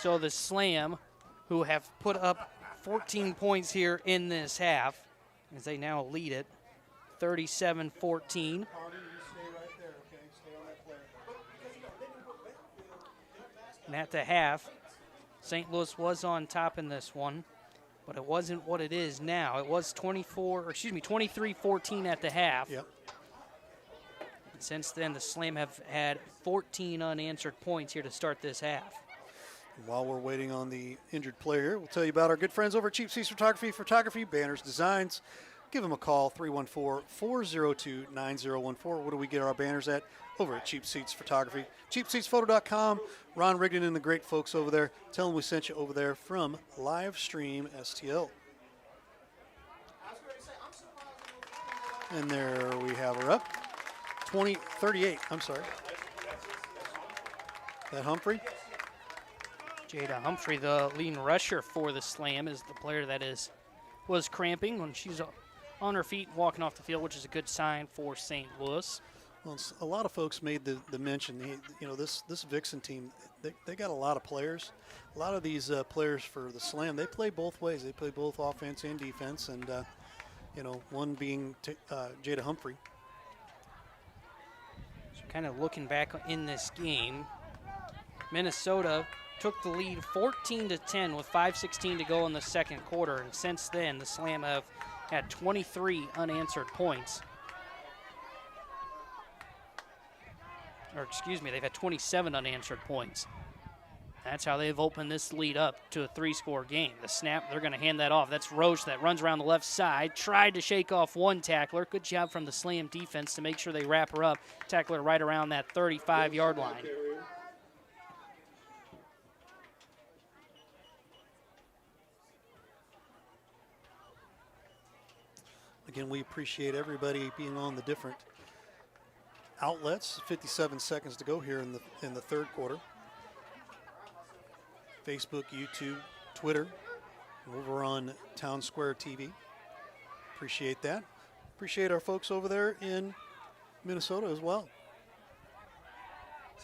So the Slam, who have put up 14 points here in this half, as they now lead it 37-14. And at the half, St. Louis was on top in this one. but it wasn't what it is now. It was 23-14 at the half. Yep. And since then, the Slam have had 14 unanswered points here to start this half. And while we're waiting on the injured player, we'll tell you about our good friends over at Cheap Seats Photography, banners, designs. Give them a call, 314-402-9014. What do we get our banners at? Over at Cheap Seats Photography. CheapSeatsPhoto.com. Ron Rigdon and the great folks over there. Tell them we sent you over there from Livestream STL. And there we have her up. 38, I'm sorry. That Humphrey? Jada Humphrey, the leading rusher for the Slam, is the player that was cramping when she's on her feet walking off the field, which is a good sign for St. Louis. Well, a lot of folks made the mention, this Vixen team, they got a lot of players. A lot of these players for the Slam, they play both ways. They play both offense and defense, and, one being Jada Humphrey. So kind of looking back in this game, Minnesota took the lead 14-10 with 5:16 to go in the second quarter, and since then the Slam have had 23 unanswered points. Or excuse me, they've had 27 unanswered points. That's how they've opened this lead up to a 3-score game. The snap, they're going to hand that off. That's Roche that runs around the left side, tried to shake off one tackler. Good job from the Slam defense to make sure they wrap her up. Tackler right around that 35-yard line. Again, we appreciate everybody being on the different outlets. 57 seconds to go here in the third quarter. Facebook, YouTube, Twitter, over on Town Square TV. Appreciate that. Appreciate our folks over there in Minnesota as well.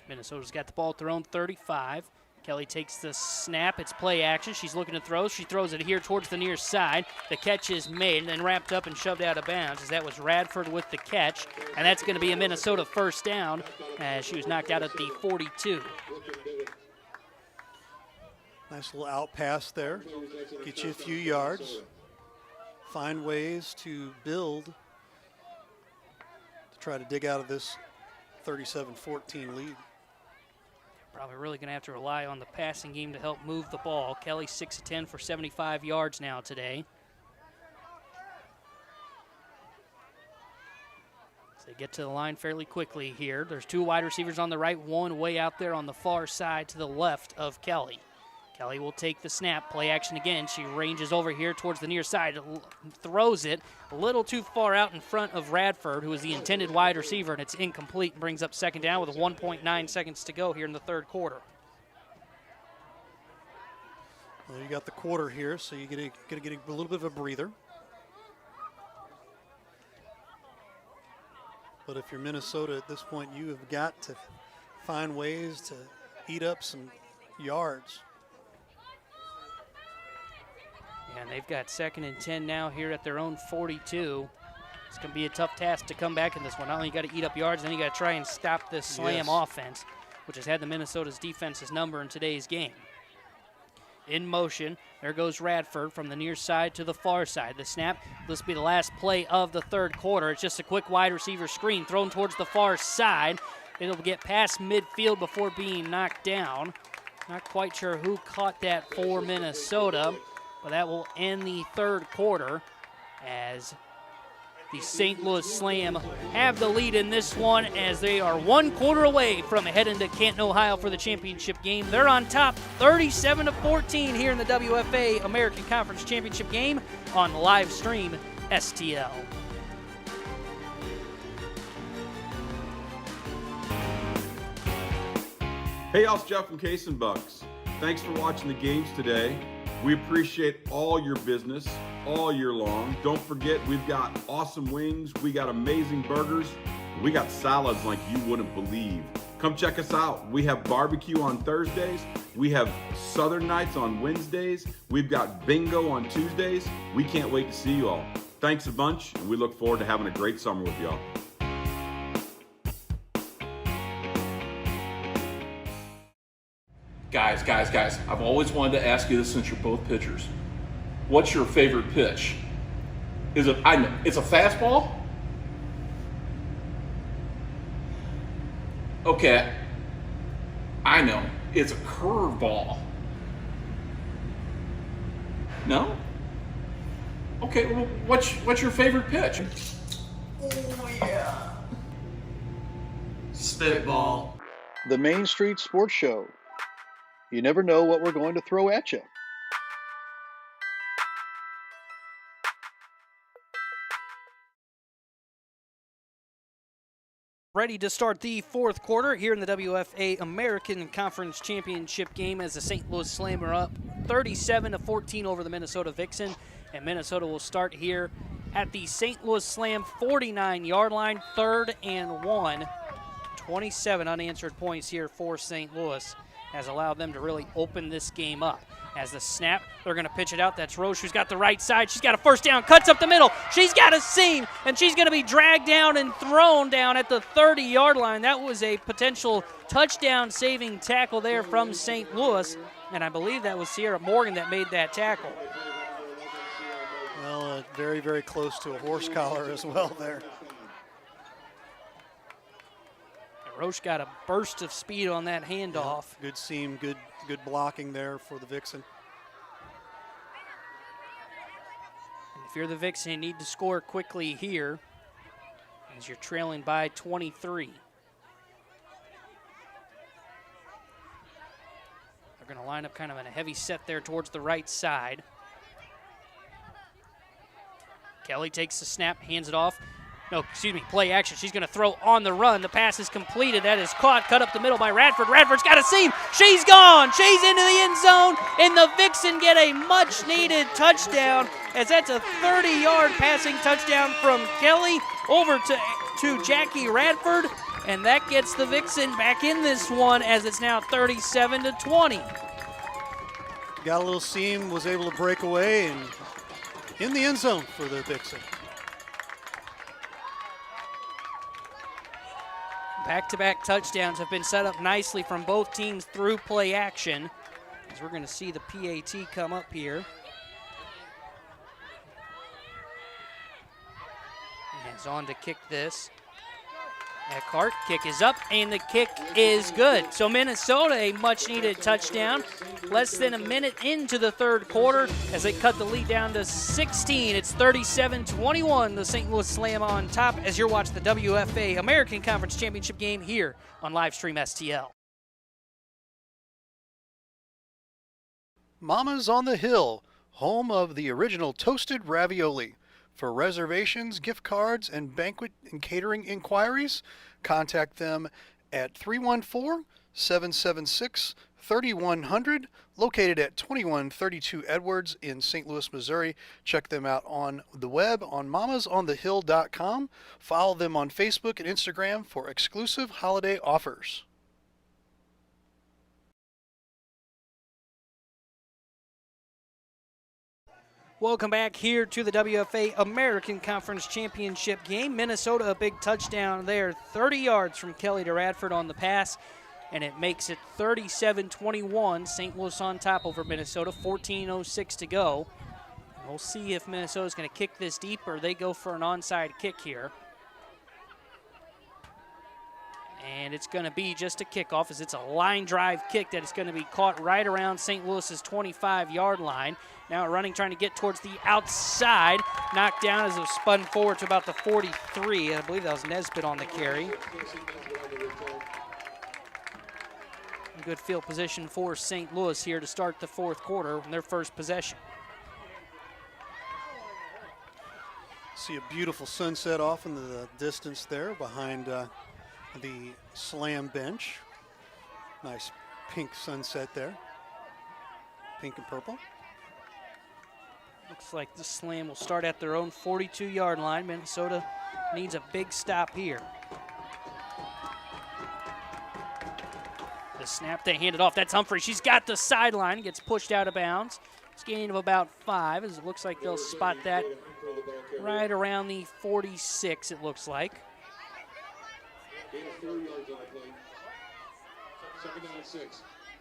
Minnesota's got the ball at their own 35. Kelly takes the snap. It's play action. She's looking to throw. She throws it here towards the near side. The catch is made and then wrapped up and shoved out of bounds, as that was Radford with the catch. And that's going to be a Minnesota first down, as she was knocked out at the 42. Nice little out pass there. Get you a few yards. Find ways to build to try to dig out of this 37-14 lead. Probably really going to have to rely on the passing game to help move the ball. Kelly 6-10 for 75 yards now today. So they get to the line fairly quickly here. There's two wide receivers on the right, one way out there on the far side to the left of Kelly. Kelly will take the snap, play action again. She ranges over here towards the near side, throws it a little too far out in front of Radford, who is the intended wide receiver, and it's incomplete and brings up second down with 1.9 seconds to go here in the third quarter. Well, you got the quarter here, so you get a little bit of a breather. But if you're Minnesota at this point, you have got to find ways to eat up some yards. And they've got 2nd and 10 now here at their own 42. It's going to be a tough task to come back in this one. Not only you got to eat up yards, then you got to try and stop this Slam offense, which has had the Minnesota's defense's number in today's game. In motion, there goes Radford from the near side to the far side. The snap, this will be the last play of the third quarter. It's just a quick wide receiver screen thrown towards the far side. It'll get past midfield before being knocked down. Not quite sure who caught that for Minnesota, but that will end the third quarter as the St. Louis Slam have the lead in this one, as they are 1 quarter away from heading to Canton, Ohio for the championship game. They're on top 37-14 here in the WFA American Conference Championship game on live stream STL. Hey, y'all, it's Jeff from Case and Bucks. Thanks for watching the games today. We appreciate all your business all year long. Don't forget, we've got awesome wings, we got amazing burgers, and we got salads like you wouldn't believe. Come check us out. We have barbecue on Thursdays. We have Southern Nights on Wednesdays. We've got bingo on Tuesdays. We can't wait to see you all. Thanks a bunch, and we look forward to having a great summer with y'all. Guys, I've always wanted to ask you this since you're both pitchers. What's your favorite pitch? Is it, I know, it's a fastball? Okay, I know, it's a curveball. No? Okay, well, what's your favorite pitch? Oh yeah. Spitball. The Main Street Sports Show. You never know what we're going to throw at you. Ready to start the fourth quarter here in the WFA American Conference Championship game as the St. Louis Slam are up 37-14 over the Minnesota Vixen. And Minnesota will start here at the St. Louis Slam 49-yard line, 3rd and 1. 27 unanswered points here for St. Louis has allowed them to really open this game up. As the snap, they're going to pitch it out. That's Roche who's got the right side. She's got a first down, cuts up the middle. She's got a seam, and she's going to be dragged down and thrown down at the 30-yard line. That was a potential touchdown-saving tackle there from St. Louis, and I believe that was Sierra Morgan that made that tackle. Well, very, very close to a horse collar as well there. Roche got a burst of speed on that handoff. Yeah, good seam, good blocking there for the Vixen. And if you're the Vixen, you need to score quickly here as you're trailing by 23. They're going to line up kind of in a heavy set there towards the right side. Kelly takes the snap, hands it off. No, excuse me, play action. She's going to throw on the run. The pass is completed. That is caught, cut up the middle by Radford. Radford's got a seam. She's gone. She's into the end zone, and the Vixen get a much-needed touchdown, as that's a 30-yard passing touchdown from Kelly over to Jackie Radford, and that gets the Vixen back in this one as it's now 37-20. Got a little seam, was able to break away, and in the end zone for the Vixen. Back-to-back touchdowns have been set up nicely from both teams through play action. As we're going to see the PAT come up here. And it's on to kick this. Eckhart, kick is up, and the kick is good. So Minnesota, a much-needed touchdown. Less than a minute into the third quarter as they cut the lead down to 16. It's 37-21, the St. Louis Slam on top as you're watching the WFA American Conference Championship game here on Livestream STL. Mama's on the Hill, home of the original toasted ravioli. For reservations, gift cards, and banquet and catering inquiries, contact them at 314-776-3100, located at 2132 Edwards in St. Louis, Missouri. Check them out on the web on mamasonthehill.com. Follow them on Facebook and Instagram for exclusive holiday offers. Welcome back here to the WFA American Conference Championship game. Minnesota, a big touchdown there, 30 yards from Kelly to Radford on the pass, and it makes it 37-21. St. Louis on top over Minnesota, 14:06 to go. We'll see if Minnesota's going to kick this deep or they go for an onside kick here. And it's going to be just a kickoff as it's a line drive kick that is going to be caught right around St. Louis's 25-yard line. Now running, trying to get towards the outside. Knocked down as it was spun forward to about the 43. I believe that was Nesbitt on the carry. A good field position for St. Louis here to start the fourth quarter in their first possession. See a beautiful sunset off in the distance there behind the Slam bench. Nice pink sunset there. Pink and purple. Looks like the Slam will start at their own 42-yard line. Minnesota needs a big stop here. The snap, they hand it off. That's Humphrey. She's got the sideline. Gets pushed out of bounds. It's a gain of about 5 as it looks like they'll spot that right around the 46, it looks like.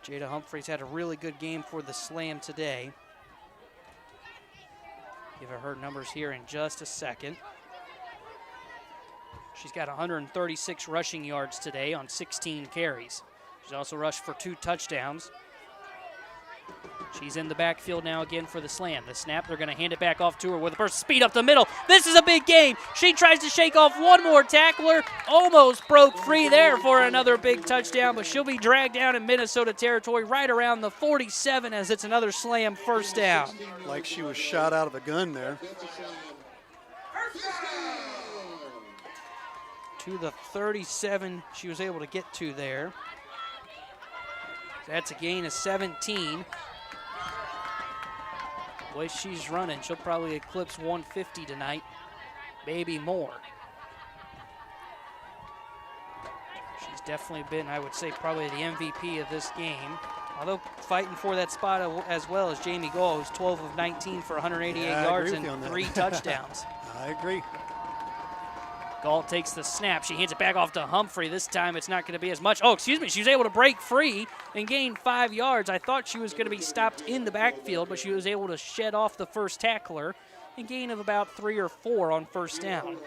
Jada Humphreys had a really good game for the Slam today. Give her numbers here in just a second. She's got 136 rushing yards today on 16 carries. She's also rushed for 2 touchdowns. She's in the backfield now again for the slam. The snap, they're going to hand it back off to her with a burst of speed up the middle. This is a big game. She tries to shake off one more tackler. Almost broke free there for another big touchdown, but she'll be dragged down in Minnesota territory right around the 47 as it's another slam first down. Like she was shot out of a gun there. To the 37 she was able to get to there. That's a gain of 17. The way she's running, she'll probably eclipse 150 tonight, maybe more. She's definitely been, I would say, probably the MVP of this game. Although fighting for that spot as well as Jamie Gall, who's 12 of 19 for 188 yards and 3 touchdowns. I agree. Gall takes the snap. She hands it back off to Humphrey. This time it's not going to be as much. Oh, excuse me. She was able to break free and gain 5 yards. I thought she was going to be stopped in the backfield, but she was able to shed off the first tackler and gain of about 3 or 4 on first down.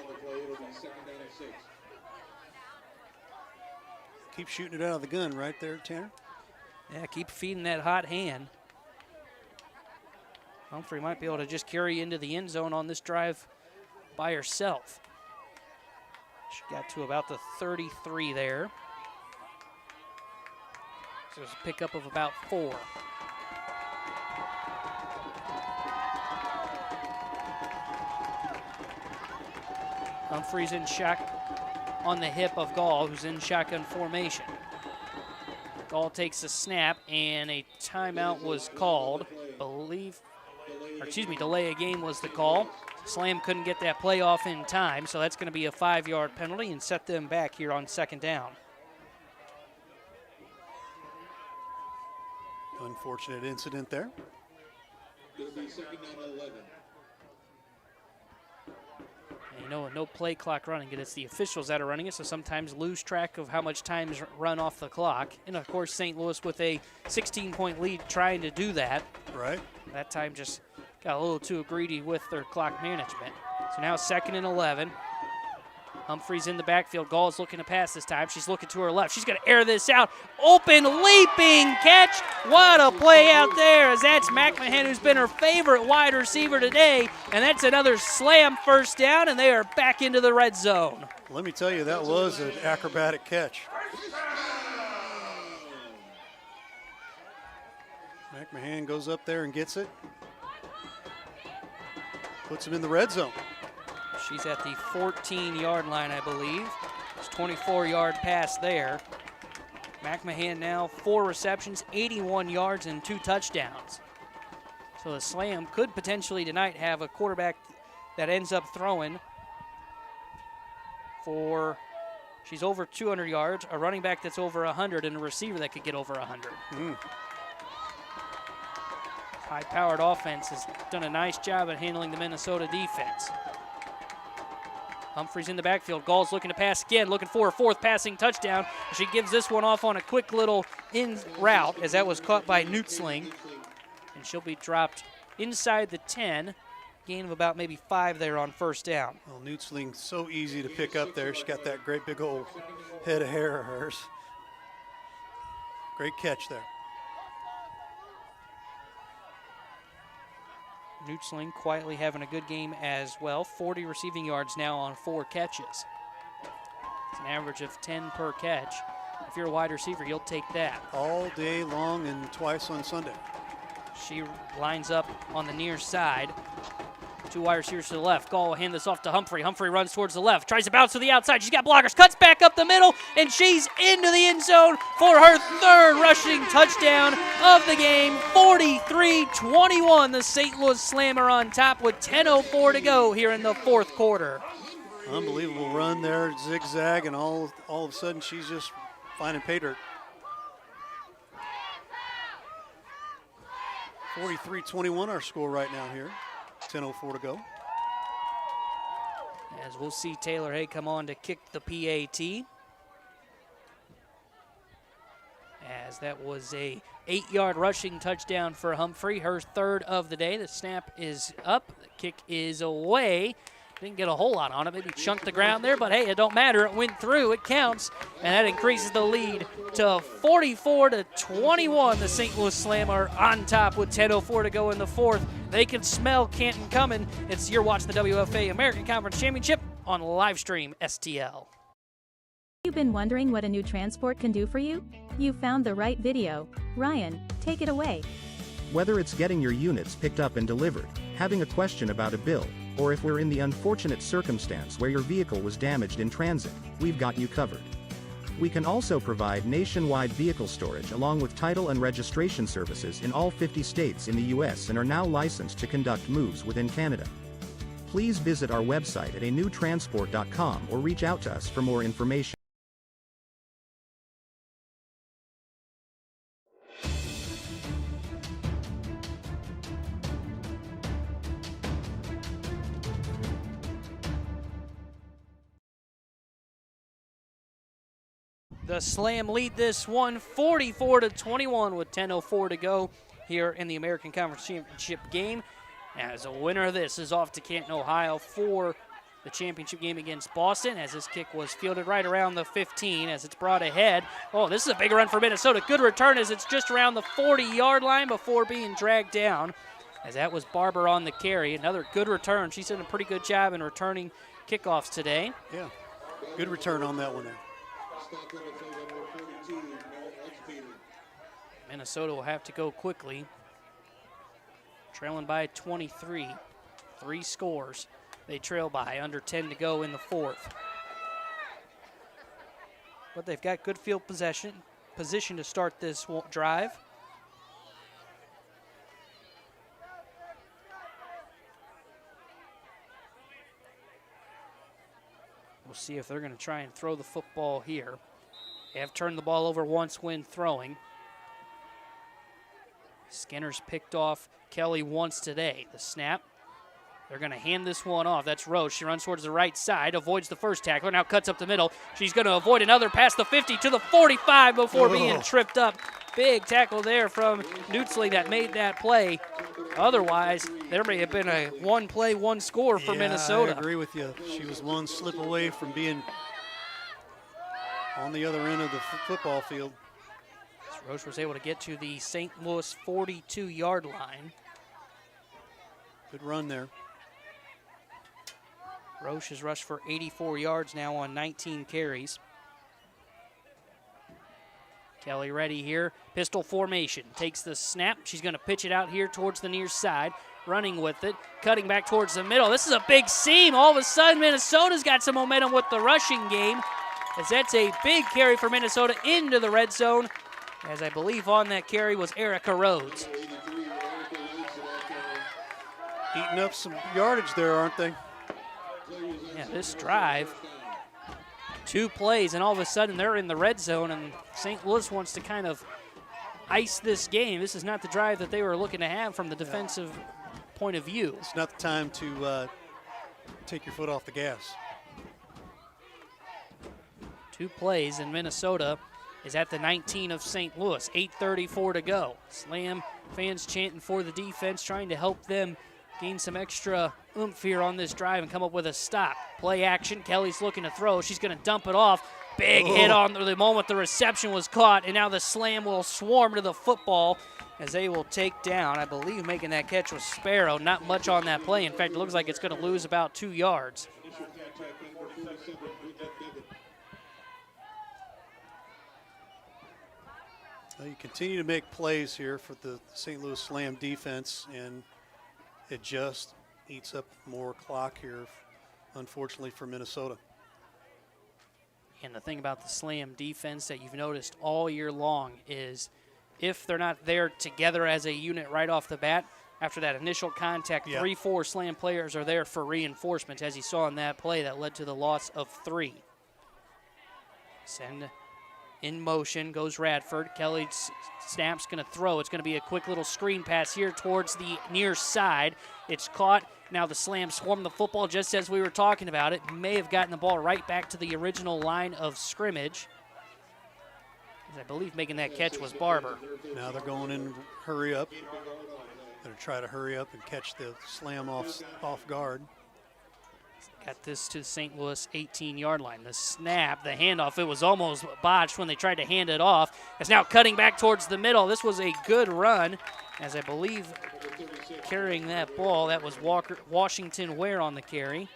Keep shooting it out of the gun right there, Tanner. Yeah, keep feeding that hot hand. Humphrey might be able to just carry into the end zone on this drive by herself. She got to about the 33 there. So it's a pickup of about 4. Humphrey's in shock on the hip of Gall, who's in shotgun formation. Gall takes a snap, and a timeout was called. Delay of game was the call. Slam couldn't get that play off in time, so that's going to be a 5-yard penalty and set them back here on second down. Unfortunate incident there. It'll be second down 11. And you know, no play clock running it. It's the officials that are running it, so sometimes lose track of how much time's run off the clock. And, of course, St. Louis with a 16-point lead trying to do that. Right. That time just got a little too greedy with their clock management. So now second and 11. Humphrey's in the backfield. Gall's looking to pass this time. She's looking to her left. She's going to air this out. Open, leaping catch. What a play out there, as that's McMahon, who's been her favorite wide receiver today. And that's another slam first down, and they are back into the red zone. Let me tell you, that was an acrobatic catch. McMahon goes up there and gets it. Puts him in the red zone. She's at the 14-yard line, I believe. It's 24-yard pass there. McMahon now 4 receptions, 81 yards, and 2 touchdowns. So the slam could potentially tonight have a quarterback that ends up throwing for, she's over 200 yards, a running back that's over 100, and a receiver that could get over 100. High-powered offense has done a nice job at handling the Minnesota defense. Humphrey's in the backfield. Gall's looking to pass again, looking for a 4th passing touchdown. She gives this one off on a quick little in route, as that was caught by Nutzling. And she'll be dropped inside the 10. Gain of about maybe 5 there on first down. Well, Nutzling, so easy to pick up there. She's got that great big old head of hair of hers. Great catch there. Nutzling quietly having a good game as well. 40 receiving yards now on 4 catches. It's an average of 10 per catch. If you're a wide receiver, you'll take that. All day long and twice on Sunday. She lines up on the near side. 2 wide receivers to the left. Gall will hand this off to Humphrey. Humphrey runs towards the left, tries to bounce to the outside. She's got blockers, cuts back up the middle, and she's into the end zone for her 3rd rushing touchdown of the game. 43-21, the St. Louis Slammer on top with 10:04 to go here in the 4th quarter. Unbelievable run there, zigzag, and all of a sudden she's just finding pay dirt. 43-21 our score right now here. 10:04 to go. As we'll see Taylor Hay come on to kick the PAT. as that was a 8-yard rushing touchdown for Humphrey, her third of the day. The snap is up, the kick is away. Didn't get a whole lot on it, maybe chunked the ground there, but hey, it don't matter. It went through, it counts, and that increases the lead to 44-21. The St. Louis Slam are on top with 10:04 to go in the fourth. They can smell Canton coming. You're watching the WFA American Conference Championship on Livestream STL. You've been wondering what a new transport can do for you? You found the right video. Ryan, take it away. Whether it's getting your units picked up and delivered, having a question about a bill, or if we're in the unfortunate circumstance where your vehicle was damaged in transit, we've got you covered. We can also provide nationwide vehicle storage along with title and registration services in all 50 states in the U.S. and are now licensed to conduct moves within Canada. Please visit our website at anewtransport.com or reach out to us for more information. The Slam lead this one 44-21 with 10:04 to go here in the American Conference Championship game. As a winner of this is off to Canton, Ohio for the championship game against Boston, as this kick was fielded right around the 15 as it's brought ahead. Oh, this is a big run for Minnesota. Good return as it's just around the 40-yard line before being dragged down, as that was Barber on the carry. Another good return. She's done a pretty good job in returning kickoffs today. Yeah, good return on that one there. Minnesota will have to go quickly. Trailing by 23. 3 scores. They trail by, under 10 to go in the fourth. But they've got good field position to start this drive. We'll see if they're going to try and throw the football here. They have turned the ball over once when throwing. Skinner's picked off Kelly once today. The snap. They're going to hand this one off. That's Rose. She runs towards the right side, avoids the first tackler, now cuts up the middle. She's going to avoid another past the 50 to the 45 before being tripped up. Big tackle there from Nutzling that made that play. Otherwise, there may have been a one play, one score for Minnesota. I agree with you. She was one slip away from being on the other end of the football field. Roche was able to get to the St. Louis 42-yard line. Good run there. Roche has rushed for 84 yards now on 19 carries. Kelly ready here. Pistol formation. Takes the snap. She's going to pitch it out here towards the near side. Running with it. Cutting back towards the middle. This is a big seam. All of a sudden, Minnesota's got some momentum with the rushing game, as that's a big carry for Minnesota into the red zone, as I believe on that carry was Erica Rhodes. Eating up some yardage there, aren't they? Yeah, this drive, 2 plays, and all of a sudden they're in the red zone, and St. Louis wants to kind of ice this game. This is not the drive that they were looking to have from the defensive point of view. It's not the time to take your foot off the gas. 2 plays, and Minnesota is at the 19 of St. Louis. 8:34 to go. Slam fans chanting for the defense, trying to help them gain some extra oomph here on this drive and come up with a stop. Play action. Kelly's looking to throw. She's going to dump it off. Big hit on the moment the reception was caught, and now the Slam will swarm to the football as they will take down, I believe making that catch was Sparrow. Not much on that play. In fact, it looks like it's going to lose about 2 yards. You continue to make plays here for the St. Louis Slam defense, and it just eats up more clock here, unfortunately, for Minnesota. And the thing about the Slam defense that you've noticed all year long is if they're not there together as a unit right off the bat, after that initial contact, 3-4 Slam players are there for reinforcement, as you saw in that play that led to the loss of 3. Send in motion goes Radford. Kelly snap's going to throw. It's going to be a quick little screen pass here towards the near side. It's caught. Now the Slam swarm the football just as we were talking about it. May have gotten the ball right back to the original line of scrimmage. I believe making that catch was Barber. Now they're going in hurry up. Going to try to hurry up and catch the slam off guard. Got this to the St. Louis 18-yard line. The snap, the handoff, it was almost botched when they tried to hand it off. It's now cutting back towards the middle. This was a good run, as I believe carrying that ball, that was Washington Ware on the carry.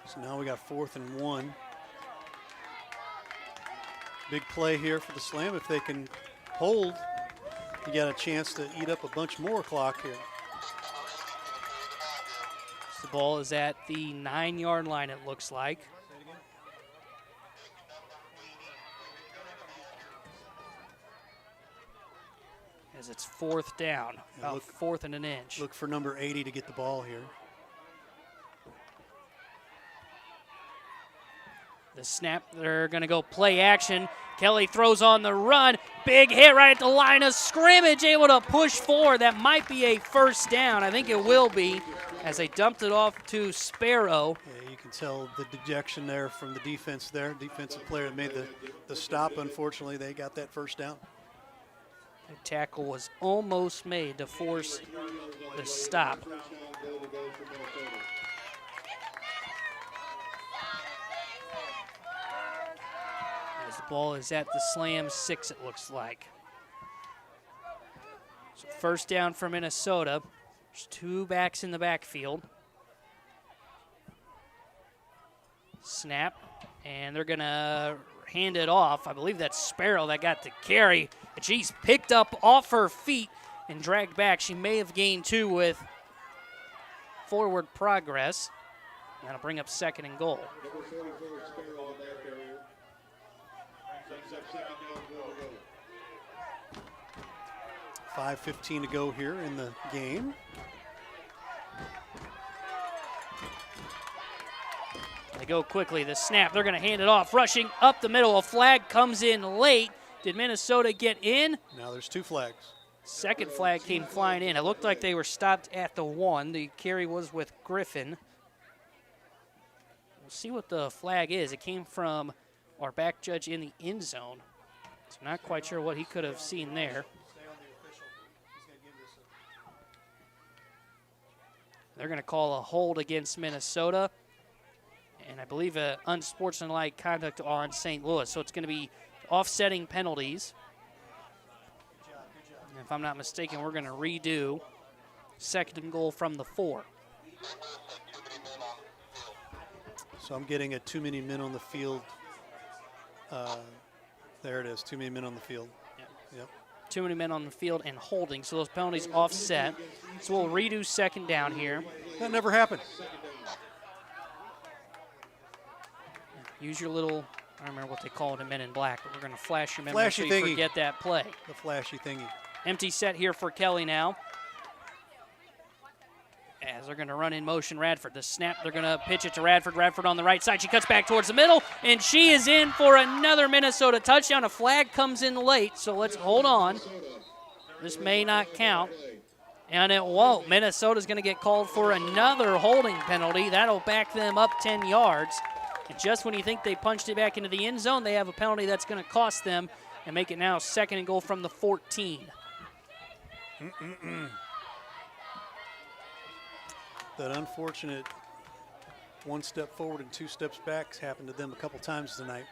So now we got 4th and 1. Big play here for the Slam. If they can hold, you got a chance to eat up a bunch more clock here. The ball is at the 9-yard line, it looks like. As it's 4th down, about 4th and an inch. Look for number 80 to get the ball here. The snap, they're going to go play action. Kelly throws on the run. Big hit right at the line of scrimmage, able to push forward. That might be a first down. I think it will be, as they dumped it off to Sparrow. Yeah, you can tell the dejection there from the defense there. Defensive player that made the stop. Unfortunately, they got that first down. The tackle was almost made to force the stop. As the ball is at the Slam 6, it looks like. So first down for Minnesota. There's 2 backs in the backfield. Snap, and they're going to hand it off. I believe that's Sparrow that got the carry. And she's picked up off her feet and dragged back. She may have gained 2 with forward progress. That'll bring up 2nd and goal. 5:15 to go here in the game. They go quickly. The snap, they're going to hand it off. Rushing up the middle, a flag comes in late. Did Minnesota get in? Now there's 2 flags. Second flag came flying in. It looked like they were stopped at the 1. The carry was with Griffin. We'll see what the flag is. It came from our back judge in the end zone. So not quite sure what he could have seen there. They're going to call a hold against Minnesota. And I believe unsportsmanlike conduct on St. Louis. So it's going to be offsetting penalties. And if I'm not mistaken, we're going to redo 2nd and goal from the 4. So I'm getting a too many men on the field. There it is, too many men on the field. Yep. Too many men on the field and holding, so those penalties offset. So we'll redo 2nd down here. That never happened. Use your little, I don't remember what they call it in Men in Black, but we're going to flash your memory Flashy so you thingy. forget that play. The flashy thingy. Empty set here for Kelly now. As they're going to run in motion Radford. The snap, they're going to pitch it to Radford. Radford on the right side. She cuts back towards the middle, and she is in for another Minnesota touchdown. A flag comes in late, so let's hold on. This may not count, and it won't. Minnesota's going to get called for another holding penalty. That'll back them up 10 yards. And just when you think they punched it back into the end zone, they have a penalty that's going to cost them and make it now 2nd and goal from the 14. That unfortunate 1 step forward and 2 steps back happened to them a couple times tonight.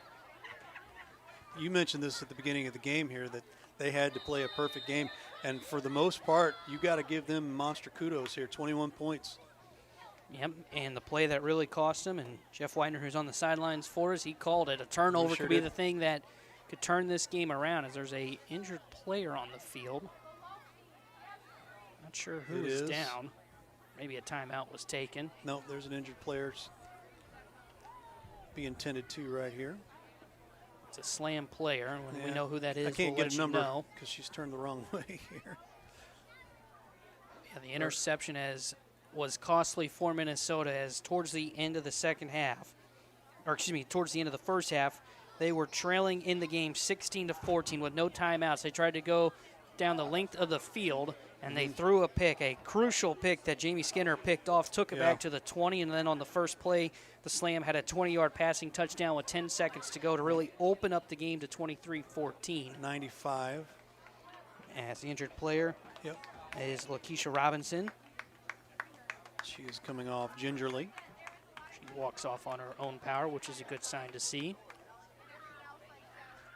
You mentioned this at the beginning of the game here, that they had to play a perfect game. And for the most part, you got to give them monster kudos here, 21 points. Yep, and the play that really cost them, and Jeff Widener, who's on the sidelines for us, he called it. A turnover could be the thing that could turn this game around, as there's a injured player on the field. Not sure who is down. Maybe a timeout was taken. No, there's an injured player being tended to right here. It's a Slam player, and when we know who that is, I can't we'll get a let number you know. because she's turned the wrong way here. Yeah, the interception was costly for Minnesota, as towards the end of the second half, or excuse me, towards the end of the first half, they were trailing in the game 16-14 with no timeouts. They tried to go down the length of the field And they threw a pick, a crucial pick that Jamie Skinner picked off, took it back to the 20, and then on the first play, the Slam had a 20-yard passing touchdown with 10 seconds to go to really open up the game to 23-14. 95. As the injured player is Lakeisha Robinson. She is coming off gingerly. She walks off on her own power, which is a good sign to see.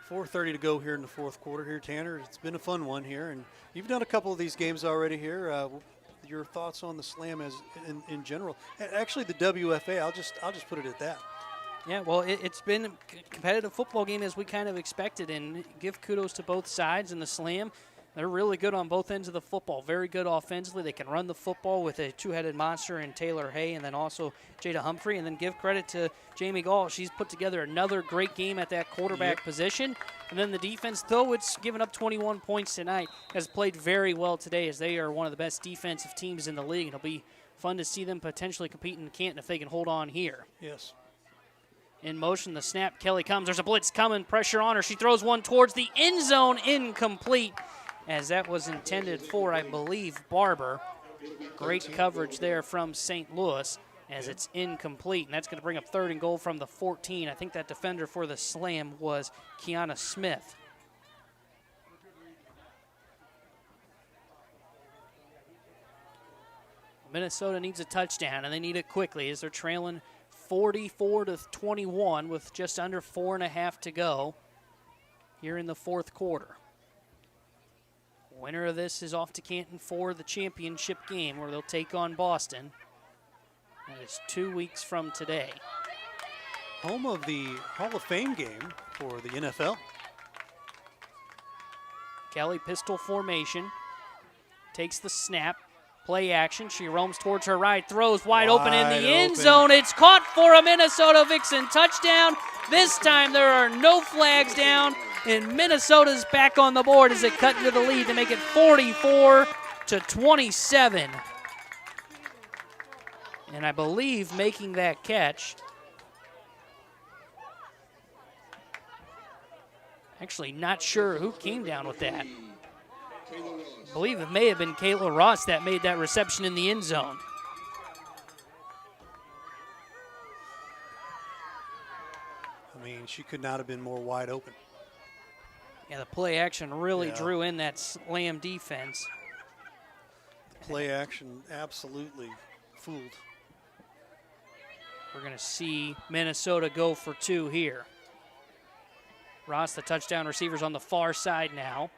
4:30 to go here in the fourth quarter here, Tanner. It's been a fun one here, and you've done a couple of these games already here. Your thoughts on the Slam as in general? Actually, the WFA. I'll just put it at that. Yeah, well, it's been a competitive football game as we kind of expected, and give kudos to both sides. In the Slam, they're really good on both ends of the football. Very good offensively. They can run the football with a two-headed monster in Taylor Hay and then also Jada Humphrey. And then give credit to Jamie Gall. She's put together another great game at that quarterback position. And then the defense, though it's given up 21 points tonight, has played very well today as they are one of the best defensive teams in the league. It'll be fun to see them potentially compete in Canton if they can hold on here. Yes. In motion, the snap. Kelly comes. There's a blitz coming. Pressure on her. She throws one towards the end zone. Incomplete, as that was intended for, I believe, Barber. Great coverage there from St. Louis as it's incomplete, and that's going to bring up 3rd and goal from the 14. I think that defender for the Slam was Kiana Smith. Minnesota needs a touchdown, and they need it quickly as they're trailing 44-21 with just under 4.5 to go here in the fourth quarter. Winner of this is off to Canton for the championship game where they'll take on Boston. And it's 2 weeks from today. Home of the Hall of Fame game for the NFL. Kelly pistol formation. Takes the snap. Play action. She roams towards her right. Throws wide open in the end zone. It's caught for a Minnesota Vixen touchdown. This time there are no flags down. And Minnesota's back on the board as it cut into the lead to make it 44-27. And I believe making that catch, actually not sure who came down with that. I believe it may have been Kayla Ross that made that reception in the end zone. I mean, she could not have been more wide open. Yeah, the play action really drew in that Slam defense. The play action absolutely fooled. We're going to see Minnesota go for 2 here. Ross, the touchdown receiver's on the far side now.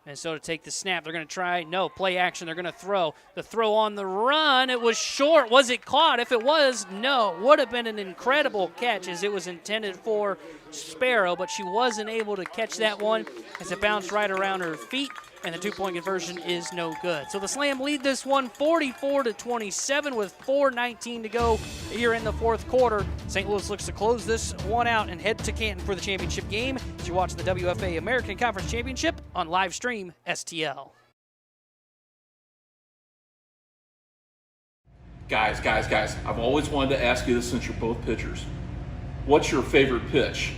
Minnesota take the snap. They're going to try. No, play action. They're going to throw. The throw on the run. It was short. Was it caught? If it was, no. Would have been an incredible catch as it was intended for Sparrow, but she wasn't able to catch that one as it bounced right around her feet, and the 2-point conversion is no good. So the Slam lead this one 44-27 with 4:19 to go here in the fourth quarter. St. Louis looks to close this one out and head to Canton for the championship game as you watch the WFA American Conference Championship on live stream STL. Guys, I've always wanted to ask you this since you're both pitchers. What's your favorite pitch?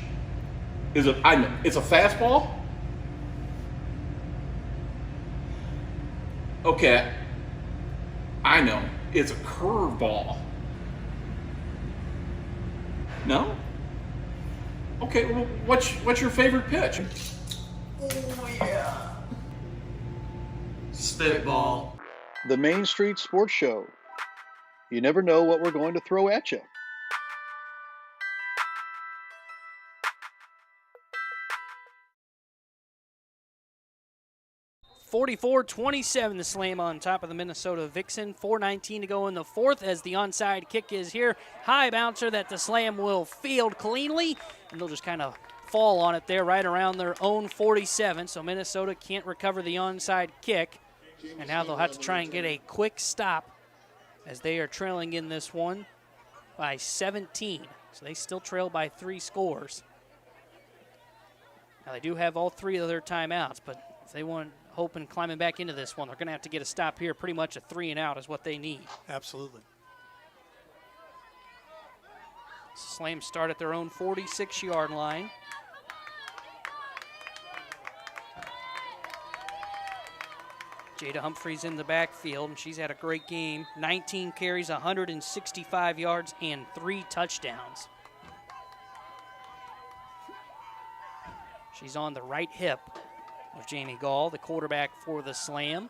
It's a fastball? Okay, I know. It's a curveball. No? Okay, well, what's your favorite pitch? Oh, yeah. Spitball. The Main Street Sports Show. You never know what we're going to throw at you. 44-27, the Slam on top of the Minnesota Vixen. 4:19 to go in the fourth as the onside kick is here. High bouncer that the Slam will field cleanly, and they'll just kind of fall on it there right around their own 47. So Minnesota can't recover the onside kick, and now they'll have to try and get a quick stop as they are trailing in this one by 17. So they still trail by 3 scores. Now they do have all 3 of their timeouts, but if they want hoping climbing back into this one, they're going to have to get a stop here. Pretty much a 3 and out is what they need. Absolutely. Slam start at their own 46-yard line. Jada Humphreys in the backfield, and she's had a great game. 19 carries, 165 yards, and 3 touchdowns. She's on the right hip of Jamie Gall, the quarterback for the Slam.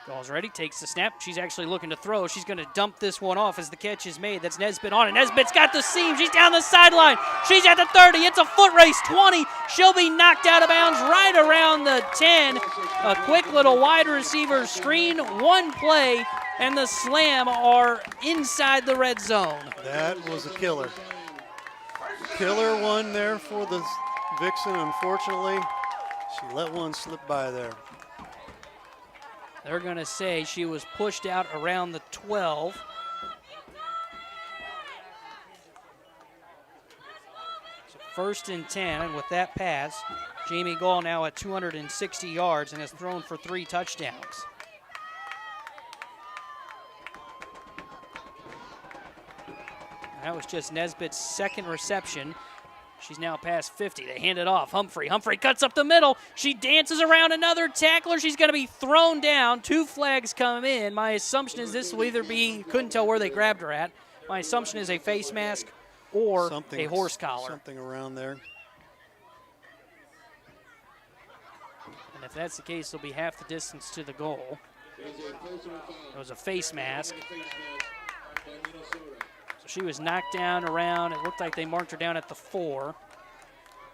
Gall's ready, takes the snap. She's actually looking to throw. She's going to dump this one off as the catch is made. That's Nesbitt on it. Nesbitt's got the seam. She's down the sideline. She's at the 30. It's a foot race, 20. She'll be knocked out of bounds right around the 10. A quick little wide receiver screen, one play, and the Slam are inside the red zone. That was a killer. Killer one there for the Vixen. Unfortunately, she let one slip by there. They're going to say she was pushed out around the 12. So 1st and 10, and with that pass, Jamie Gall now at 260 yards and has thrown for 3 touchdowns. That was just Nesbitt's 2nd reception. She's now past 50. They hand it off. Humphrey cuts up the middle. She dances around another tackler. She's going to be thrown down. 2 flags come in. My assumption is this will either be, couldn't tell where they grabbed her at. My assumption is a face mask or a horse collar. Something around there. And if that's the case, it'll be half the distance to the goal. It was a face mask. So she was knocked down around. It looked like they marked her down at the 4.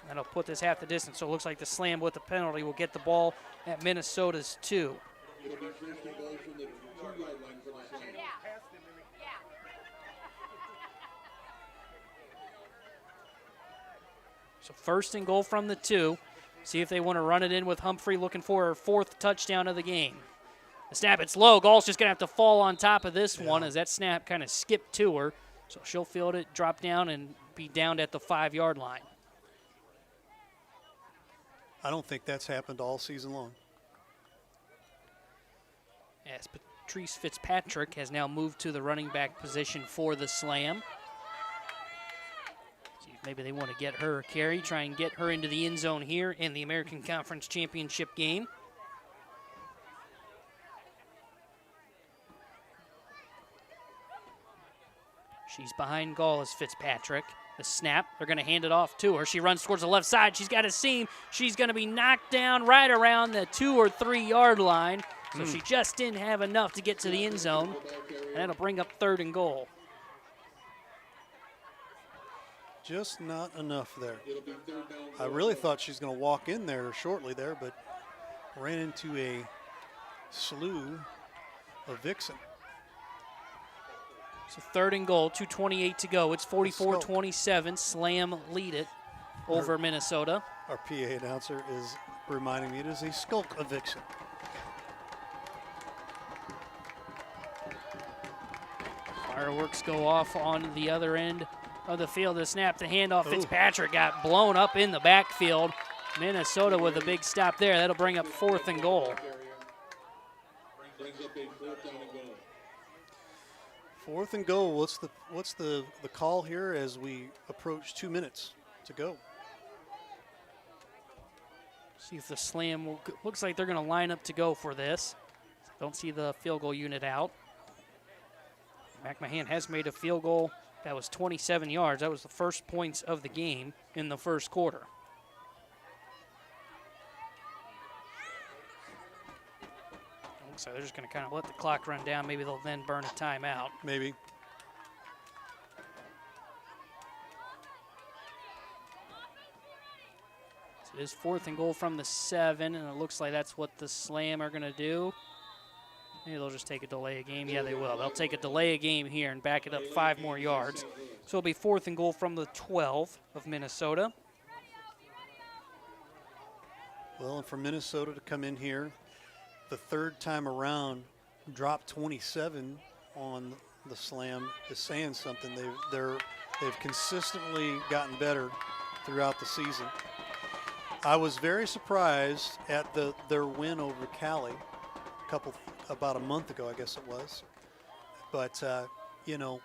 That'll put this half the distance. So it looks like the Slam with the penalty will get the ball at Minnesota's 2. So 1st and goal from the 2. See if they want to run it in with Humphrey looking for her 4th touchdown of the game. The snap, it's low. Gall's just going to have to fall on top of this one as that snap kind of skipped to her. So she'll field it, drop down, and be down at the 5-yard line. I don't think that's happened all season long. As Patrice Fitzpatrick has now moved to the running back position for the Slam. See if maybe they want to get her a carry, try and get her into the end zone here in the American Conference Championship game. She's behind Gall as Fitzpatrick. The snap, they're going to hand it off to her. She runs towards the left side. She's got a seam. She's going to be knocked down right around the 2 or 3 yard line. So she just didn't have enough to get to the end zone. And that'll bring up 3rd and goal. Just not enough there. I really thought she's going to walk in there shortly there, but ran into a slew of Vixen. So 3rd and goal, 2:28 to go. It's 44-27. Slam lead it over Minnesota. Our PA announcer is reminding me it is a skulk of Vixen. Fireworks go off on the other end of the field. The snap, the handoff. Fitzpatrick got blown up in the backfield. Minnesota with a big stop there. That'll bring up 4th and goal. 4th and goal. What's the call here as we approach 2 minutes to go? See if the Slam looks like they're going to line up to go for this. Don't see the field goal unit out. McMahon has made a field goal that was 27 yards. That was the first points of the game in the first quarter. So they're just going to kind of let the clock run down. Maybe they'll then burn a timeout. Maybe. So it is 4th and goal from the 7, and it looks like that's what the Slam are going to do. Maybe they'll just take a delay a game. Yeah, they will. They'll take a delay a game here and back it up 5 more yards. So it'll be 4th and goal from the 12 of Minnesota. Well, and for Minnesota to come in here, the 3rd time around, drop 27 on the Slam is saying something. They've consistently gotten better throughout the season. I was very surprised at their win over Cali about a month ago, I guess it was. But you know,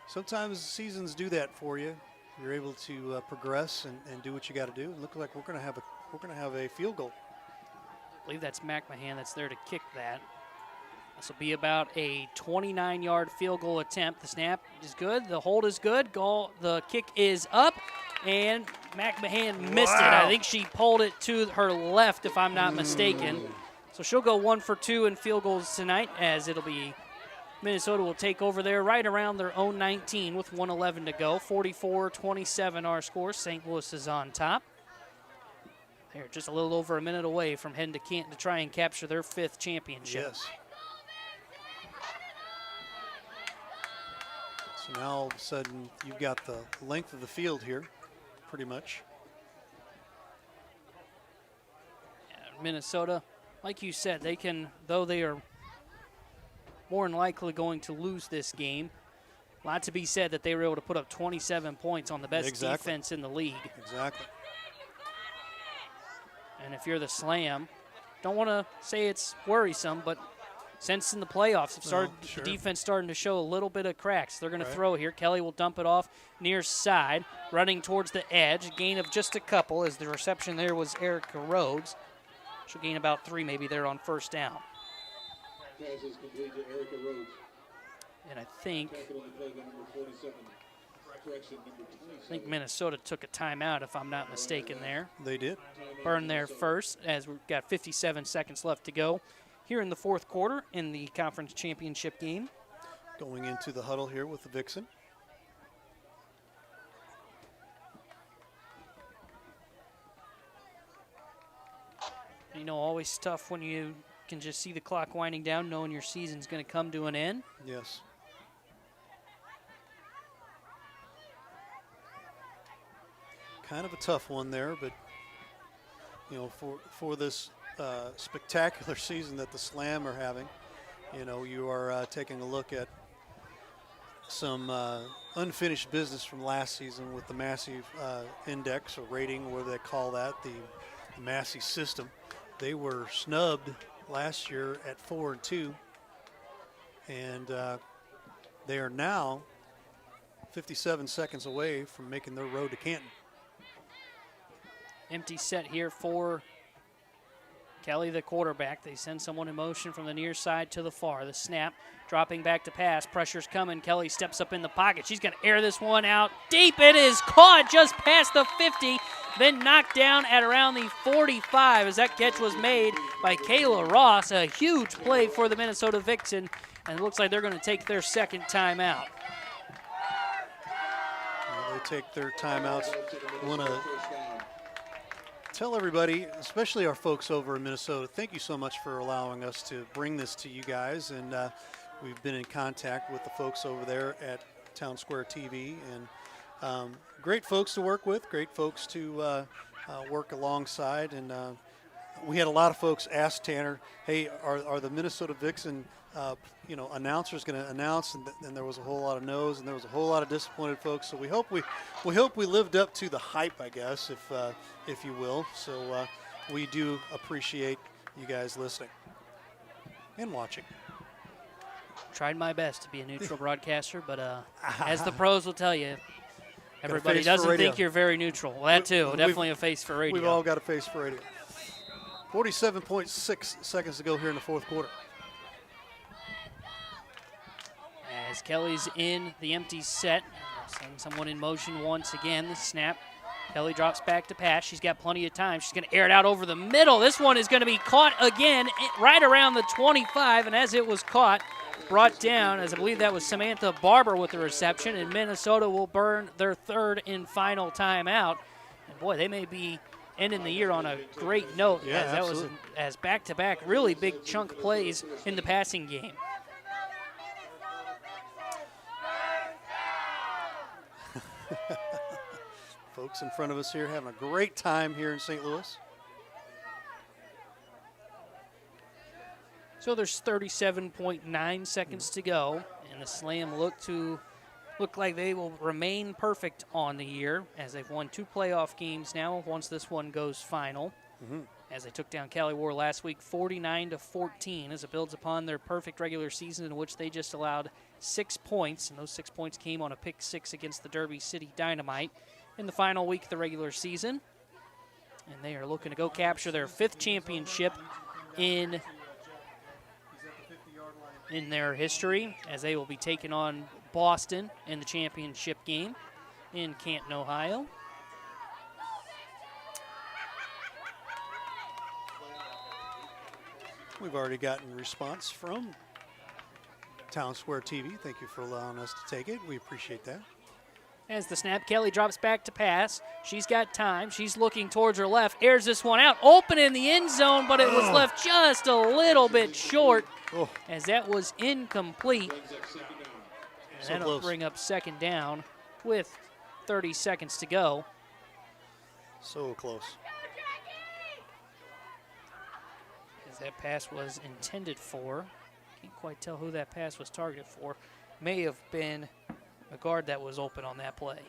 sometimes seasons do that for you. you're able to progress and do what you got to do. It looks like we're going to have a field goal. I believe that's McMahon that's there to kick that. This will be about a 29-yard field goal attempt. The snap is good. The hold is good. The kick is up, and McMahon missed it. I think she pulled it to her left, if I'm not mistaken. So she'll go 1 for 2 in field goals tonight, as it'll be Minnesota will take over there right around their own 19 with 1:11 to go. 44-27 our score. St. Louis is on top. They're just a little over a minute away from heading to Canton to try and capture their 5th championship. Yes. So now all of a sudden you've got the length of the field here, pretty much. Minnesota, like you said, they can, though they are more than likely going to lose this game, a lot to be said that they were able to put up 27 points on the best defense in the league. Exactly. And if you're the Slam, don't want to say it's worrisome, but since in the playoffs, the defense starting to show a little bit of cracks. They're going to throw here. Kelly will dump it off near side, running towards the edge. A gain of just a couple, as the reception there was Erica Rhodes. She'll gain about 3 maybe there on first down. Pass is complete to Erica Rhodes. And I think I think Minnesota took a timeout, if I'm not mistaken there. They did. Burn there first, as we've got 57 seconds left to go here in the 4th quarter in the conference championship game. Going into the huddle here with the Vixen. You know, always tough when you can just see the clock winding down, knowing your season's going to come to an end. Yes. Kind of a tough one there, but you know, for this spectacular season that the Slam are having, you know, you are taking a look at some unfinished business from last season with the Massey index or rating, whatever they call that, the Massey system. They were snubbed last year at 4-2, and they are now 57 seconds away from making their road to Canton. Empty set here for Kelly, the quarterback. They send someone in motion from the near side to the far. The snap, dropping back to pass. Pressure's coming. Kelly steps up in the pocket. She's going to air this one out deep. It is caught just past the 50, then knocked down at around the 45 as that catch was made by Kayla Ross. A huge play for the Minnesota Vixen, and it looks like they're going to take their 2nd timeout. They take their timeouts. Want to tell everybody, especially our folks over in Minnesota, thank you so much for allowing us to bring this to you guys. And we've been in contact with the folks over there at Town Square TV, and great folks to work with, great folks to work alongside. And we had a lot of folks ask Tanner, hey, are the Minnesota Vixen announcers going to announce? And there was a whole lot of no's, and there was a whole lot of disappointed folks. So we hope we lived up to the hype, I guess, if you will. So we do appreciate you guys listening and watching. Tried my best to be a neutral broadcaster, but as the pros will tell you, everybody doesn't think you're very neutral. Well, that too, definitely a face for radio. We've all got a face for radio. 47.6 seconds to go here in the 4th quarter. As Kelly's in the empty set, send someone in motion once again. The snap. Kelly drops back to pass. She's got plenty of time. She's going to air it out over the middle. This one is going to be caught again right around the 25, and as it was caught, brought down, as I believe that was Samantha Barber with the reception, and Minnesota will burn their 3rd and final timeout. And boy, they may be ending the year on a great note, yeah, as that was as back-to-back really big chunk plays in the passing game. Folks in front of us here having a great time here in St. Louis. So there's 37.9 seconds to go, and the Slam look like they will remain perfect on the year, as they've won 2 playoff games now once this one goes final. as they took down Cali War last week 49-14, as it builds upon their perfect regular season in which they just allowed 6 points, and those 6 points came on a pick 6 against the Derby City Dynamite in the final week of the regular season. And they are looking to go capture their 5th championship in their history, as they will be taking on Boston in the championship game in Canton, Ohio. We've already gotten response from Town Square TV. Thank you for allowing us to take it. We appreciate that. As the snap, Kelly drops back to pass. She's got time. She's looking towards her left. Airs this one out. Open in the end zone, but it was left just a little bit short as that was incomplete. And that'll bring up 2nd down with 30 seconds to go. So close. As that pass was intended for. Can't quite tell who that pass was targeted for. May have been a guard that was open on that play.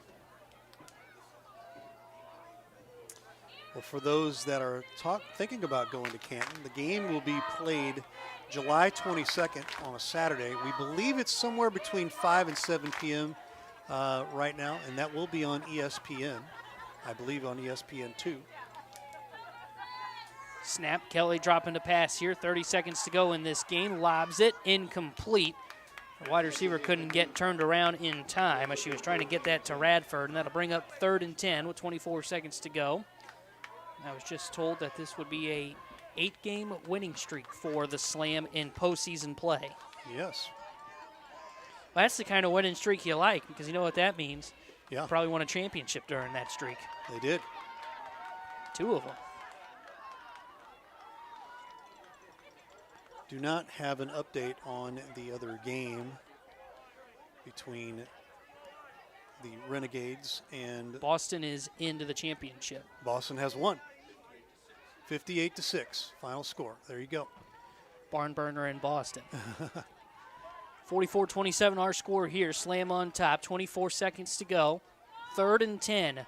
Well, for those that are thinking about going to Canton, the game will be played July 22nd on a Saturday. We believe it's somewhere between 5 and 7 p.m. Right now, and that will be on ESPN. I believe on ESPN2. Snap, Kelly dropping to pass here. 30 seconds to go in this game. Lobs it, incomplete. The wide receiver couldn't get turned around in time as she was trying to get that to Radford, and that'll bring up 3rd and 10 with 24 seconds to go. I was just told that this would be a 8-game winning streak for the Slam in postseason play. Yes. Well, that's the kind of winning streak you like, because you know what that means. Yeah. Probably won a championship during that streak. They did. 2 of them. Do not have an update on the other game between the Renegades and Boston is into the championship. Boston has won. 58-6, final score. There you go. Barn burner in Boston. 44-27 our score here. Slam on top. 24 seconds to go. 3rd and 10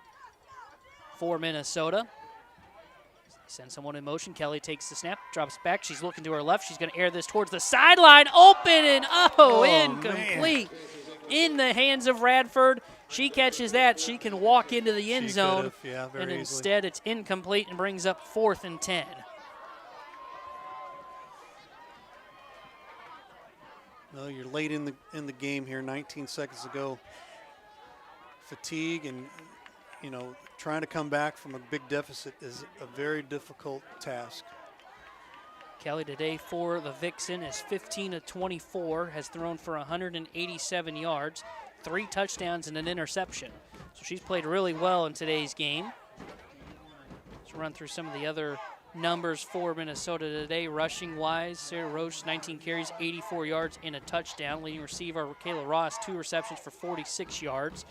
for Minnesota. Send someone in motion. Kelly takes the snap, drops back. She's looking to her left. She's going to air this towards the sideline. Open and incomplete. Man. In the hands of Radford. She catches that. She can walk into the end zone. And instead it's incomplete and brings up 4th and 10. No, you're late in the game here, 19 seconds to go. Fatigue and, trying to come back from a big deficit is a very difficult task. Kelly today for the Vixen is 15-24, has thrown for 187 yards, 3 touchdowns and an interception. So she's played really well in today's game. Let's run through some of the other numbers for Minnesota today. Rushing-wise, Sarah Roche, 19 carries, 84 yards, and a touchdown. Leading receiver, Kayla Ross, 2 receptions for 46 yards.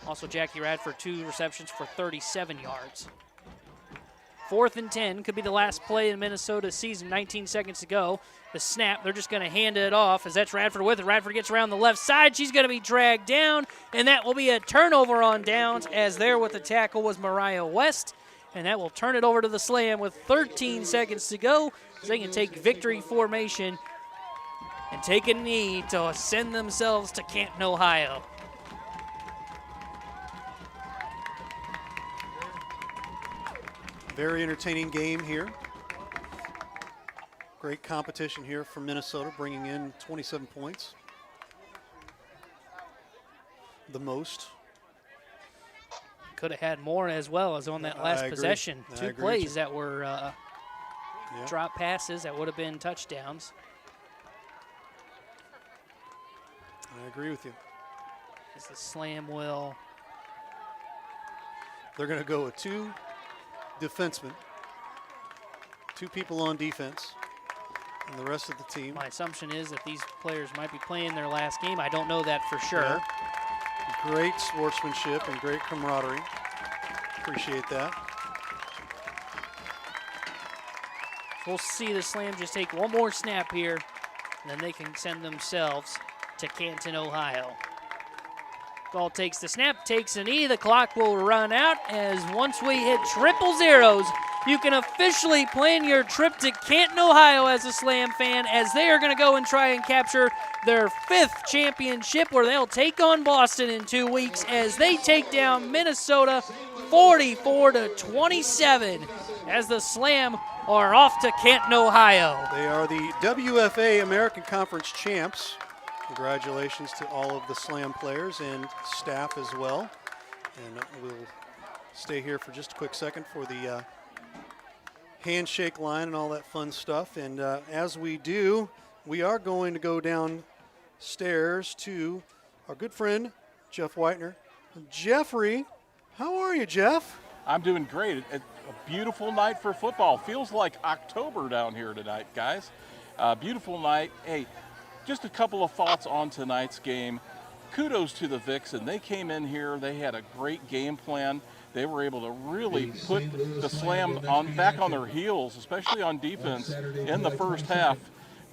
Also, Jackie Radford, 2 receptions for 37 yards. 4th and 10 could be the last play in Minnesota's season. 19 seconds to go. The snap, they're just going to hand it off as that's Radford with it. Radford gets around the left side. She's going to be dragged down, and that will be a turnover on downs, as there with the tackle was Mariah West. And that will turn it over to the Slam with 13 seconds to go, so they can take victory formation and take a knee to send themselves to Canton, Ohio. Very entertaining game here. Great competition here from Minnesota, bringing in 27 points. The most. Could have had more as well as on that last possession. 2 plays that were drop passes that would have been touchdowns. I agree with you. As the Slam will. They're going to go with 2 defensemen, 2 people on defense, and the rest of the team. My assumption is that these players might be playing their last game. I don't know that for sure. Yeah. Great sportsmanship and great camaraderie. Appreciate that. We'll see the Slam just take one more snap here, and then they can send themselves to Canton, Ohio. Gall takes the snap, takes a knee. The clock will run out as once we hit triple zeros, you can officially plan your trip to Canton, Ohio as a Slam fan, as they are going to go and try and capture their 5th championship, where they'll take on Boston in 2 weeks as they take down Minnesota 44-27 as the Slam are off to Canton, Ohio. They are the WFA American Conference champs. Congratulations to all of the Slam players and staff as well. And we'll stay here for just a quick second for the handshake line and all that fun stuff. And as we do, we are going to go downstairs to our good friend, Jeff Whitener. Jeffrey, how are you, Jeff? I'm doing great. A beautiful night for football. Feels like October down here tonight, guys. Beautiful night. Hey, just a couple of thoughts on tonight's game. Kudos to the Vixen. They came in here. They had a great game plan. They were able to really put the Slam back on their heels, especially on defense in the first half.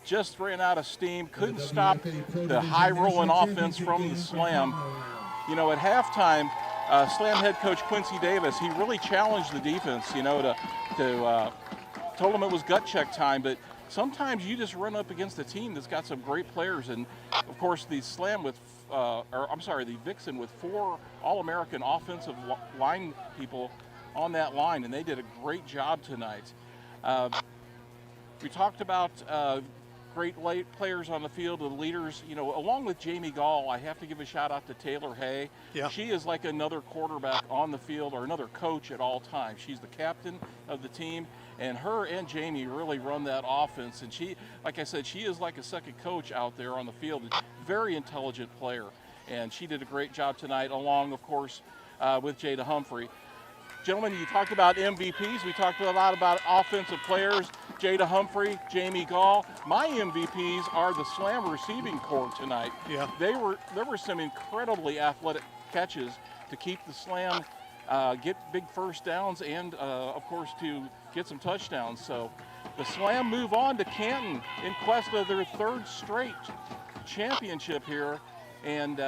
Just ran out of steam. Couldn't stop the high-rolling offense from the Slam. You know, at halftime, Slam head coach Quincy Davis, he really challenged the defense, you know, told them it was gut check time, but sometimes you just run up against a team that's got some great players, and of course the the Vixen with 4 All-American offensive line people on that line, and they did a great job tonight. We talked about great players on the field, the leaders, you know, along with Jamie Gall. I have to give a shout out to Taylor Hay. Yeah. She is like another quarterback on the field, or another coach at all times. She's the captain of the team, and her and Jamie really run that offense. And she, like I said, she is like a second coach out there on the field. Very intelligent player, and she did a great job tonight, along, of course, with Jada Humphrey. Gentlemen, you talked about MVPs. We talked a lot about offensive players. Jada Humphrey, Jamie Gall. My MVPs are the Slam receiving corps tonight. Yeah. There were some incredibly athletic catches to keep the Slam get big first downs and, of course, to get some touchdowns. So the Slam move on to Canton in quest of their 3rd straight championship here. And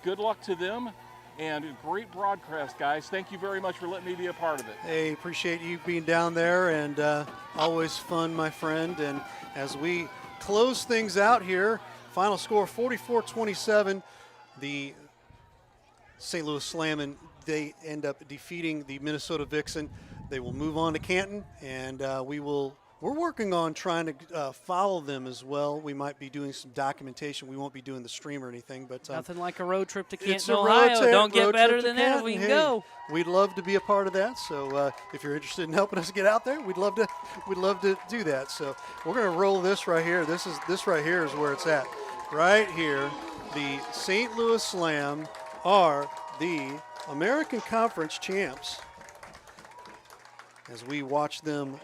good luck to them. And a great broadcast, guys. Thank you very much for letting me be a part of it. Hey, appreciate you being down there, and always fun, my friend. And as we close things out here, final score 44-27. The St. Louis Slam, and they end up defeating the Minnesota Vixen. They will move on to Canton, and we're working on trying to follow them as well. We might be doing some documentation. We won't be doing the stream or anything, but nothing like a road trip to Canton, it's a Ohio. road Don't get road better trip to than that if we can go. We'd love to be a part of that. So if you're interested in helping us get out there, we'd love to do that. So we're going to roll this right here. This right here is where it's at. Right here, the St. Louis Slam are the American Conference champs. As we watch them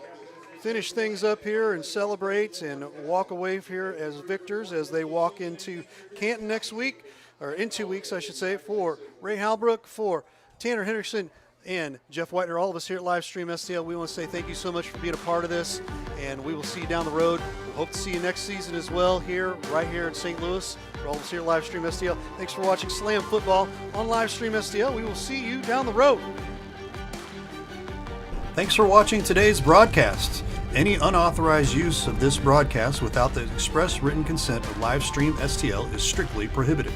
finish things up here and celebrate and walk away here as victors as they walk into Canton next week, or in 2 weeks, I should say, for Ray Halbrook, for Tanner Henderson, and Jeff Whitener, all of us here at Livestream STL. We want to say thank you so much for being a part of this, and we will see you down the road. Hope to see you next season as well right here in St. Louis. For all of us here at Livestream STL, thanks for watching Slam Football on Livestream STL. We will see you down the road. Thanks for watching today's broadcast. Any unauthorized use of this broadcast without the express written consent of Livestream STL is strictly prohibited.